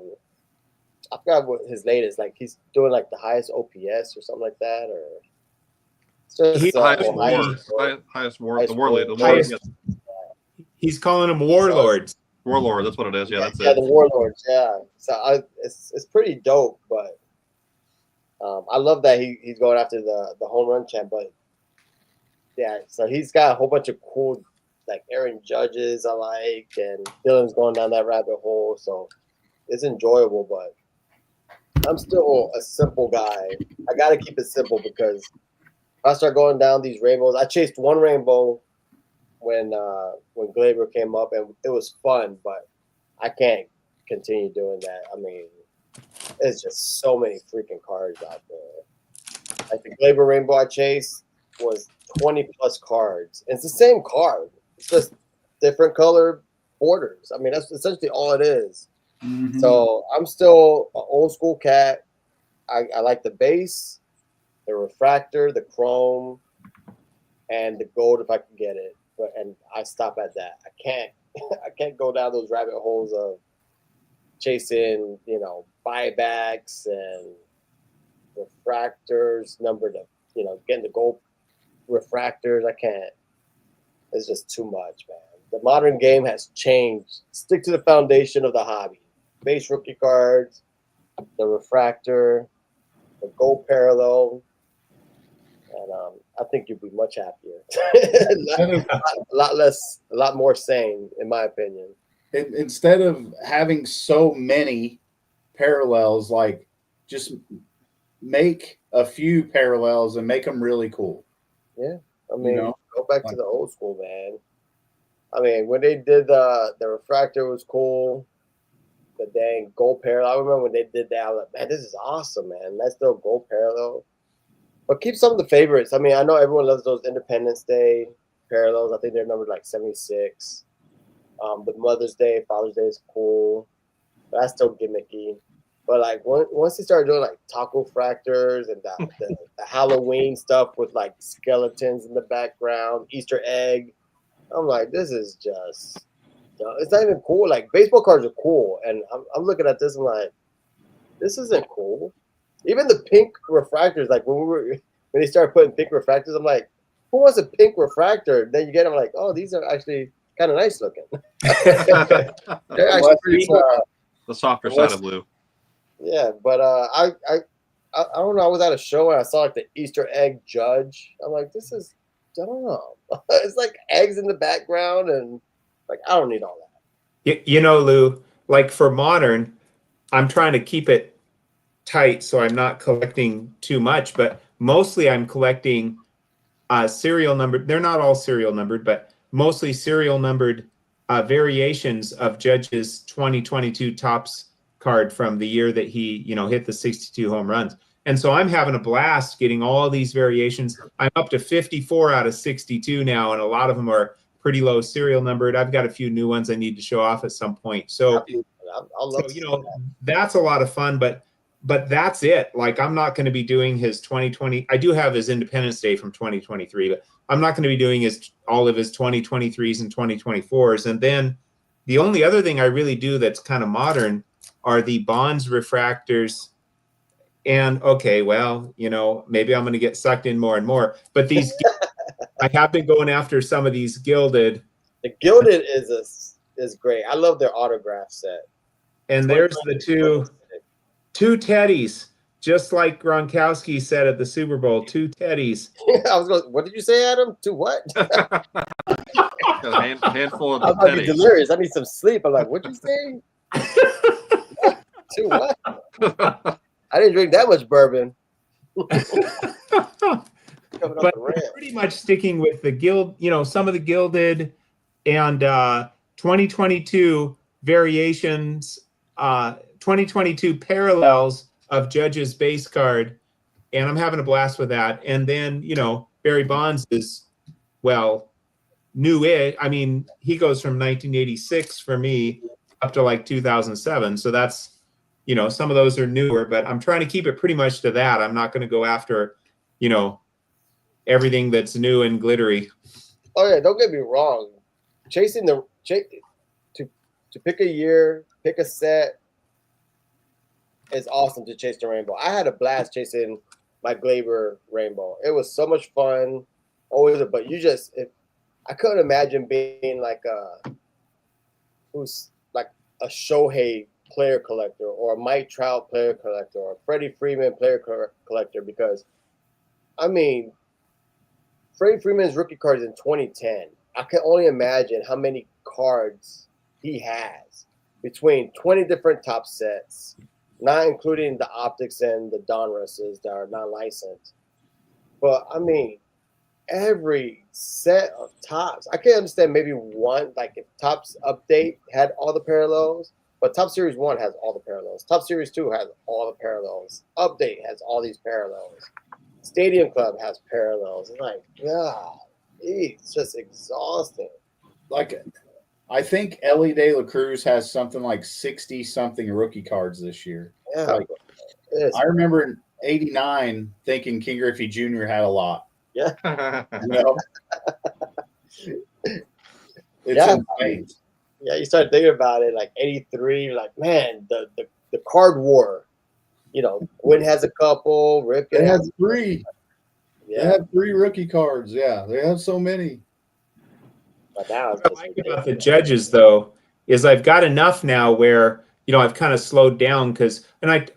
forgot what his latest, like he's doing like the highest OPS or something like that, or it's just highest war. He's calling them warlords. Warlord, that's what it is. Yeah, that's it. Yeah, the warlords. Yeah, so it's pretty dope, but I love that he's going after the home run champ. But yeah, so he's got a whole bunch of cool like Aaron Judges I like, and Dylan's going down that rabbit hole. So it's enjoyable, but I'm still a simple guy. I got to keep it simple because if I start going down these rainbows, I chased one rainbow when Glaber came up, and it was fun, but I can't continue doing that. I mean, there's just so many freaking cards out there. Like the Glaber rainbow I chased was 20 plus cards. It's the same card. It's just different color borders. I mean, that's essentially all it is. Mm-hmm. So I'm still an old school cat. I like the base, the refractor, the chrome, and the gold if I can get it. And I stop at that. I can't go down those rabbit holes of chasing, buybacks and refractors, numbered of, getting the gold refractors. I can't. It's just too much, man. The modern game has changed. Stick to the foundation of the hobby. Base rookie cards, the refractor, the gold parallel, and I think you'd be much happier. a lot more sane, in my opinion. Instead of having so many parallels, like just make a few parallels and make them really cool. Yeah, I mean, go back to the old school, man. I mean, when they did the refractor was cool. The dang gold parallel. I remember when they did that. I was like, man, this is awesome, man. That's still gold parallel. But keep some of the favorites. I mean, I know everyone loves those Independence Day parallels. I think they're numbered like 76. The Mother's Day, Father's Day is cool. But that's still gimmicky. But like once they started doing like taco fractors and the Halloween stuff with like skeletons in the background, Easter egg, I'm like, this is just... it's not even cool. Like baseball cards are cool, and I'm looking at this and like, this isn't cool. Even the pink refractors, like when when they started putting pink refractors, I'm like, who wants a pink refractor? Then you get them like, oh, these are actually kind of nice looking. They're actually pretty cool. The softer side of blue. Yeah, but I don't know. I was at a show and I saw like the Easter egg judge. I'm like, this is, I don't know. It's like eggs in the background, and like I don't need all that. You know, Lou, like for modern, I'm trying to keep it tight so I'm not collecting too much, but mostly I'm collecting serial numbered. They're not all serial numbered, but mostly serial numbered variations of Judge's 2022 Topps card from the year that he, hit the 62 home runs. And so I'm having a blast getting all these variations. I'm up to 54 out of 62 now, and a lot of them are pretty low serial numbered. I've got a few new ones I need to show off at some point. So, I'll love that's a lot of fun, but that's it. Like, I'm not going to be doing his 2020. I do have his Independence Day from 2023, but I'm not going to be doing all of his 2023s and 2024s. And then the only other thing I really do that's kind of modern are the Bonds refractors. And okay, well, maybe I'm going to get sucked in more and more. But these, I have been going after some of these gilded. The gilded is great. I love their autograph set. And there's the two teddies, just like Gronkowski said at the Super Bowl. 2 teddies. I was going. What did you say, Adam? 2 what? A handful of I might be teddies. delirious. I need some sleep. I'm like, what'd you say? 2 what? I didn't drink that much bourbon. But pretty much sticking with the guild, some of the gilded and 2022 variations, 2022 parallels of Judge's base card, and I'm having a blast with that. And then, Barry Bonds is, new-ish. I mean, he goes from 1986 for me up to like 2007. So that's, some of those are newer, but I'm trying to keep it pretty much to that. I'm not going to go after, everything that's new and glittery. Oh yeah, don't get me wrong. To pick a year, pick a set is awesome to chase the rainbow. I had a blast chasing my Glaber rainbow. It was so much fun. Always, but I couldn't imagine being like a Shohei player collector or a Mike Trout player collector or a Freddie Freeman player collector, because I mean, Freddie Freeman's rookie card is in 2010. I can only imagine how many cards he has between 20 different top sets, not including the optics and the Donrusses that are not licensed. But I mean, every set of tops, I can understand maybe one, like if Topps Update had all the parallels, but Top Series 1 has all the parallels. Top Series 2 has all the parallels. Update has all these parallels. Stadium Club has parallels. It's like, God, it's just exhausting. Like, I think Ellie De La Cruz has something like 60-something rookie cards this year. Yeah, Like, I remember in '89 thinking King Griffey Jr. had a lot. Yeah. It's insane. Yeah, you start thinking about it, like 83, you're like, man, the card war. Gwynn has a couple, Rip They have 3. Yeah. They have 3 rookie cards. Yeah, they have so many. But now What I like about the Judges, though, is I've got enough now where, I've kind of slowed down and I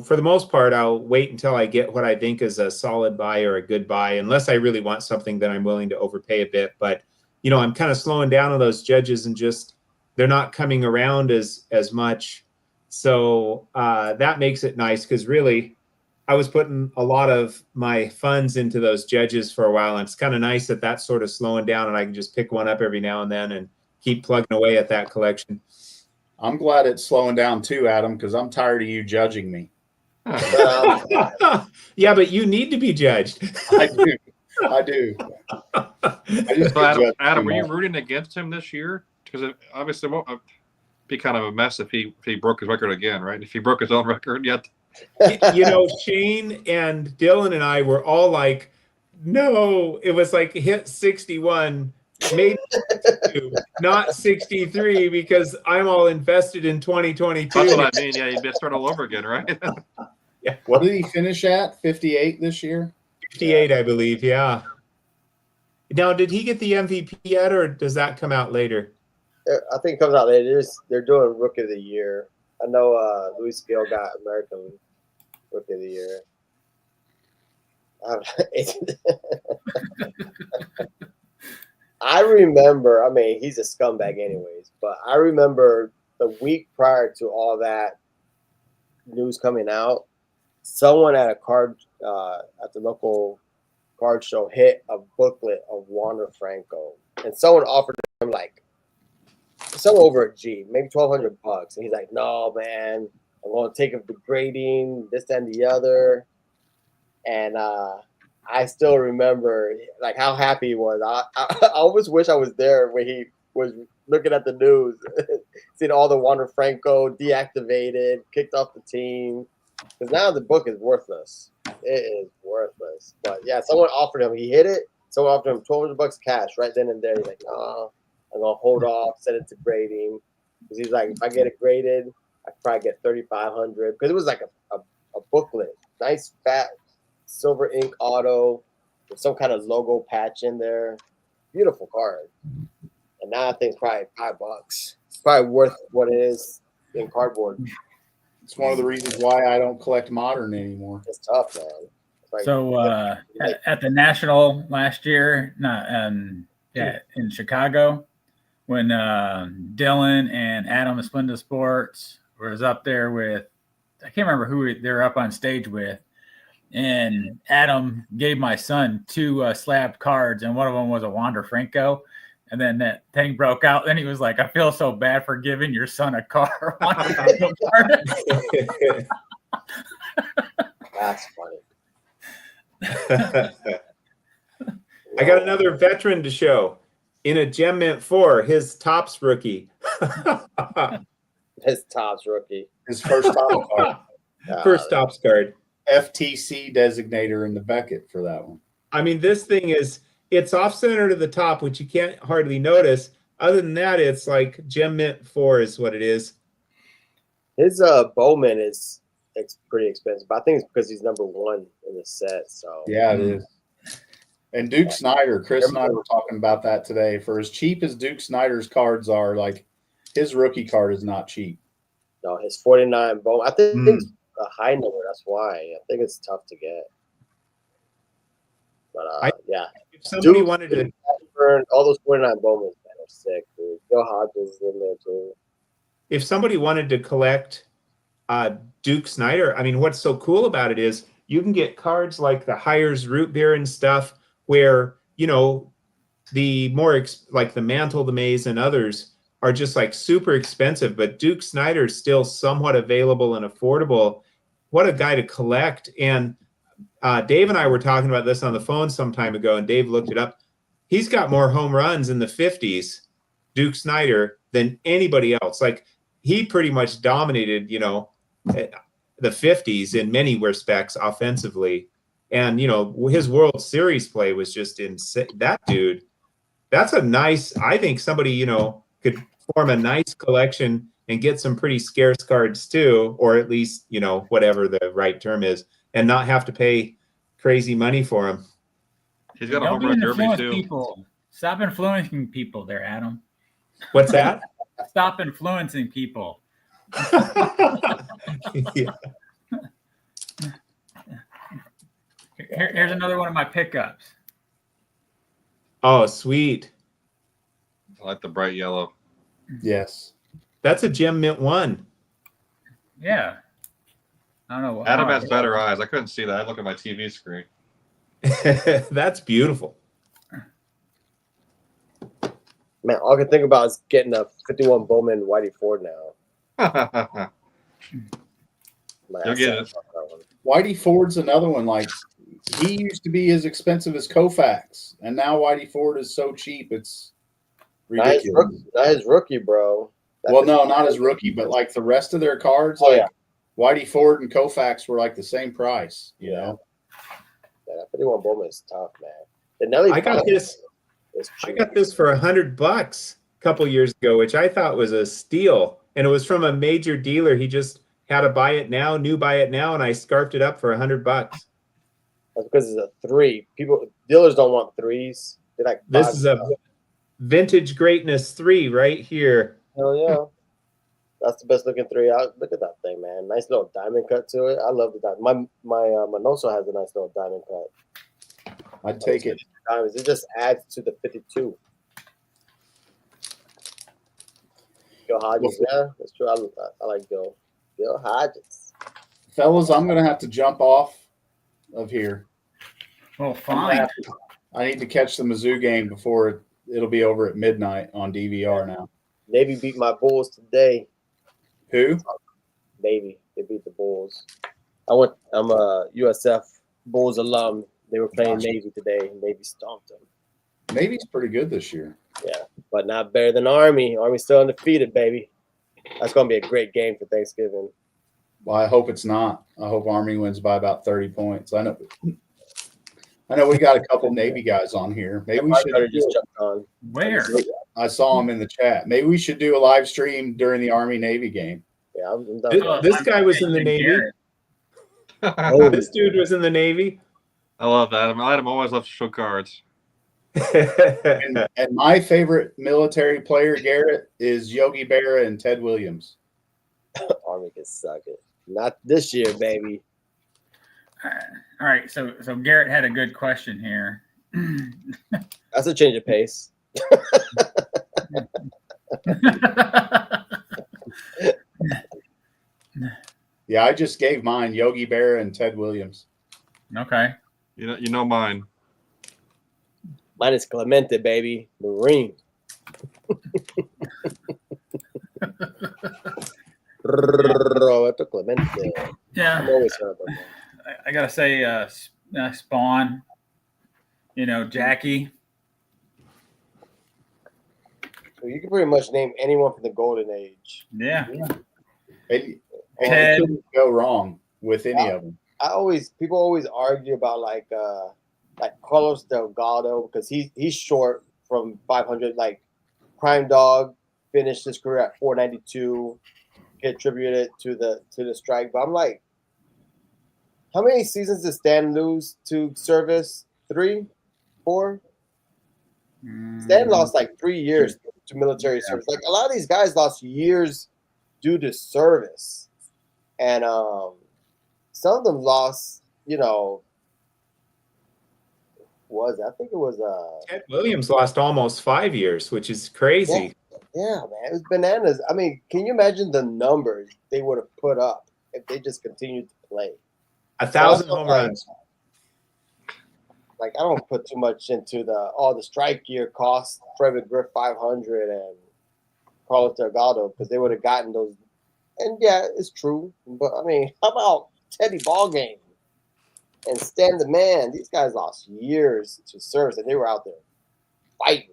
for the most part, I'll wait until I get what I think is a solid buy or a good buy, unless I really want something that I'm willing to overpay a bit. But, I'm kind of slowing down on those Judges and just, they're not coming around as much. So that makes it nice, because really I was putting a lot of my funds into those Judges for a while, and it's kind of nice that that's sort of slowing down and I can just pick one up every now and then and keep plugging away at that collection. I'm glad it's slowing down too, Adam, because I'm tired of you judging me. Yeah, but you need to be judged. I do. I just Adam, were you rooting against him this year? Because obviously it won't be kind of a mess if he broke his record again, right? If he broke his own record yet. Shane and Dylan and I were all like, no, it was like hit 61, maybe 62, not 63, because I'm all invested in 2022. That's what I mean. Yeah, you'd start all over again, right? Yeah. What did he finish at? 58 this year? 58, I believe. Yeah. Now, did he get the MVP yet, or does that come out later? I think it comes out later. They're doing Rookie of the Year. I know Luis Gil got American Rookie of the Year. I remember, I mean, he's a scumbag anyways, but I remember the week prior to all that news coming out, someone at a card at the local card show hit a booklet of Wander Franco, and someone offered him like somewhere over a G, maybe $1,200, and he's like, "No, man, I'm going to take him to grading, this and the other," and I still remember like how happy he was. I always wish I was there when he was looking at the news, seeing all the Wander Franco deactivated, kicked off the team. Because now the book is worthless. It is worthless. But yeah, someone offered him. He hit it. Someone offered him $1,200 cash right then and there. He's like, "No, I'm gonna hold off, send it to grading." Because he's like, if I get it graded, I could probably get $3,500. Because it was like a booklet, nice fat silver ink auto with some kind of logo patch in there. Beautiful card. And now I think it's probably $5. It's probably worth what it is in cardboard. It's one of the reasons why I don't collect modern anymore. It's tough, man. It's like, So at the National last year, in Chicago, when Dylan and Adam of Splendid Sports was up there with, I can't remember who they were up on stage with, and Adam gave my son 2 slabbed cards, and one of them was a Wander Franco. And then that thing broke out. Then he was like, "I feel so bad for giving your son a car." that's funny. I got another veteran to show in a Gem Mint 4, his Topps rookie. His Topps rookie. His first Topps card. First Topps card. FTC designator in the Beckett for that one. I mean, this thing it's off center to the top, which you can't hardly notice. Other than that, it's like Gem Mint 4 is what it is. His Bowman it's pretty expensive, but I think it's because he's number 1 in the set. So yeah, it is. And Duke Snyder, Chris and I were talking about that today. For as cheap as Duke Snyder's cards are, like his rookie card is not cheap. No, his 49 Bowman. I think it's a high number. That's why I think it's tough to get. But yeah, if somebody Duke, wanted to, all those 49 Bowmans, man, are sick, dude. Bill Hodges is in there too. if somebody wanted to collect Duke Snyder, I mean, what's so cool about it is you can get cards like the Hires root beer and stuff where, you know, the more like the Mantle, the Maze, and others are just like super expensive, but Duke Snyder is still somewhat available and affordable. What a guy to collect. And Dave and I were talking about this on the phone some time ago, and Dave looked it up. He's got more home runs in the 50s, Duke Snyder, than anybody else. Like, he pretty much dominated, you know, the 50s in many respects offensively. And, you know, his World Series play was just insane. That dude, that's a nice, I think somebody, you know, could form a nice collection and get some pretty scarce cards too, or at least, you know, whatever the right term is, and not have to pay crazy money for them. He's got a Don't home run derby influence too. people. Stop influencing people there, Adam. What's that? Stop influencing people. Yeah. Here's another one of my pickups. Oh, sweet. I like the bright yellow. Yes. That's a Gem Mint 1. Yeah. I don't know. Adam has better eyes. I couldn't see that. I look at my TV screen. That's beautiful. Man, all I can think about is getting a 51 Bowman Whitey Ford now. You'll get it. Whitey Ford's another one. Like, he used to be as expensive as Koufax, and now Whitey Ford is so cheap, it's ridiculous. Not his rookie, bro. Well, no, not his rookie, but like the rest of their cards, Oh, like yeah. Whitey Ford and Koufax were like the same price, you know? Yeah, that 51 Bowman is tough, man. The Nelly I got this. I got this for $100 a couple years ago, which I thought was a steal, and it was from a major dealer. He just had a buy it now, new buy it now, and I scarfed it up for $100. That's because it's a 3. Dealers don't want 3s. They like 5. This is a vintage greatness 3 right here. Hell yeah. That's the best looking 3 out. Look at that thing, man. Nice little diamond cut to it. I love the diamond. My Manoso has a nice little diamond cut. I'd take it. Diamonds. It just adds to the 52. Gil Hodges, yeah, that's true. I like Gil Hodges. Fellas, I'm going to have to jump off of here. Well, fine. I need to catch the Mizzou game before it'll be over at midnight on DVR now. Navy beat my Bulls today. Who? Navy. They beat the Bulls. I'm a USF Bulls alum. They were playing Navy today, and Navy stomped them. Navy's pretty good this year. Yeah, but not better than Army. Army's still undefeated, baby. That's going to be a great game for Thanksgiving. Well, I hope it's not. I hope Army wins by about 30 points. I know we got a couple Navy guys on here. Maybe we should just jumped on. Where? I saw him in the chat. Maybe we should do a live stream during the Army-Navy game. Yeah, I'm done. This guy was in the Navy. Oh, This dude was in the Navy. I love that. Adam always loves to show cards. And my favorite military player, Garrett, is Yogi Berra and Ted Williams. Army can suck it. Not this year, baby. All right. So Garrett had a good question here. That's a change of pace. Yeah, I just gave mine, Yogi Berra and Ted Williams. Okay. You know mine. Mine is Clemente, baby. Marine. Roberto Clemente. Yeah. I'm always heard about that. I gotta say, Spawn. Jackie. So you can pretty much name anyone from the Golden Age. Yeah. And you Ted. couldn't go wrong with any of them. People always argue about like Carlos Delgado because he's short from 500. Like Prime Dog finished his career at 492. Get attributed to the strike, but I'm like, how many seasons did Stan lose to service? 3, 4. Stan lost like 3 years to military service. Like a lot of these guys lost years due to service, and some of them lost. I think it was Ted Williams lost almost 5 years, which is crazy. Yeah, man, it was bananas. I mean, can you imagine the numbers they would have put up if they just continued to play? 1,000 home runs. Like I don't put too much into the strike year cost Fred Griff 500 and Carlos Delgado because they would have gotten those. And yeah, it's true. But I mean, how about Teddy Ballgame and Stan the Man? These guys lost years to service and they were out there fighting.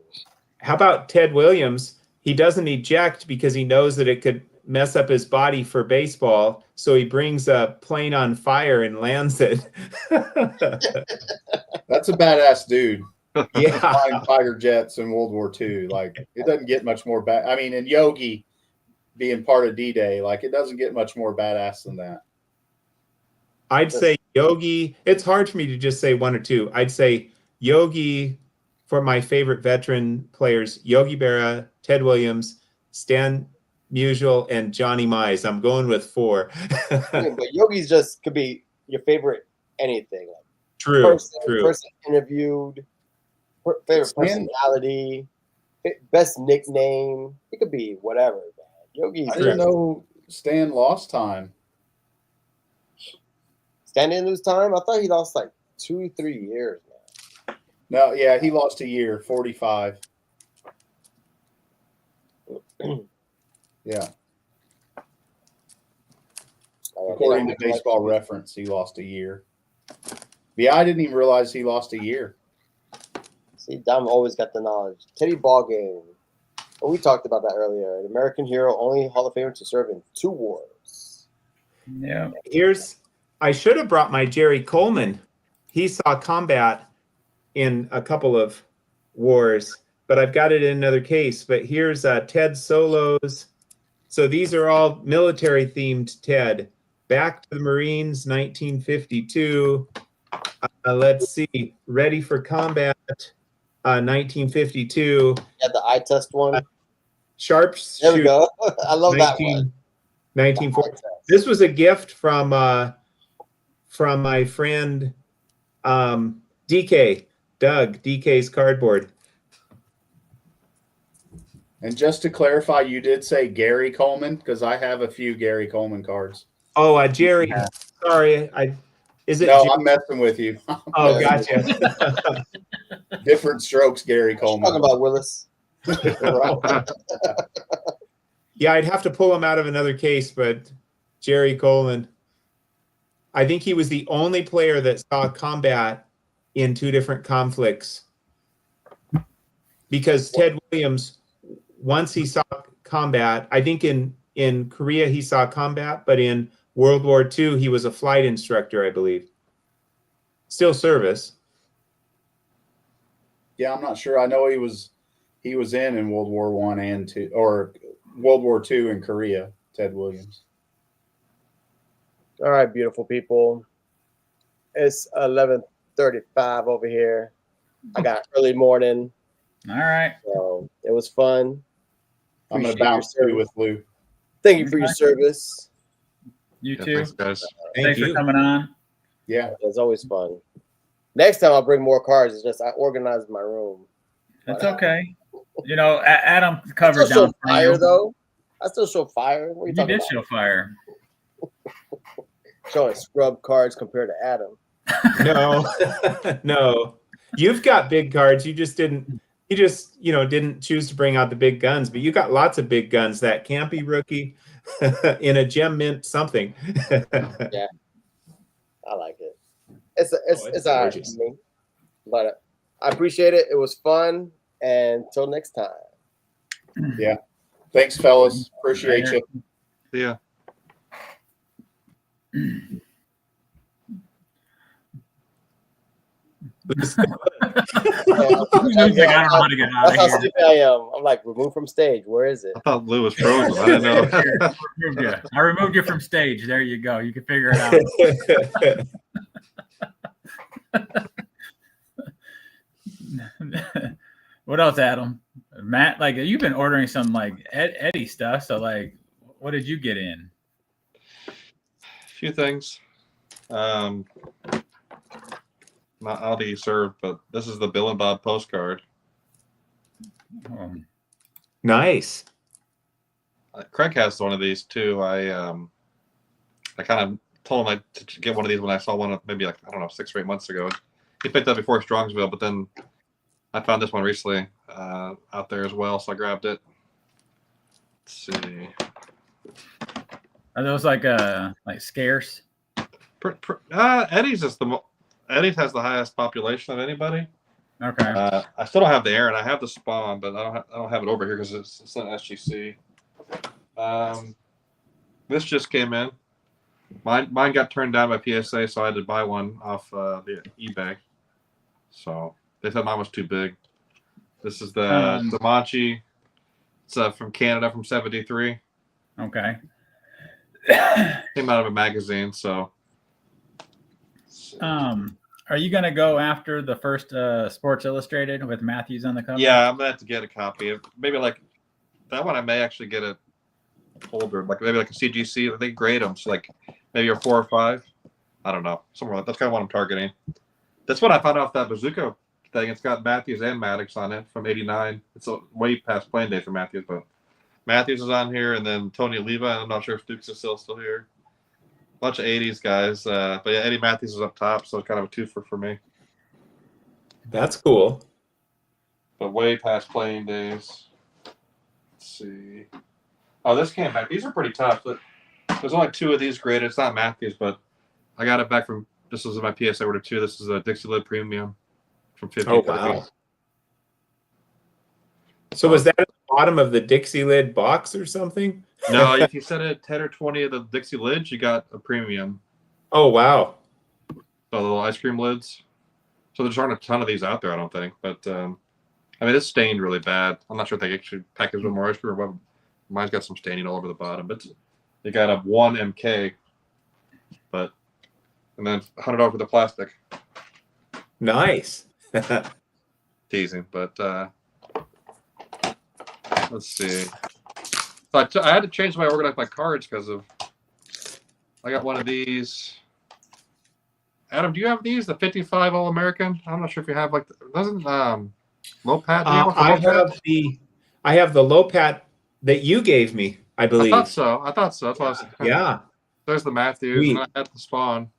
How about Ted Williams? He doesn't eject because he knows that it could mess up his body for baseball. So he brings a plane on fire and lands it. That's a badass dude. Yeah. Flying fighter jets in World War II. Like, it doesn't get much more bad. I mean, and Yogi being part of D-Day, like, it doesn't get much more badass than that. I'd say Yogi. It's hard for me to just say one or two. I'd say Yogi for my favorite veteran players, Yogi Berra, Ted Williams, Stan Musial, and Johnny Mize. I'm going with 4. But Yogi's just could be your favorite anything. Like True. Person interviewed, favorite personality, best nickname. It could be whatever, man. Yogi's. I didn't know Stan lost time. Stan didn't lose time? I thought he lost like 2-3 years, man. No, yeah, he lost a year, 45. Yeah. According to Baseball Reference, he lost a year. Yeah, I didn't even realize he lost a year. See, Dom always got the knowledge. Teddy Ballgame. Well, we talked about that earlier. An American hero, only Hall of Famer to serve in 2 wars. Yeah. I should have brought my Jerry Coleman. He saw combat in a couple of wars, but I've got it in another case. But here's Ted Solos. So these are all military themed Ted. Back to the Marines, 1952. Let's see. Ready for Combat, 1952. Yeah, the eye test one. Sharps. There we go. I love that 19, one. 1940. Eye test. This was a gift from my friend DK, Doug, DK's Cardboard. And just to clarify, you did say Gary Coleman, because I have a few Gary Coleman cards. Oh, Jerry. Yeah. Sorry, is it? No, Jerry? I'm messing with you. Oh, gotcha. Different strokes, Gary What you talking Coleman. about, Willis? Yeah, I'd have to pull him out of another case, but Jerry Coleman. I think he was the only player that saw combat in 2 different conflicts. Because Ted Williams, once he saw combat, I think in Korea he saw combat, but in World War II he was a flight instructor, I believe. Still service. Yeah, I'm not sure. I know he was in World War I and II, or World War II in Korea. Ted Williams. All right, beautiful people. It's 11:35 over here. I got early morning, All right. so it was fun. I'm going to Appreciate your bounce through service. with Lou. Thank you for your service. You Yeah, too. thanks, guys. Thanks for coming on. Yeah. It's always fun. Next time I'll bring more cards. It's just I organized my room. It's okay. You know, Adam I covered still down show for fire you. though. I still show fire. What are you You talking did about? show fire. Showing scrub cards compared to Adam. No, no. You've got big cards. You just didn't choose to bring out the big guns, but you got lots of big guns. That Campy rookie in a gem mint something. Yeah. I like it. It's it's all right gorgeous. for me. But I appreciate it. It was fun. And until next time. Thanks, fellas. Appreciate you. Yeah. He's like, I don't know how to get out That's how of here. stupid I am. I'm like, removed from stage. Where is it? I thought Lou was frozen. I didn't know. I removed you from stage. There you go. You can figure it out. What else, Adam? Matt, like you've been ordering some like Eddie stuff. So like, what did you get in? A few things. Not Aldi served, but this is the Bill and Bob postcard. Nice. Craig has one of these too. I kind of told him to get one of these when I saw one maybe like, I don't know, 6 or 8 months ago. He picked up before Strongsville, but then I found this one recently out there as well, so I grabbed it. Let's see. Are those like scarce? Eddie's is Eddie's has the highest population of anybody. Okay. I still don't have the Aaron. I have the Spawn, but I don't have it over here because it's not SGC. This just came in. Mine got turned down by PSA, so I had to buy one off the eBay. So they said mine was too big. This is the Damachi. It's from Canada from '73. Okay. Came out of a magazine, so. Are you gonna go after the first Sports Illustrated with Matthews on the cover? Yeah, I'm gonna have to get a copy of maybe like that one. I may actually get a holder, like maybe like a CGC. They grade them, so like maybe a 4 or 5. I don't know, somewhere. That's kind of what I'm targeting. That's what I found off that Bazooka thing. It's got Matthews and Maddox on it from '89. It's way past playing day for Matthews, but Matthews is on here, and then Tony Oliva. I'm not sure if Dukes is still here. Bunch of '80s guys, but yeah, Eddie Matthews is up top, so it's kind of a twofer for me. That's cool. But way past playing days. Let's see. Oh, this came back. These are pretty tough. But there's only 2 of these graded. It's not Matthews, but I got it back from. This was my PSA order 2. This is a Dixie Lid Premium from 50. Oh wow. So was that at the bottom of the Dixie Lid box or something? No, if you set it 10 or 20 of the Dixie lids, you got a premium. Oh wow. So the little ice cream lids. So there's aren't a ton of these out there, I don't think. But I mean, it's stained really bad. I'm not sure if they actually package with more ice cream or what. Mine's got some staining all over the bottom. But you got a 1 MK. But and then $100 for the plastic. Nice. Teasing, but let's see. So I had to change the way I organize my cards because of. I got one of these. Adam, do you have these? The 55 All American? I'm not sure if you have like. Doesn't Lopat? Do you have one for Lopat? I have the Lopat that you gave me, I believe. I thought so. That's what I was. Yeah. There's the Matthews, and I had the Spawn.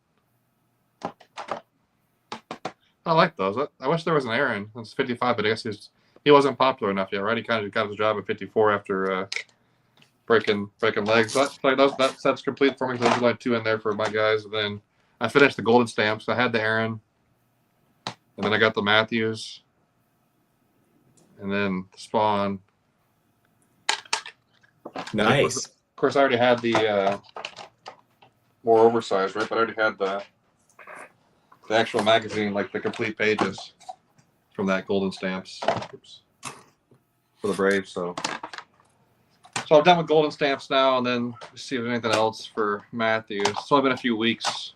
I like those. I wish there was an Aaron. It's 55, but I guess he wasn't popular enough yet, right? He kind of got his job at 54 after breaking legs. That set's complete for me. There's like 2 in there for my guys. And then I finished the golden stamps. I had the Aaron, and then I got the Matthews, and then the Spawn. Nice. Of course, I already had the more oversized, right? But I already had the actual magazine, like the complete pages from that golden stamps. Oops. For the Braves. So I'm done with golden stamps now, and then see if there's anything else for Matthews. So I've been a few weeks.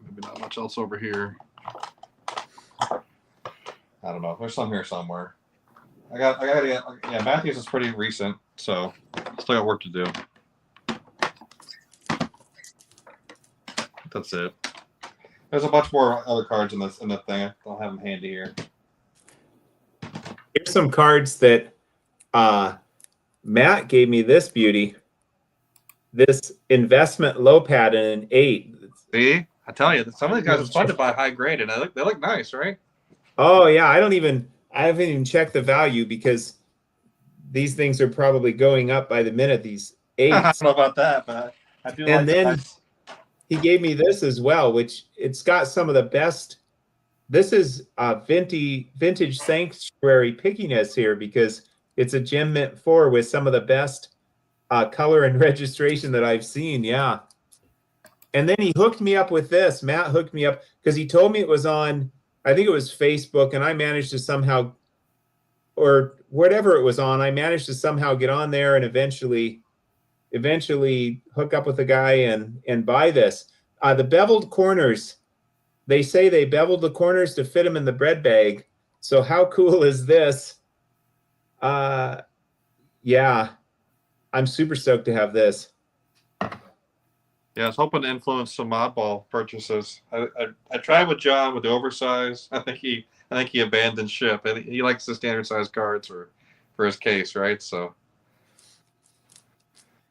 Maybe not much else over here. I don't know. There's some here somewhere. I got to get. Yeah, Matthews is pretty recent, so still got work to do. That's it. There's a bunch more other cards in the thing. I don't have them handy here. Here's some cards that Matt gave me. This beauty, this investment Lopat in an 8. See, I tell you, some of these guys are fun to buy high grade, and they look nice, right? Oh yeah, I haven't even checked the value because these things are probably going up by the minute. These 8s. I don't know about that, but I do. And like then that. He gave me this as well, which it's got some of the best. This is vintage sanctuary pickiness here because it's a Gem Mint 4 with some of the best color and registration that I've seen. Yeah. And then he hooked me up with this. Matt hooked me up because he told me it was on, I think it was Facebook, and I managed to somehow, or whatever it was on, I managed to somehow get on there and eventually hook up with the guy and buy this. The beveled corners, they say they beveled the corners to fit them in the bread bag. So how cool is this? Yeah, I'm super stoked to have this. Yeah, I was hoping to influence some oddball purchases. I tried with John with the oversized. I think he abandoned ship. I think he likes the standard size cards for his case, right? So.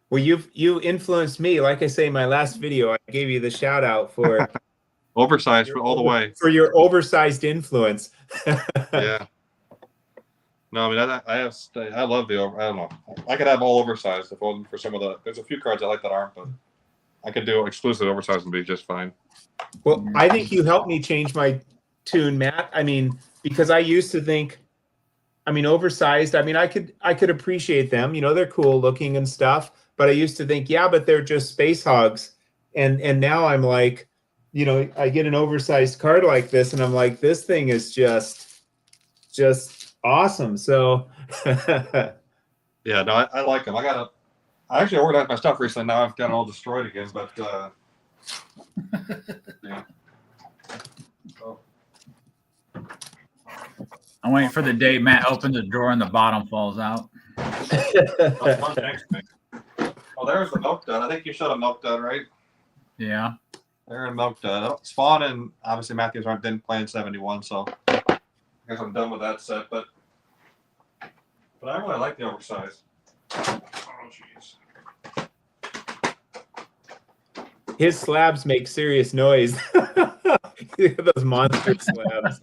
Well, you influenced me. Like I say in my last video, I gave you the shout out for oversized for all the way for your oversized influence. Yeah. No, I mean I love the over. I don't know. I could have all oversized if it wasn't for some of the. There's a few cards I like that aren't, but I could do exclusive oversized and be just fine. Well, I think you helped me change my tune, Matt. I mean, because I used to think, I mean, oversized. I mean, I could appreciate them. You know, they're cool looking and stuff. But I used to think, yeah, but they're just space hogs. And now I'm like, you know, I get an oversized card like this, and I'm like, this thing is just awesome. So yeah, no, I like them. I actually organized my stuff recently. Now I've got it all destroyed again, but yeah. So. I'm waiting for the day Matt opens the drawer and the bottom falls out. Oh, there's the milk dud. I think you showed a milk dud, right? Yeah. They're in milk dud. Spawn and obviously Matthews didn't play in 71, so I guess I'm done with that set. But I really like the oversized. Oh, jeez. His slabs make serious noise. Those monster slabs.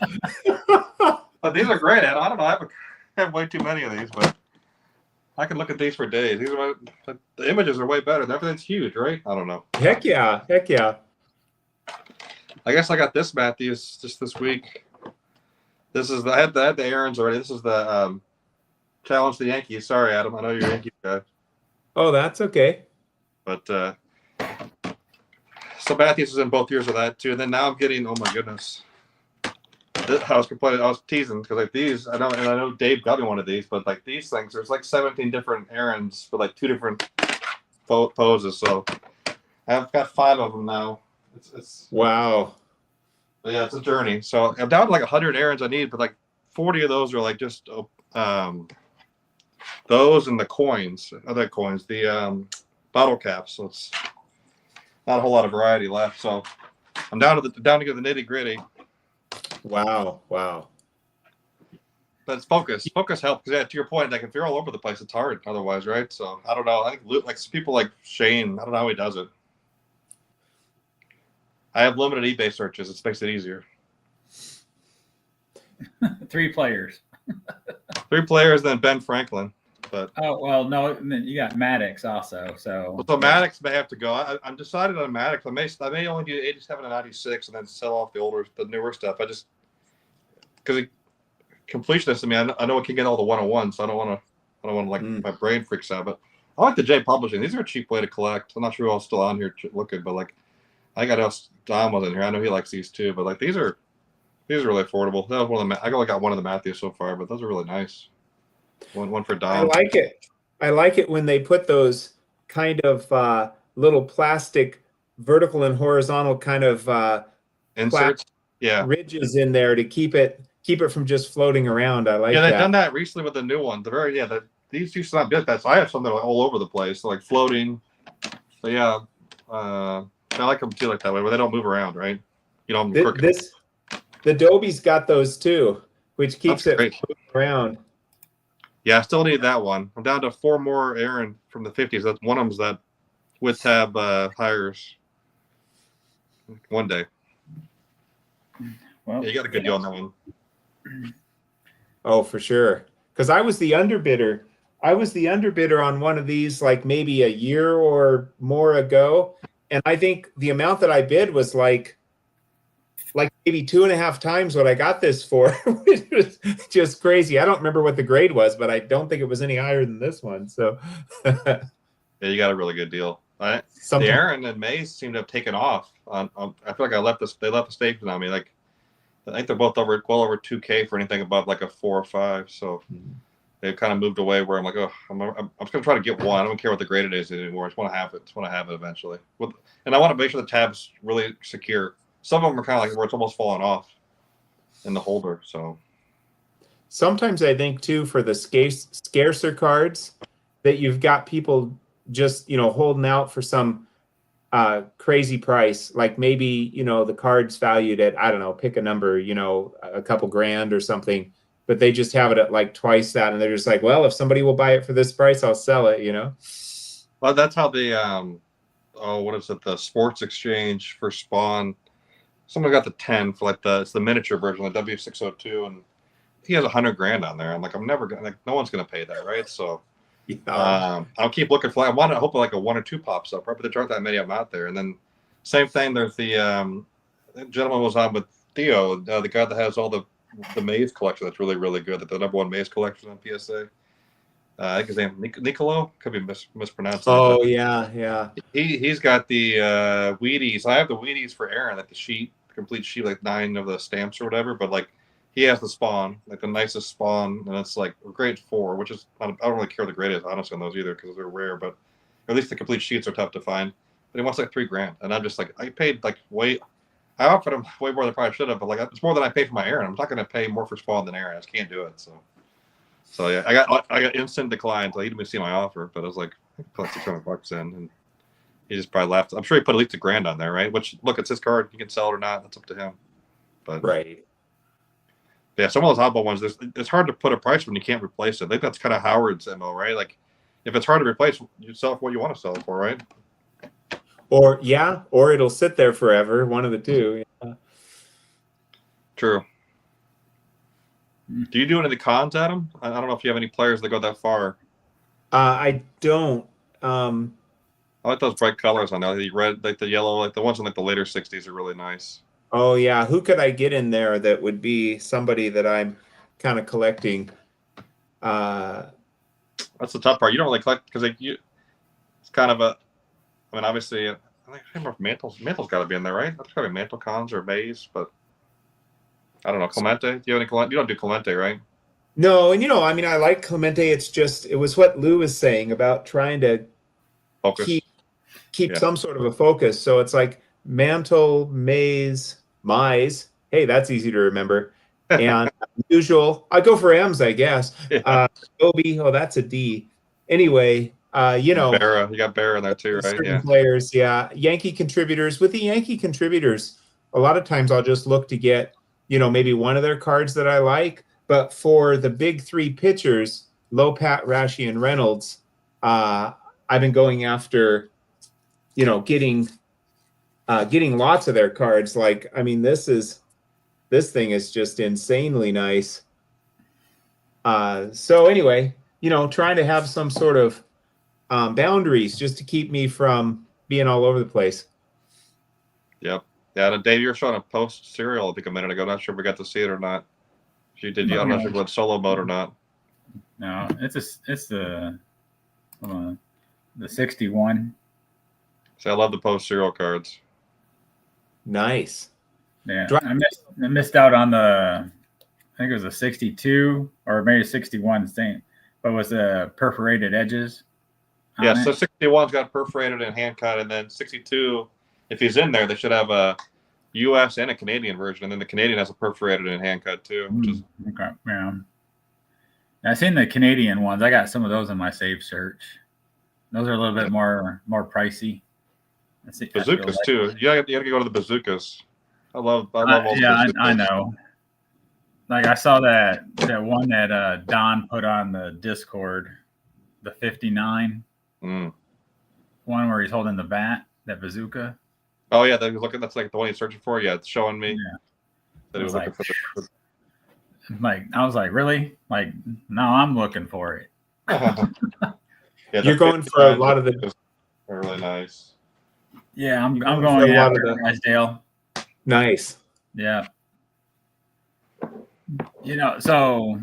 But these are great, Ed. I don't know. I have way too many of these, but I can look at these for days. The images are way better. Everything's huge, right? I don't know. Heck yeah. Heck yeah. I guess I got this Matthews just this week. This is I had the Aaron's already. This is the challenge the Yankees. Sorry, Adam. I know you're a Yankee guy. Oh, that's okay. But so Matthews is in both years of that too. And then now I'm getting, oh my goodness. I was teasing because like these, I know Dave got me one of these, but like these things, there's like 17 different errands for like 2 different poses. So I've got 5 of them now. It's Wow. yeah, it's a journey. So I'm down to like 100 errands I need, but like 40 of those are like just those and the coins, other coins, the bottle caps. So it's not a whole lot of variety left. So I'm down to get the nitty gritty. Wow. Wow. But it's focus. Focus helps because, yeah, to your point, like if you're all over the place, it's hard otherwise, right? So I don't know. I think like people like Shane, I don't know how he does it. I have limited eBay searches. It makes it easier. 3 players. 3 players, then Ben Franklin. But Oh well, no, you got Maddox also. So Maddox may have to go. I'm decided on Maddox. I may only do 87 and 96, and then sell off the newer stuff. I just because completionist. I mean, I know I can get all the 101, so I don't want to like my brain freaks out. But I like the J Publishing. These are a cheap way to collect. I'm not sure who else still on here looking, but like I got Don was in here. I know he likes these too. But like these are really affordable. That was one of the. I only got one of the Matthews so far, but those are really nice. One for Don. I like it. I like it when they put those kind of little plastic vertical and horizontal kind of Inserts. Yeah. ridges in there to keep it from just floating around. I like that. Yeah, they've done that recently with the new one. These used to not be that. So I have some that are all over the place, like floating. So yeah, I like them too, like that way, where they don't move around, right? You know, the Adobe's got those too, which keeps it moving around. Yeah, I still need that one. I'm down to 4 more Aaron from the 50s. That's one of them's that with tab hires one day. well, Yeah, you got a good deal on that one. Oh, for sure. Because I was the underbidder. On one of these like maybe a year or more ago, and I think the amount that I bid was like maybe 2.5 times what I got this for. It was just crazy. I don't remember what the grade was, but I don't think it was any higher than this one. So yeah, you got a really good deal. The Aaron and Mays seem to have taken off. I feel like they left the station on me. Like I think they're both well over 2K for anything above like a 4 or 5. So they've kind of moved away where I'm like, oh, I'm just gonna try to get one. I don't care what the grade it is anymore. I just want to have it. Eventually. And I want to make sure the tab's really secure. Some of them are kind of like where it's almost falling off in the holder. So sometimes I think too, for the scarcer cards, that you've got people just holding out for some crazy price, like maybe the card's valued at, I don't know, pick a number, a couple grand or something, but they just have it at like twice that, and they're just like, well, if somebody will buy it for this price, I'll sell it. Well, that's how the what is it, the Sports Exchange for Spawn. Someone got the 10 for like it's the miniature version, the W602, and he has 100 grand on there. I'm like, I'm never gonna, like, no one's gonna pay that, right? So I'll keep looking for. I want to hope like a 1 or 2 pops up, right? But there aren't that many of them out there. And then same thing. There's the gentleman was on with Theo, the guy that has all the maze collection. That's really, really good. The #1 maze collection on PSA. I think his name Nicolo, could be mispronounced. Oh yeah. He's got the Wheaties. I have the Wheaties for Aaron, like the complete sheet, like 9 of the stamps or whatever. But like he has the Spawn, like the nicest Spawn, and it's like a grade 4, which is I don't really care what the grade is honestly on those either because they're rare. But at least the complete sheets are tough to find. But he wants like $3 grand, and I'm just like, I paid like I offered him way more than I probably should have, but like it's more than I paid for my Aaron. I'm not going to pay more for Spawn than Aaron. I just can't do it. So yeah, I got instant decline. So he didn't even see my offer, but I was like, I put $600 in, and he just probably left. I'm sure he put at least $1 grand on there, right? Which, look, it's his card. You can sell it or not. That's up to him. But right. Yeah, some of those oddball ones, it's hard to put a price when you can't replace it. I think that's kind of Howard's MO, right? Like, if it's hard to replace, you sell it for what you want to sell it for, right? Or it'll sit there forever. One of the two. Yeah. True. Do you do any of the cons, Adam? I don't know if you have any players that go that far. I don't. I like those bright colors on there. The red, like the yellow, like the ones in like the later 60s are really nice. Oh yeah, who could I get in there that would be somebody that I'm kind of collecting? That's the tough part. You don't really collect because it's kind of a. I mean, obviously, I think Mantle's got to be in there, right? That's probably Mantle cons or Maze, but I don't know. Clemente? Do you have any Clemente? You don't do Clemente, right? No, and I mean, I like Clemente. It was what Lou was saying about trying to focus. keep Yeah. some sort of a focus. So it's like Mantle, Maze, Mize. Hey, that's easy to remember. And usual, I go for M's, I guess. Yeah. Obi, oh, that's a D. Anyway, you know, Barra, you got Barra in there too, right? certain Yeah. players, yeah. Yankee contributors. With the Yankee contributors, a lot of times I'll just look to get, you know, maybe one of their cards that I like. But for the big three pitchers, Lopat, Rashi, and Reynolds, I've been going after, you know, getting lots of their cards. Like, I mean, this thing is just insanely nice. So anyway, you know, trying to have some sort of boundaries just to keep me from being all over the place. Yep. Yeah. And Dave, you were showing a post serial, I think, a minute ago. Not sure if we got to see it or not. If you did, I'm not sure if it went solo mode or not. No, it's the 61. So I love the post serial cards. Nice. Yeah, I missed out on the, I think it was a 62 or maybe 61 thing, but it was the perforated edges. Yeah, so 61's got perforated and hand cut, and then 62, if he's in there, they should have a U.S. and a Canadian version, and then the Canadian has a perforated and hand cut too, which is okay. Yeah, I've seen the Canadian ones. I got some of those in my save search. Those are a little bit more pricey. bazookas too. You gotta go to the bazookas. I love all the bazookas. I know. Like I saw that one that Don put on the Discord, the 59 one where he's holding the bat, that bazooka. Oh yeah, that's like the one he's searching for. Yeah, it's showing me that he was looking for the. Like I was like, really? Like, no, I'm looking for it. Yeah, you're going for a lot of the. They're really nice. Yeah, I'm going after Drysdale. Nice. Yeah. You know, so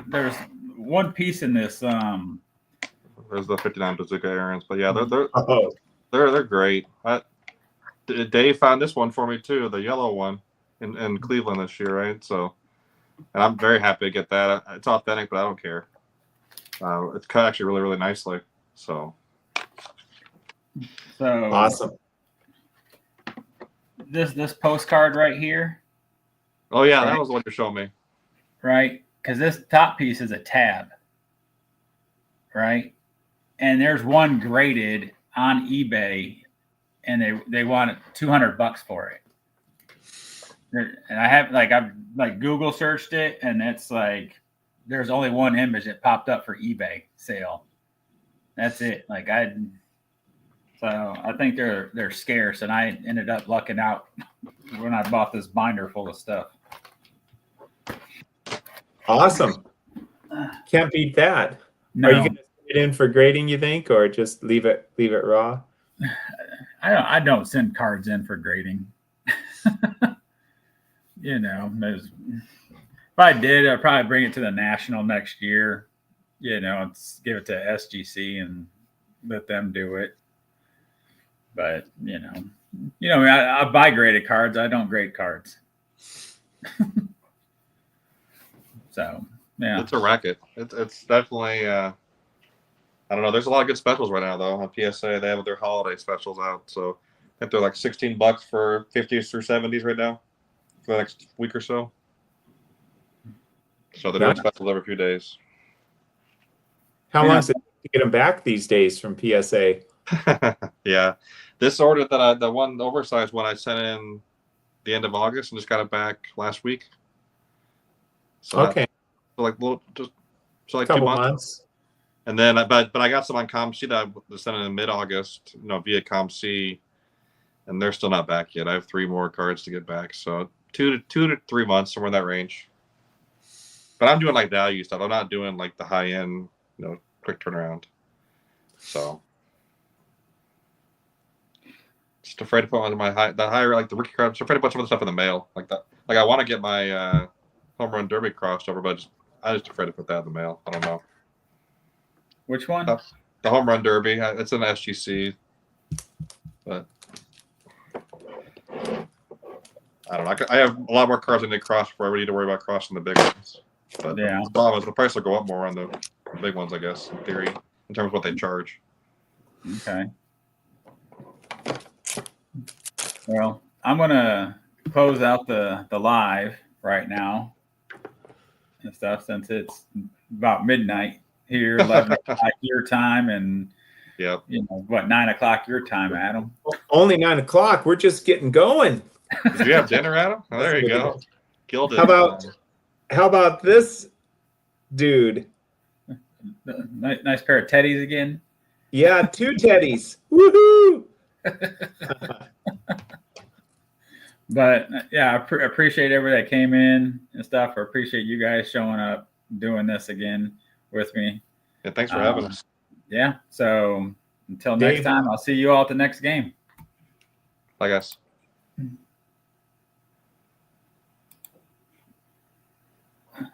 there's one piece in this. There's the 59 bazooka Aarons, but yeah, Oh. they're great. Dave found this one for me too, the yellow one in Cleveland this year, right? So, and I'm very happy to get that. It's authentic, but I don't care. It's cut actually really, really nicely. So Awesome. This postcard right here, oh yeah, that was the one you're showing me. right? Because this top piece is a tab, right? And there's one graded on eBay, and they want $200 for it. And I've Google searched it, and it's like there's only one image that popped up for eBay sale. That's it. So I think they're scarce, and I ended up lucking out when I bought this binder full of stuff. Awesome. Can't beat that. No, Are you going to send it in for grading, you think, or just leave it raw? I don't send cards in for grading. You know, if I did, I'd probably bring it to the National next year. You know, give it to SGC and let them do it. But you know, I buy graded cards. I don't grade cards. So yeah, It's a racket. It's definitely. I don't know. There's a lot of good specials right now though on PSA. They have their holiday specials out, so I think they're like $16 for 50s through 70s right now for the next week or so. So they're doing specials every few days. How long does it take to get them back these days from PSA? Yeah, this order that the oversized one I sent in the end of August and just got it back last week. So okay, so like 2 couple months. months. And then, but I got some on ComC that I sent in mid-August, via ComC, and they're still not back yet. I have 3 more cards to get back, so 2 to 3 months, somewhere in that range. But I'm doing like value stuff. I'm not doing like the high-end, quick turnaround. So just afraid to put on my higher like the rookie cards. Just afraid to put some of the stuff in the mail like that. Like I want to get my home run derby crossed over, but I just afraid to put that in the mail. I don't know. which one? The home run derby. It's an SGC, but I don't know. I have a lot more cards I need to cross before I need to worry about crossing the big ones. But Yeah. the problem is the price will go up more on the the big ones, I guess, in theory, in terms of what they charge. Okay. Well, I'm gonna close out the live right now and stuff since it's about midnight here, 11 o'clock your time, and Yep. you know what, 9 o'clock your time, Adam. Only 9 o'clock. We're just getting going. Did you have dinner, Adam? Oh, there you go. Killed it. How about this dude? Nice pair of teddies again. Yeah, 2 teddies. Woohoo! But yeah, I appreciate everybody that came in and stuff. I appreciate you guys showing up, doing this again with me. Yeah, thanks for having us. Yeah. So until next Dave. time, I'll see you all at the next game. Bye, guys.